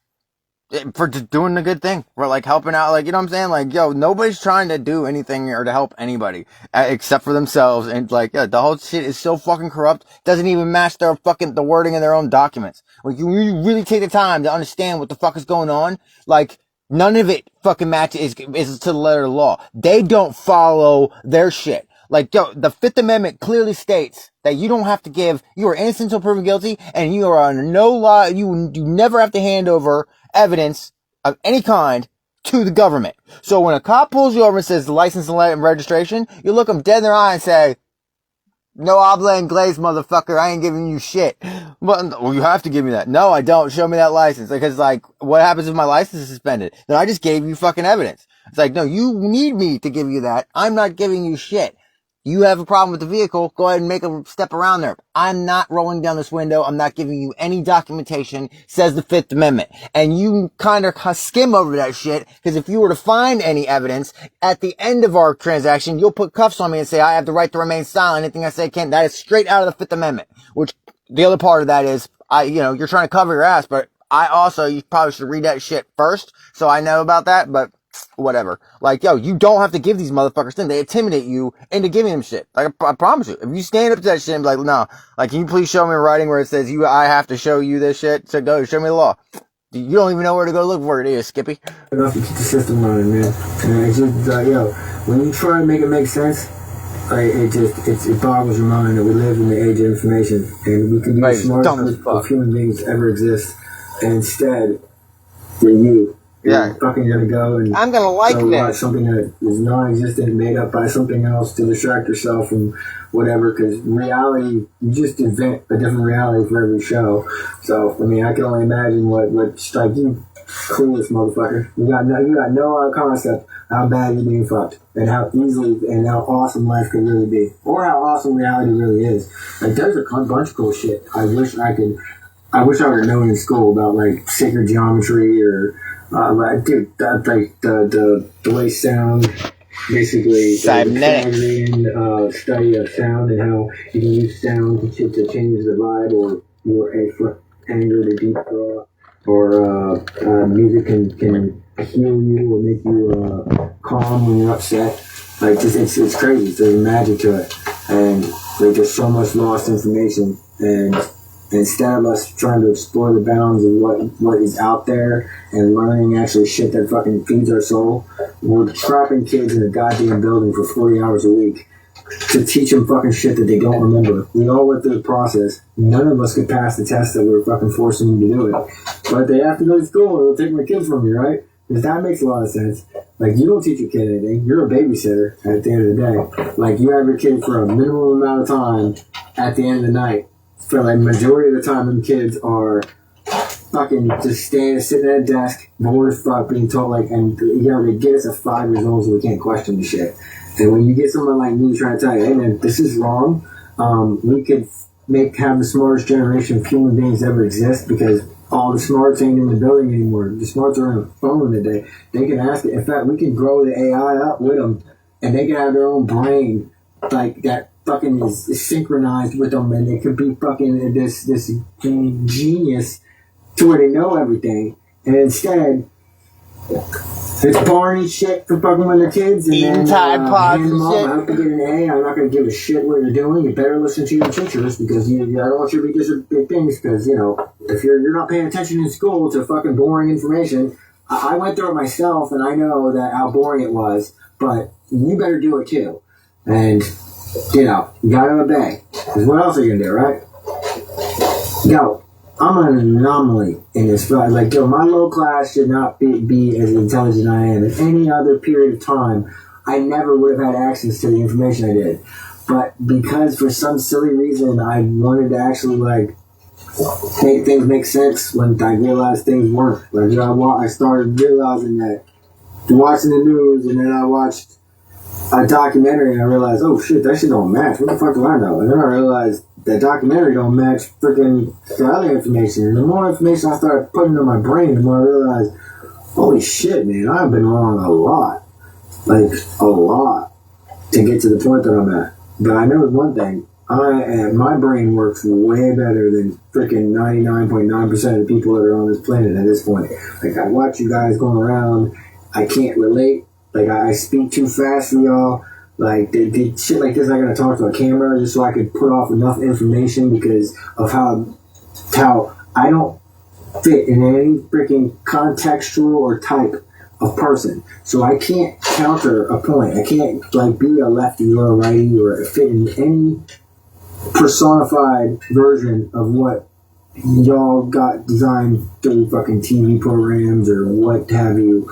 for just doing the good thing. We're like helping out, like, you know what I'm saying? Like, nobody's trying to do anything or to help anybody except for themselves, and like, the whole shit is so fucking corrupt, doesn't even match the wording in their own documents. Like, you really take the time to understand what the fuck is going on, like, none of it fucking matches is to the letter of the law. They don't follow their shit. Like, the Fifth Amendment clearly states that you don't have to you are innocent until proven guilty, and you are under no law, you never have to hand over evidence of any kind to the government. So when a cop pulls you over and says license and registration, you look them dead in their eye and say, no habla inglés, motherfucker. I ain't giving you shit. Well, you have to give me that. No, I don't. Show me that license. Because, like, what happens if my license is suspended? Then I just gave you fucking evidence. It's like, no, you need me to give you that. I'm not giving you shit. You have a problem with the vehicle, go ahead and make a step around there. I'm not rolling down this window. I'm not giving you any documentation, says the Fifth Amendment. And you kind of skim over that shit, because if you were to find any evidence at the end of our transaction, you'll put cuffs on me and say, I have the right to remain silent. Anything I say can't. That is straight out of the Fifth Amendment, which the other part of that is, you're trying to cover your ass, but you probably should read that shit first, so I know about that, but whatever. Like, you don't have to give these motherfuckers things. They intimidate you into giving them shit. Like, I promise you. If you stand up to that shit and be like, no, like, can you please show me writing where it says I have to show you this shit? So go, show me the law. You don't even know where to go look for it, is Skippy. Enough to keep the system running, man. And it's just, when you try to make it make sense, like, it boggles your mind that we live in the age of information, and we can be the smartest of human beings ever exist, and instead, we're you. Yeah. You're fucking gonna go and I'm gonna like watch this. something that is non-existent, made up by something else to distract yourself from whatever. Because reality, you just invent a different reality for every show. So I mean, I can only imagine what like you clueless motherfucker. You got no concept how bad you're being fucked and how easily and how awesome life could really be, or how awesome reality really is. Like there's a bunch of cool shit. I wish I would have known in school about like sacred geometry or like dude, like the way sound basically Cybernetics. the study of sound and how you can use sound to change the vibe or your anger to deep draw or music can heal you or make you calm when you're upset. Like just it's crazy. There's magic to it, and like there's so much lost information and. Instead of us trying to explore the bounds of what is out there and learning actually shit that fucking feeds our soul, we're trapping kids in a goddamn building for 40 hours a week to teach them fucking shit that they don't remember. We all went through the process. None of us could pass the test that we were fucking forcing them to do it. But they have to go to school or they'll take my kids from you, right? Because that makes a lot of sense. Like, you don't teach your kid anything. You're a babysitter at the end of the day. Like, you have your kid for a minimum amount of time at the end of the night. For like majority of the time, them kids are fucking just sitting at a desk, bored as fuck, being told like, and you know, they get us at 5 years old, so we can't question the shit. And when you get someone like me trying to tell you, hey man, this is wrong, we could have the smartest generation of human beings ever exist because all the smarts ain't in the building anymore. The smarts are on the phone today. They can ask it. In fact, we can grow the AI up with them, and they can have their own brain like that. Fucking is synchronized with them, and they could be fucking this genius to where they know everything, and instead it's Barney shit for fucking with their kids, and Eating then Tide Pods hand them and off. shit. I hope you get an A. I'm not going to give a shit what you're doing. You better listen to your teachers because I don't want you to be just big things because you know if you're not paying attention in school to fucking boring information. I went through it myself, and I know that how boring it was, but you better do it too, and. You know, you gotta obey. Because what else are you gonna do, right? Yo, I'm an anomaly in this. Like, yo, my low class should not be as intelligent as I am. In any other period of time, I never would have had access to the information I did. But because for some silly reason I wanted to actually, like, make things make sense when I realized things weren't. Like, you know, I started realizing that watching the news, and then I watched a documentary and I realized, oh shit, that shit don't match. What the fuck do I know? And then I realized that documentary don't match freaking the other information. And the more information I started putting in my brain, the more I realized, holy shit, man, I've been wrong a lot. Like, a lot. To get to the point that I'm at. But I know one thing. My brain works way better than freaking 99.9% of the people that are on this planet at this point. Like, I watch you guys going around. I can't relate. Like, I speak too fast for y'all. Like, they shit like this, I gotta talk to a camera just so I could put off enough information because of how I don't fit in any freaking contextual or type of person. So I can't counter a point. I can't, like, be a lefty or a righty or fit in any personified version of what y'all got designed through fucking TV programs or what have you.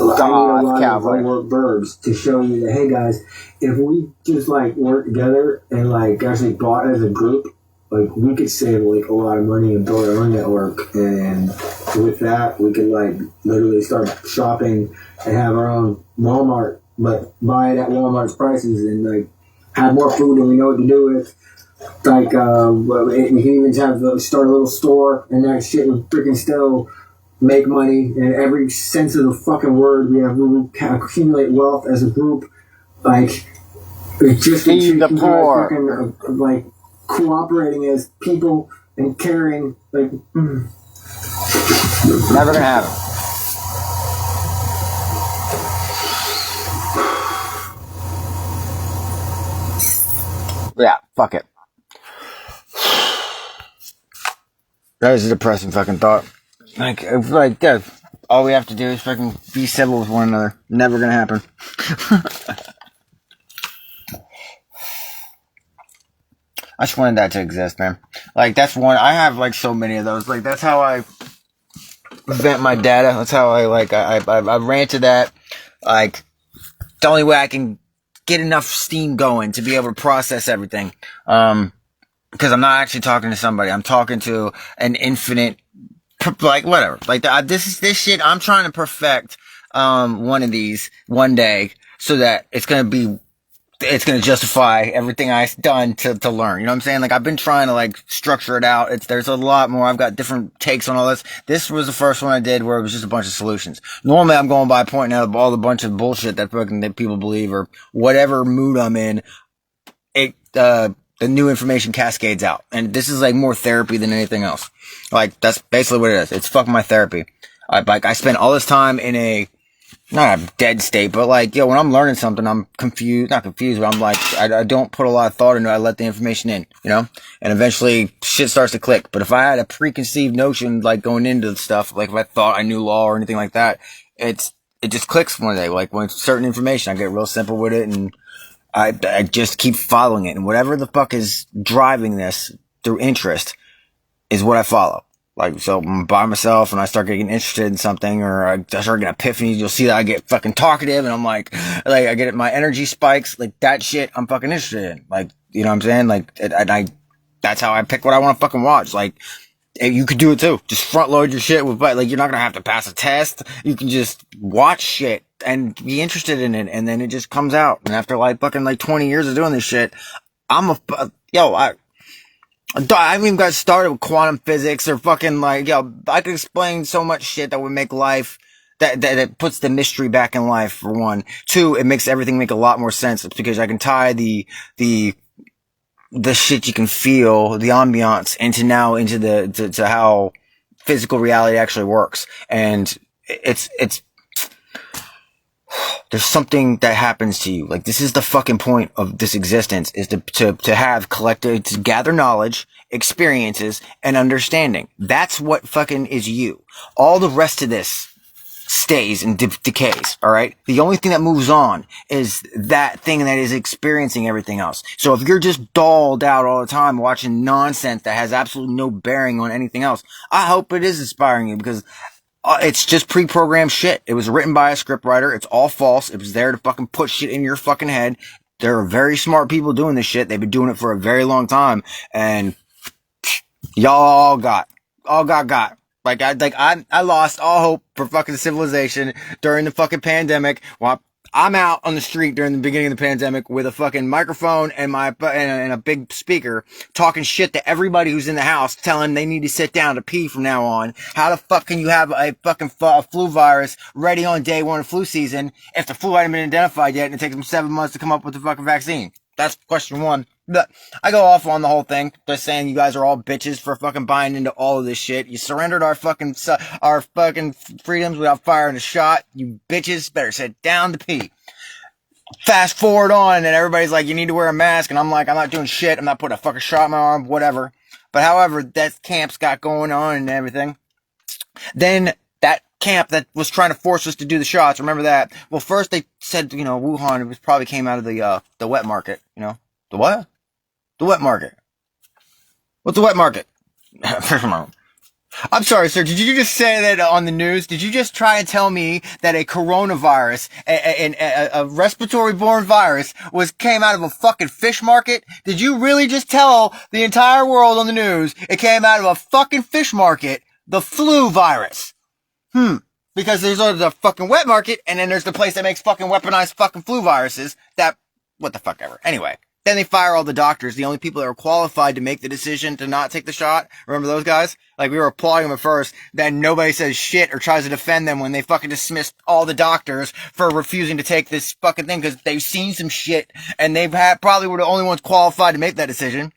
I need a lot of work verbs to show you that, hey guys, if we just like work together and like actually bought as a group, like we could save like a lot of money and build our own network, and with that we could like literally start shopping and have our own Walmart, but buy it at Walmart's prices and like have more food than we know what to do with. Like we can even start a little store, and that shit would freaking still make money in every sense of the fucking word. We accumulate wealth as a group. Like, it's just feed the poor. Fucking, like, cooperating as people and caring. Like, Never gonna happen. Yeah, fuck it. That was a depressing fucking thought. Like, yeah, all we have to do is fucking be civil with one another. Never gonna happen. I just wanted that to exist, man. Like, that's one, I have like so many of those. Like, that's how I vent my data. That's how I rant to that. Like, the only way I can get enough steam going to be able to process everything. Because I'm not actually talking to somebody. I'm talking to an infinite, like, whatever. Like, this shit, I'm trying to perfect, one of these one day so that it's gonna justify everything I've done to learn. You know what I'm saying? Like, I've been trying to, like, structure it out. There's a lot more. I've got different takes on all this. This was the first one I did where it was just a bunch of solutions. Normally, I'm going by pointing out all the bunch of bullshit that people believe, or whatever mood I'm in. The new information cascades out. And this is, like, more therapy than anything else. Like, that's basically what it is. It's fucking my therapy. I spend all this time in a, not a dead state, but, like, when I'm learning something, I'm not confused, but I'm like, I don't put a lot of thought into it. I let the information in, and eventually shit starts to click. But if I had a preconceived notion, like, going into the stuff, like, if I thought I knew law or anything like that, it just clicks one day. Like, when it's certain information, I get real simple with it, and I just keep following it. And whatever the fuck is driving this through interest is what I follow. Like, so I'm by myself and I start getting interested in something, or I start getting epiphanies, you'll see that I get fucking talkative, and I'm like I get my energy spikes, like, that shit I'm fucking interested in. Like, you know what I'm saying? Like, that's how I pick what I want to fucking watch. Like, you could do it too. Just front load your shit with, like, you're not gonna have to pass a test. You can just watch shit and be interested in it, and then it just comes out. And after, like, fucking, like, 20 years of doing this shit, I haven't even got started with quantum physics or fucking, like, I could explain so much shit that would make life, that puts the mystery back in life, for one. Two, it makes everything make a lot more sense. It's because I can tie the shit you can feel, the ambiance, into how physical reality actually works. And there's something that happens to you. Like, this is the fucking point of this existence, is to have collective, to gather knowledge, experiences, and understanding. That's what fucking is you. All the rest of this stays and decays, alright? The only thing that moves on is that thing that is experiencing everything else. So if you're just dulled out all the time watching nonsense that has absolutely no bearing on anything else, I hope it is inspiring you, because it's just pre-programmed shit. It was written by a scriptwriter. It's all false. It was there to fucking put shit in your fucking head. There are very smart people doing this shit. They've been doing it for a very long time, and y'all got. Like, I lost all hope for fucking civilization during the fucking pandemic. Well, I'm out on the street during the beginning of the pandemic with a fucking microphone and a big speaker, talking shit to everybody who's in the house, telling them they need to sit down to pee from now on. How the fuck can you have a fucking flu virus ready on day one of flu season if the flu hadn't been identified yet and it takes them 7 months to come up with the fucking vaccine? That's question one. But I go off on the whole thing, just saying you guys are all bitches for fucking buying into all of this shit. You surrendered our fucking freedoms without firing a shot. You bitches better sit down to pee. Fast forward on, and everybody's like, you need to wear a mask, and I'm like, I'm not doing shit. I'm not putting a fucking shot in my arm, whatever. But however, that camp's got going on and everything. Then that camp that was trying to force us to do the shots, remember that? Well, first they said, Wuhan, it probably came out of the wet market, The what? The wet market. What's the wet market? I'm sorry, sir. Did you just say that on the news? Did you just try and tell me that a coronavirus, a respiratory-borne virus, came out of a fucking fish market? Did you really just tell the entire world on the news it came out of a fucking fish market, the flu virus? Because there's the fucking wet market, and then there's the place that makes fucking weaponized fucking flu viruses. What the fuck ever. Anyway. Then they fire all the doctors, the only people that are qualified to make the decision to not take the shot. Remember those guys? Like, we were applauding them at first, then nobody says shit or tries to defend them when they fucking dismissed all the doctors for refusing to take this fucking thing because they've seen some shit and probably were the only ones qualified to make that decision.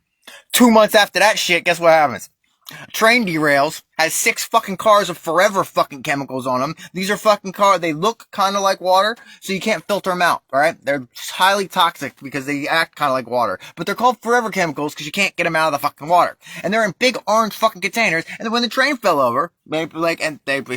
2 months after that shit, guess what happens? Train derails, has 6 fucking cars of forever fucking chemicals on them. These are fucking cars, they look kind of like water, so you can't filter them out, alright? They're highly toxic because they act kind of like water. But they're called forever chemicals because you can't get them out of the fucking water. And they're in big orange fucking containers, and then when the train fell over, they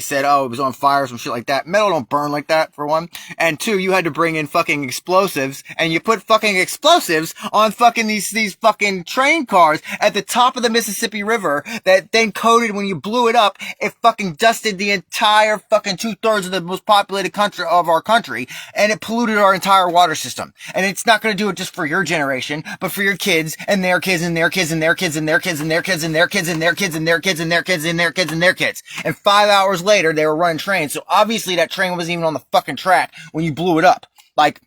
said, oh, it was on fire or some shit like that. Metal don't burn like that, for one. And two, you had to bring in fucking explosives, and you put fucking explosives on fucking these fucking train cars at the top of the Mississippi River that then coded when you blew it up, it fucking dusted the entire fucking 2/3 of the most populated country of our country, and it polluted our entire water system. And it's not going to do it just for your generation, but for your kids and their kids and their kids and their kids and their kids and their kids and their kids and their kids and their kids and their kids and their kids and their kids. And 5 hours later, they were running trains. So obviously that train wasn't even on the fucking track when you blew it up. Like,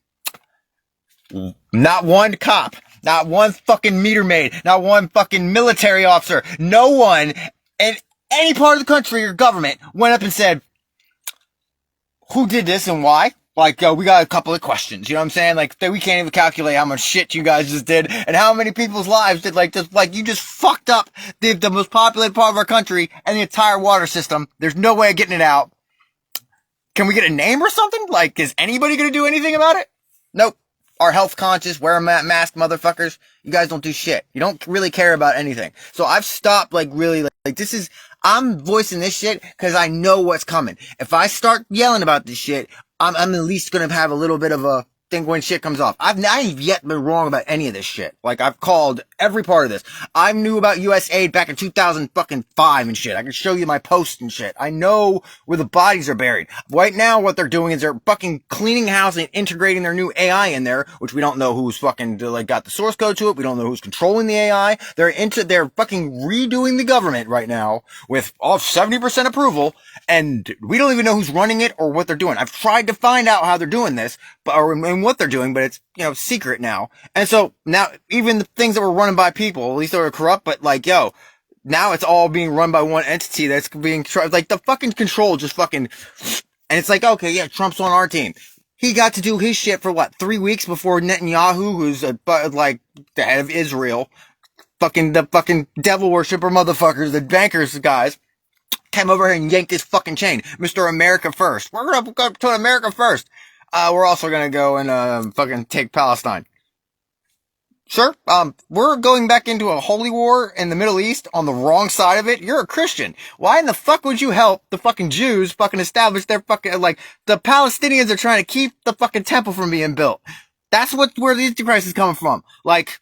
not one cop, not one fucking meter maid, not one fucking military officer, no one in any part of the country or government went up and said, who did this and why? Like, we got a couple of questions, you know what I'm saying? Like, we can't even calculate how much shit you guys just did and how many people's lives did, like, just, like, you just fucked up the most populated part of our country and the entire water system. There's no way of getting it out. Can we get a name or something? Like, is anybody gonna do anything about it? Nope. Our health conscious, wear a mask, motherfuckers. You guys don't do shit. You don't really care about anything. So I've stopped, like, really, like, this is, I'm voicing this shit because I know what's coming. If I start yelling about this shit, I'm at least gonna have a little bit of a thing when shit comes off. I've yet been wrong about any of this shit. Like, I've called every part of this. I knew about USAID back in 2005 and shit. I can show you my posts and shit. I know where the bodies are buried. Right now, what they're doing is they're fucking cleaning house and integrating their new AI in there, which we don't know who's fucking, like, got the source code to it. We don't know who's controlling the AI. They're fucking redoing the government right now with all 70% approval, and we don't even know who's running it or what they're doing. I've tried to find out how they're doing this, and what they're doing, but it's, you know, secret now. And so now even the things that were running by people, at least they were corrupt, but like, yo, now it's all being run by one entity that's being, like, the fucking control just fucking, and it's like, okay, yeah, Trump's on our team. He got to do his shit for what, 3 weeks before Netanyahu, who's like the head of Israel, the fucking devil worshiper motherfuckers, the bankers guys, came over here and yanked his fucking chain. Mr. America first. We're gonna go to America first. We're also gonna go and, fucking take Palestine. Sir, we're going back into a holy war in the Middle East on the wrong side of it. You're a Christian. Why in the fuck would you help the fucking Jews fucking establish their fucking, like, the Palestinians are trying to keep the fucking temple from being built. That's where the Antichrist is coming from. Like,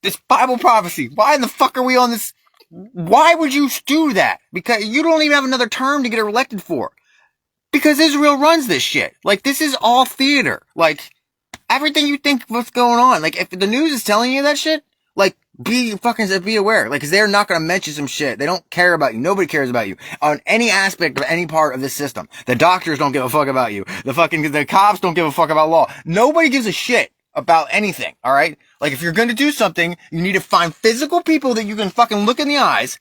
this Bible prophecy. Why in the fuck are we on this? Why would you do that? Because you don't even have another term to get elected for. Because Israel runs this shit. Like, this is all theater. Like, everything you think what's going on. Like, if the news is telling you that shit, like, be aware. Like, cause they're not gonna mention some shit. They don't care about you. Nobody cares about you on any aspect of any part of this system. The doctors don't give a fuck about you. The cops don't give a fuck about law. Nobody gives a shit about anything. Alright? Like, if you're gonna do something, you need to find physical people that you can fucking look in the eyes,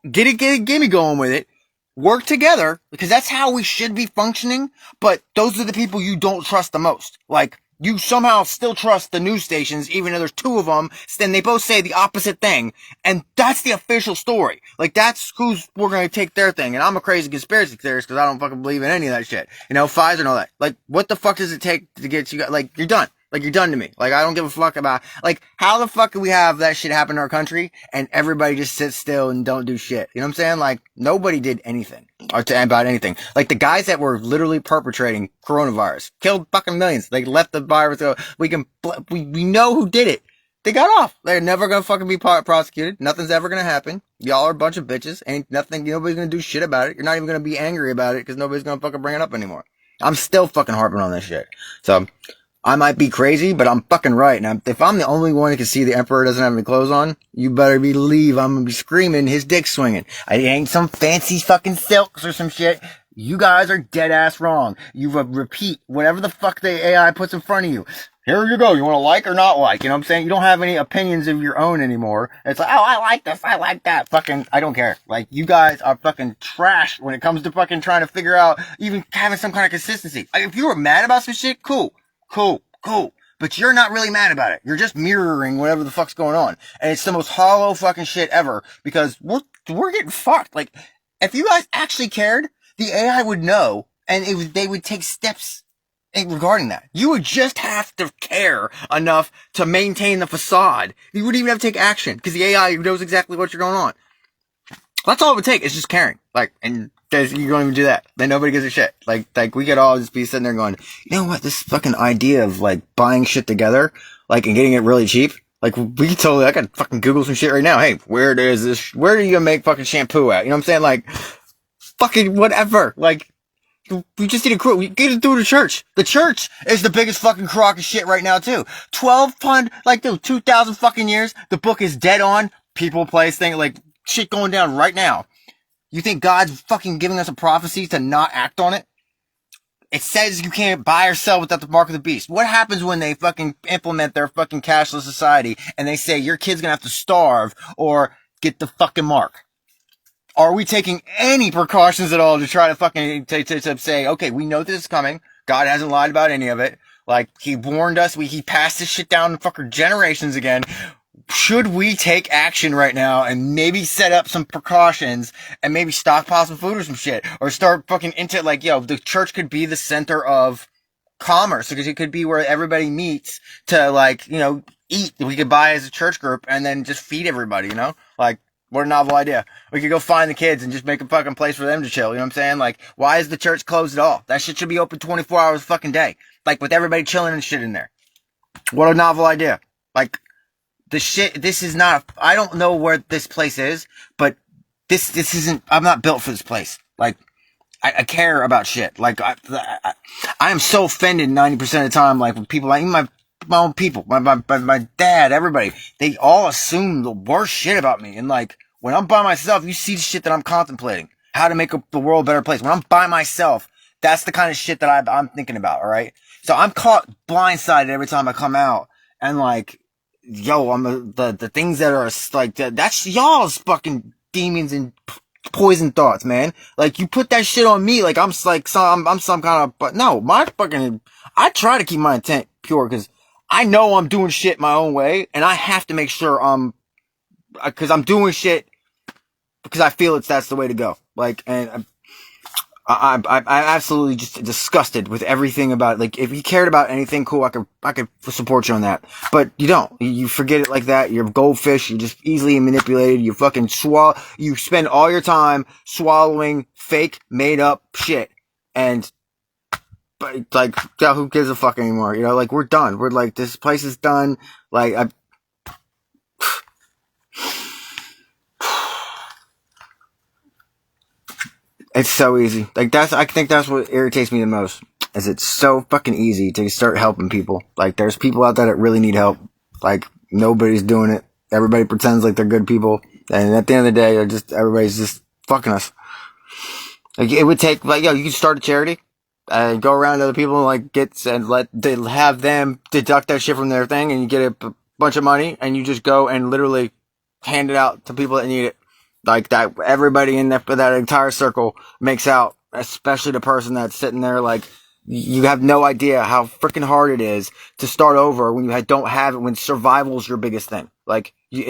get me going with it, work together, because that's how we should be functioning, but those are the people you don't trust the most. Like, you somehow still trust the news stations, even though there's two of them, then they both say the opposite thing, and that's the official story. Like, that's we're gonna take their thing, and I'm a crazy conspiracy theorist, because I don't fucking believe in any of that shit. You know, Pfizer and all that. Like, what the fuck does it take to get you, like, you're done. Like, you're done to me. Like, I don't give a fuck about, like, how the fuck can we have that shit happen in our country and everybody just sits still and don't do shit? You know what I'm saying? Like, nobody did anything about anything. Like, the guys that were literally perpetrating coronavirus killed fucking millions. They let the virus go. We know who did it. They got off. They're never gonna fucking be prosecuted. Nothing's ever gonna happen. Y'all are a bunch of bitches. Nobody's gonna do shit about it. You're not even gonna be angry about it because nobody's gonna fucking bring it up anymore. I'm still fucking harping on this shit. So, I might be crazy, but I'm fucking right. Now, if I'm the only one who can see the Emperor doesn't have any clothes on, you better believe I'm gonna be screaming, his dick swinging. It ain't some fancy fucking silks or some shit. You guys are dead ass wrong. You repeat whatever the fuck the AI puts in front of you. Here you go. You want to like or not like? You know what I'm saying? You don't have any opinions of your own anymore. It's like, oh, I like this. I like that. Fucking, I don't care. Like, you guys are fucking trash when it comes to fucking trying to figure out even having some kind of consistency. Like, if you were mad about some shit, cool. But you're not really mad about it. You're just mirroring whatever the fuck's going on. And it's the most hollow fucking shit ever because we're getting fucked. Like, if you guys actually cared, the AI would know and they would take steps regarding that. You would just have to care enough to maintain the facade. You wouldn't even have to take action because the AI knows exactly what you're going on. That's all it would take. It's just caring. Like, and you don't even do that. Then nobody gives a shit. Like we could all just be sitting there going, you know what? This fucking idea of like buying shit together, like, and getting it really cheap. Like, we can totally, I can fucking Google some shit right now. Hey, where are you gonna make fucking shampoo at? You know what I'm saying? Like, fucking whatever. Like, we just need a crew. We get it through the church. The church is the biggest fucking crock of shit right now, too. 1200, like, dude, 2,000 fucking years. The book is dead on. People, place, thing, like, shit going down right now. You think God's fucking giving us a prophecy to not act on it? It says you can't buy or sell without the mark of the beast. What happens when they fucking implement their fucking cashless society and they say your kid's gonna have to starve or get the fucking mark? Are we taking any precautions at all to try to fucking to say, okay, we know this is coming. God hasn't lied about any of it. Like, he warned us. He passed this shit down for generations again. Should we take action right now and maybe set up some precautions and maybe stockpile some food or some shit? Or start fucking into, like, yo, the church could be the center of commerce, because it could be where everybody meets to, like, you know, eat. We could buy as a church group and then just feed everybody, you know? Like, what a novel idea. We could go find the kids and just make a fucking place for them to chill, you know what I'm saying? Like, why is the church closed at all? That shit should be open 24 hours a fucking day. Like, with everybody chilling and shit in there. What a novel idea. Like, this is not, I don't know where this place is, but this isn't, I'm not built for this place. Like, I care about shit. Like, I am so offended 90% of the time, like, when people, like, my own people, my dad, everybody, they all assume the worst shit about me. And, like, when I'm by myself, you see the shit that I'm contemplating. How to make the world a better place. When I'm by myself, that's the kind of shit that I'm thinking about, alright? So I'm caught blindsided every time I come out. And, like, yo, I'm the things that are, like, that's y'all's fucking demons and poison thoughts, man. Like, you put that shit on me, like, I'm some kind of, but no, I try to keep my intent pure, because I know I'm doing shit my own way, and I have to make sure because I'm doing shit because I feel that's the way to go. Like, and I'm absolutely just disgusted with everything about it. Like, if you cared about anything, cool, I could support you on that. But you don't. You forget it like that. You're a goldfish. You're just easily manipulated. You fucking you spend all your time swallowing fake, made up shit. And, but, like, yeah, who gives a fuck anymore? You know, like, we're done. We're like, this place is done. Like, it's so easy. Like, I think that's what irritates me the most. Is it's so fucking easy to start helping people. Like, there's people out there that really need help. Like, nobody's doing it. Everybody pretends like they're good people. And at the end of the day, everybody's just fucking us. Like, it would take, like, yo, you could start a charity and go around to other people and, like, have them deduct that shit from their thing, and you get a bunch of money, and you just go and literally hand it out to people that need it. Like, that, everybody in that entire circle makes out, especially the person that's sitting there. Like, you have no idea how freaking hard it is to start over when you don't have it, when survival is your biggest thing. Like, you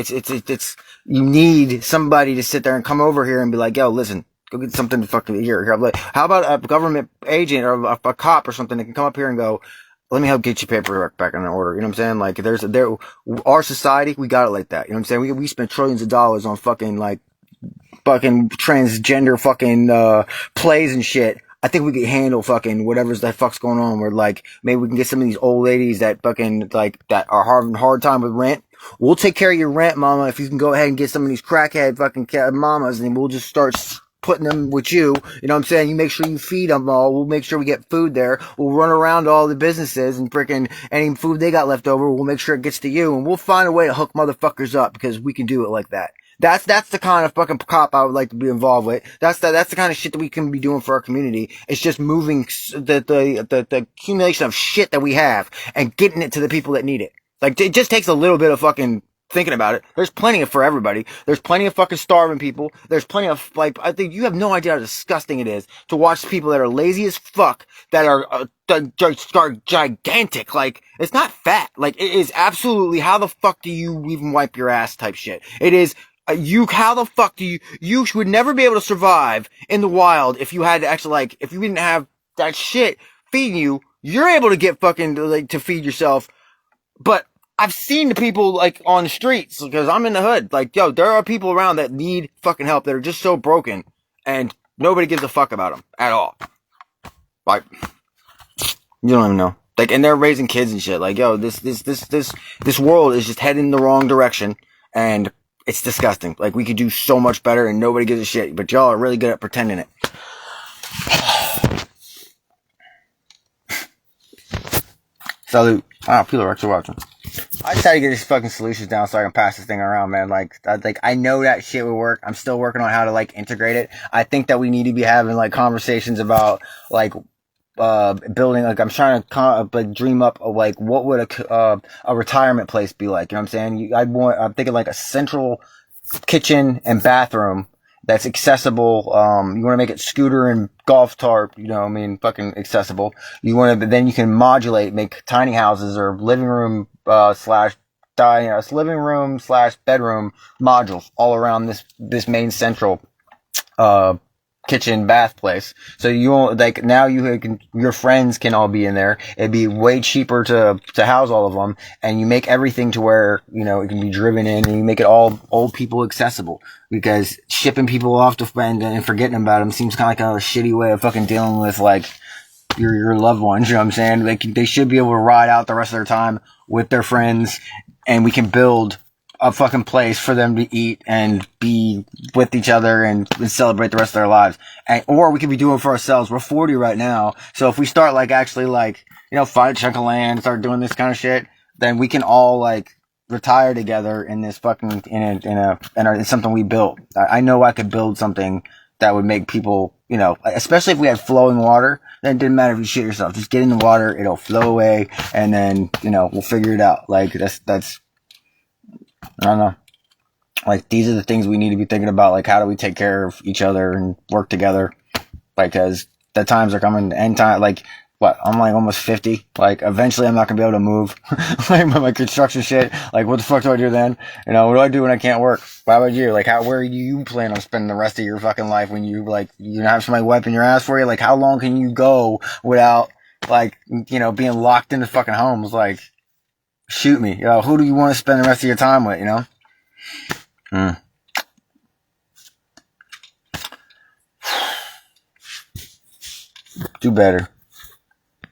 need somebody to sit there and come over here and be like, yo, listen, go get something to fucking here. Like, how about a government agent or a cop or something that can come up here and go, let me help get your paperwork back in order. You know what I'm saying? Like, our society, we got it like that. You know what I'm saying? We spend trillions of dollars on fucking transgender fucking plays and shit. I think we could handle fucking whatever's the fuck's going on. Where, like, maybe we can get some of these old ladies that fucking, like, that are having a hard time with rent. We'll take care of your rent, mama, if you can go ahead and get some of these crackhead fucking mamas, and we'll just start putting them with you. You know what I'm saying? You make sure you feed them all. We'll make sure we get food there. We'll run around to all the businesses and freaking any food they got left over, we'll make sure it gets to you, and we'll find a way to hook motherfuckers up, because we can do it like that. That's the kind of fucking cop I would like to be involved with. That's the kind of shit that we can be doing for our community. It's just moving the accumulation of shit that we have and getting it to the people that need it. Like, it just takes a little bit of fucking thinking about it. There's plenty for everybody. There's plenty of fucking starving people. There's plenty of, like, I think you have no idea how disgusting it is to watch people that are lazy as fuck, that are gigantic. Like, it's not fat. Like, it is absolutely, how the fuck do you even wipe your ass type shit. It is, how the fuck you would never be able to survive in the wild if you had to actually, like, if you didn't have that shit feeding you. You're able to get fucking, like, to feed yourself. But I've seen the people, like, on the streets, because I'm in the hood. Like, yo, there are people around that need fucking help, that are just so broken, and nobody gives a fuck about them at all. Like, you don't even know. Like, and they're raising kids and shit. Like, yo, this world is just heading in the wrong direction, and it's disgusting. Like, we could do so much better, and nobody gives a shit. But y'all are really good at pretending it. Salute. Ah, people are actually watching. I try to get these fucking solutions down so I can pass this thing around, man. Like I know that shit would work. I'm still working on how to like integrate it. I think that we need to be having like conversations about like building. Like I'm trying to like dream up of like what would a retirement place be like. You know what I'm saying? I'm thinking like a central kitchen and bathroom that's accessible. You want to make it scooter and golf tarp, you know what I mean, fucking accessible. You want to, but then you can modulate, make tiny houses or living room, living room slash bedroom modules all around this main central, kitchen bath place. So you won't, like, now your friends can all be in there. It'd be way cheaper to house all of them, and you make everything to where, you know, it can be driven in, and you make it all old people accessible, because shipping people off to friend and forgetting about them seems kind of like a shitty way of fucking dealing with like your loved ones. You know what I'm saying? They should be able to ride out the rest of their time with their friends, and we can build a fucking place for them to eat and be with each other and celebrate the rest of their lives. Or we could be doing it for ourselves. We're 40 right now. So if we start like actually like, you know, find a chunk of land, start doing this kind of shit, then we can all like retire together in this fucking, it's something we built. I know I could build something that would make people, you know, especially if we had flowing water, then it didn't matter if you shit yourself. Just get in the water, it'll flow away, and then, you know, we'll figure it out. Like that's, I don't know. Like, these are the things we need to be thinking about. Like, how do we take care of each other and work together? Like, cause the times are coming, end time, like, what, I'm like almost 50. Like, eventually I'm not gonna be able to move. Like, my construction shit. Like, what the fuck do I do then? You know, what do I do when I can't work? How about you? Like, where do you plan on spending the rest of your fucking life when you, like, you have somebody wiping your ass for you? Like, how long can you go without, like, you know, being locked into fucking homes? Like, shoot me. Yo, who do you want to spend the rest of your time with, you know? Do better.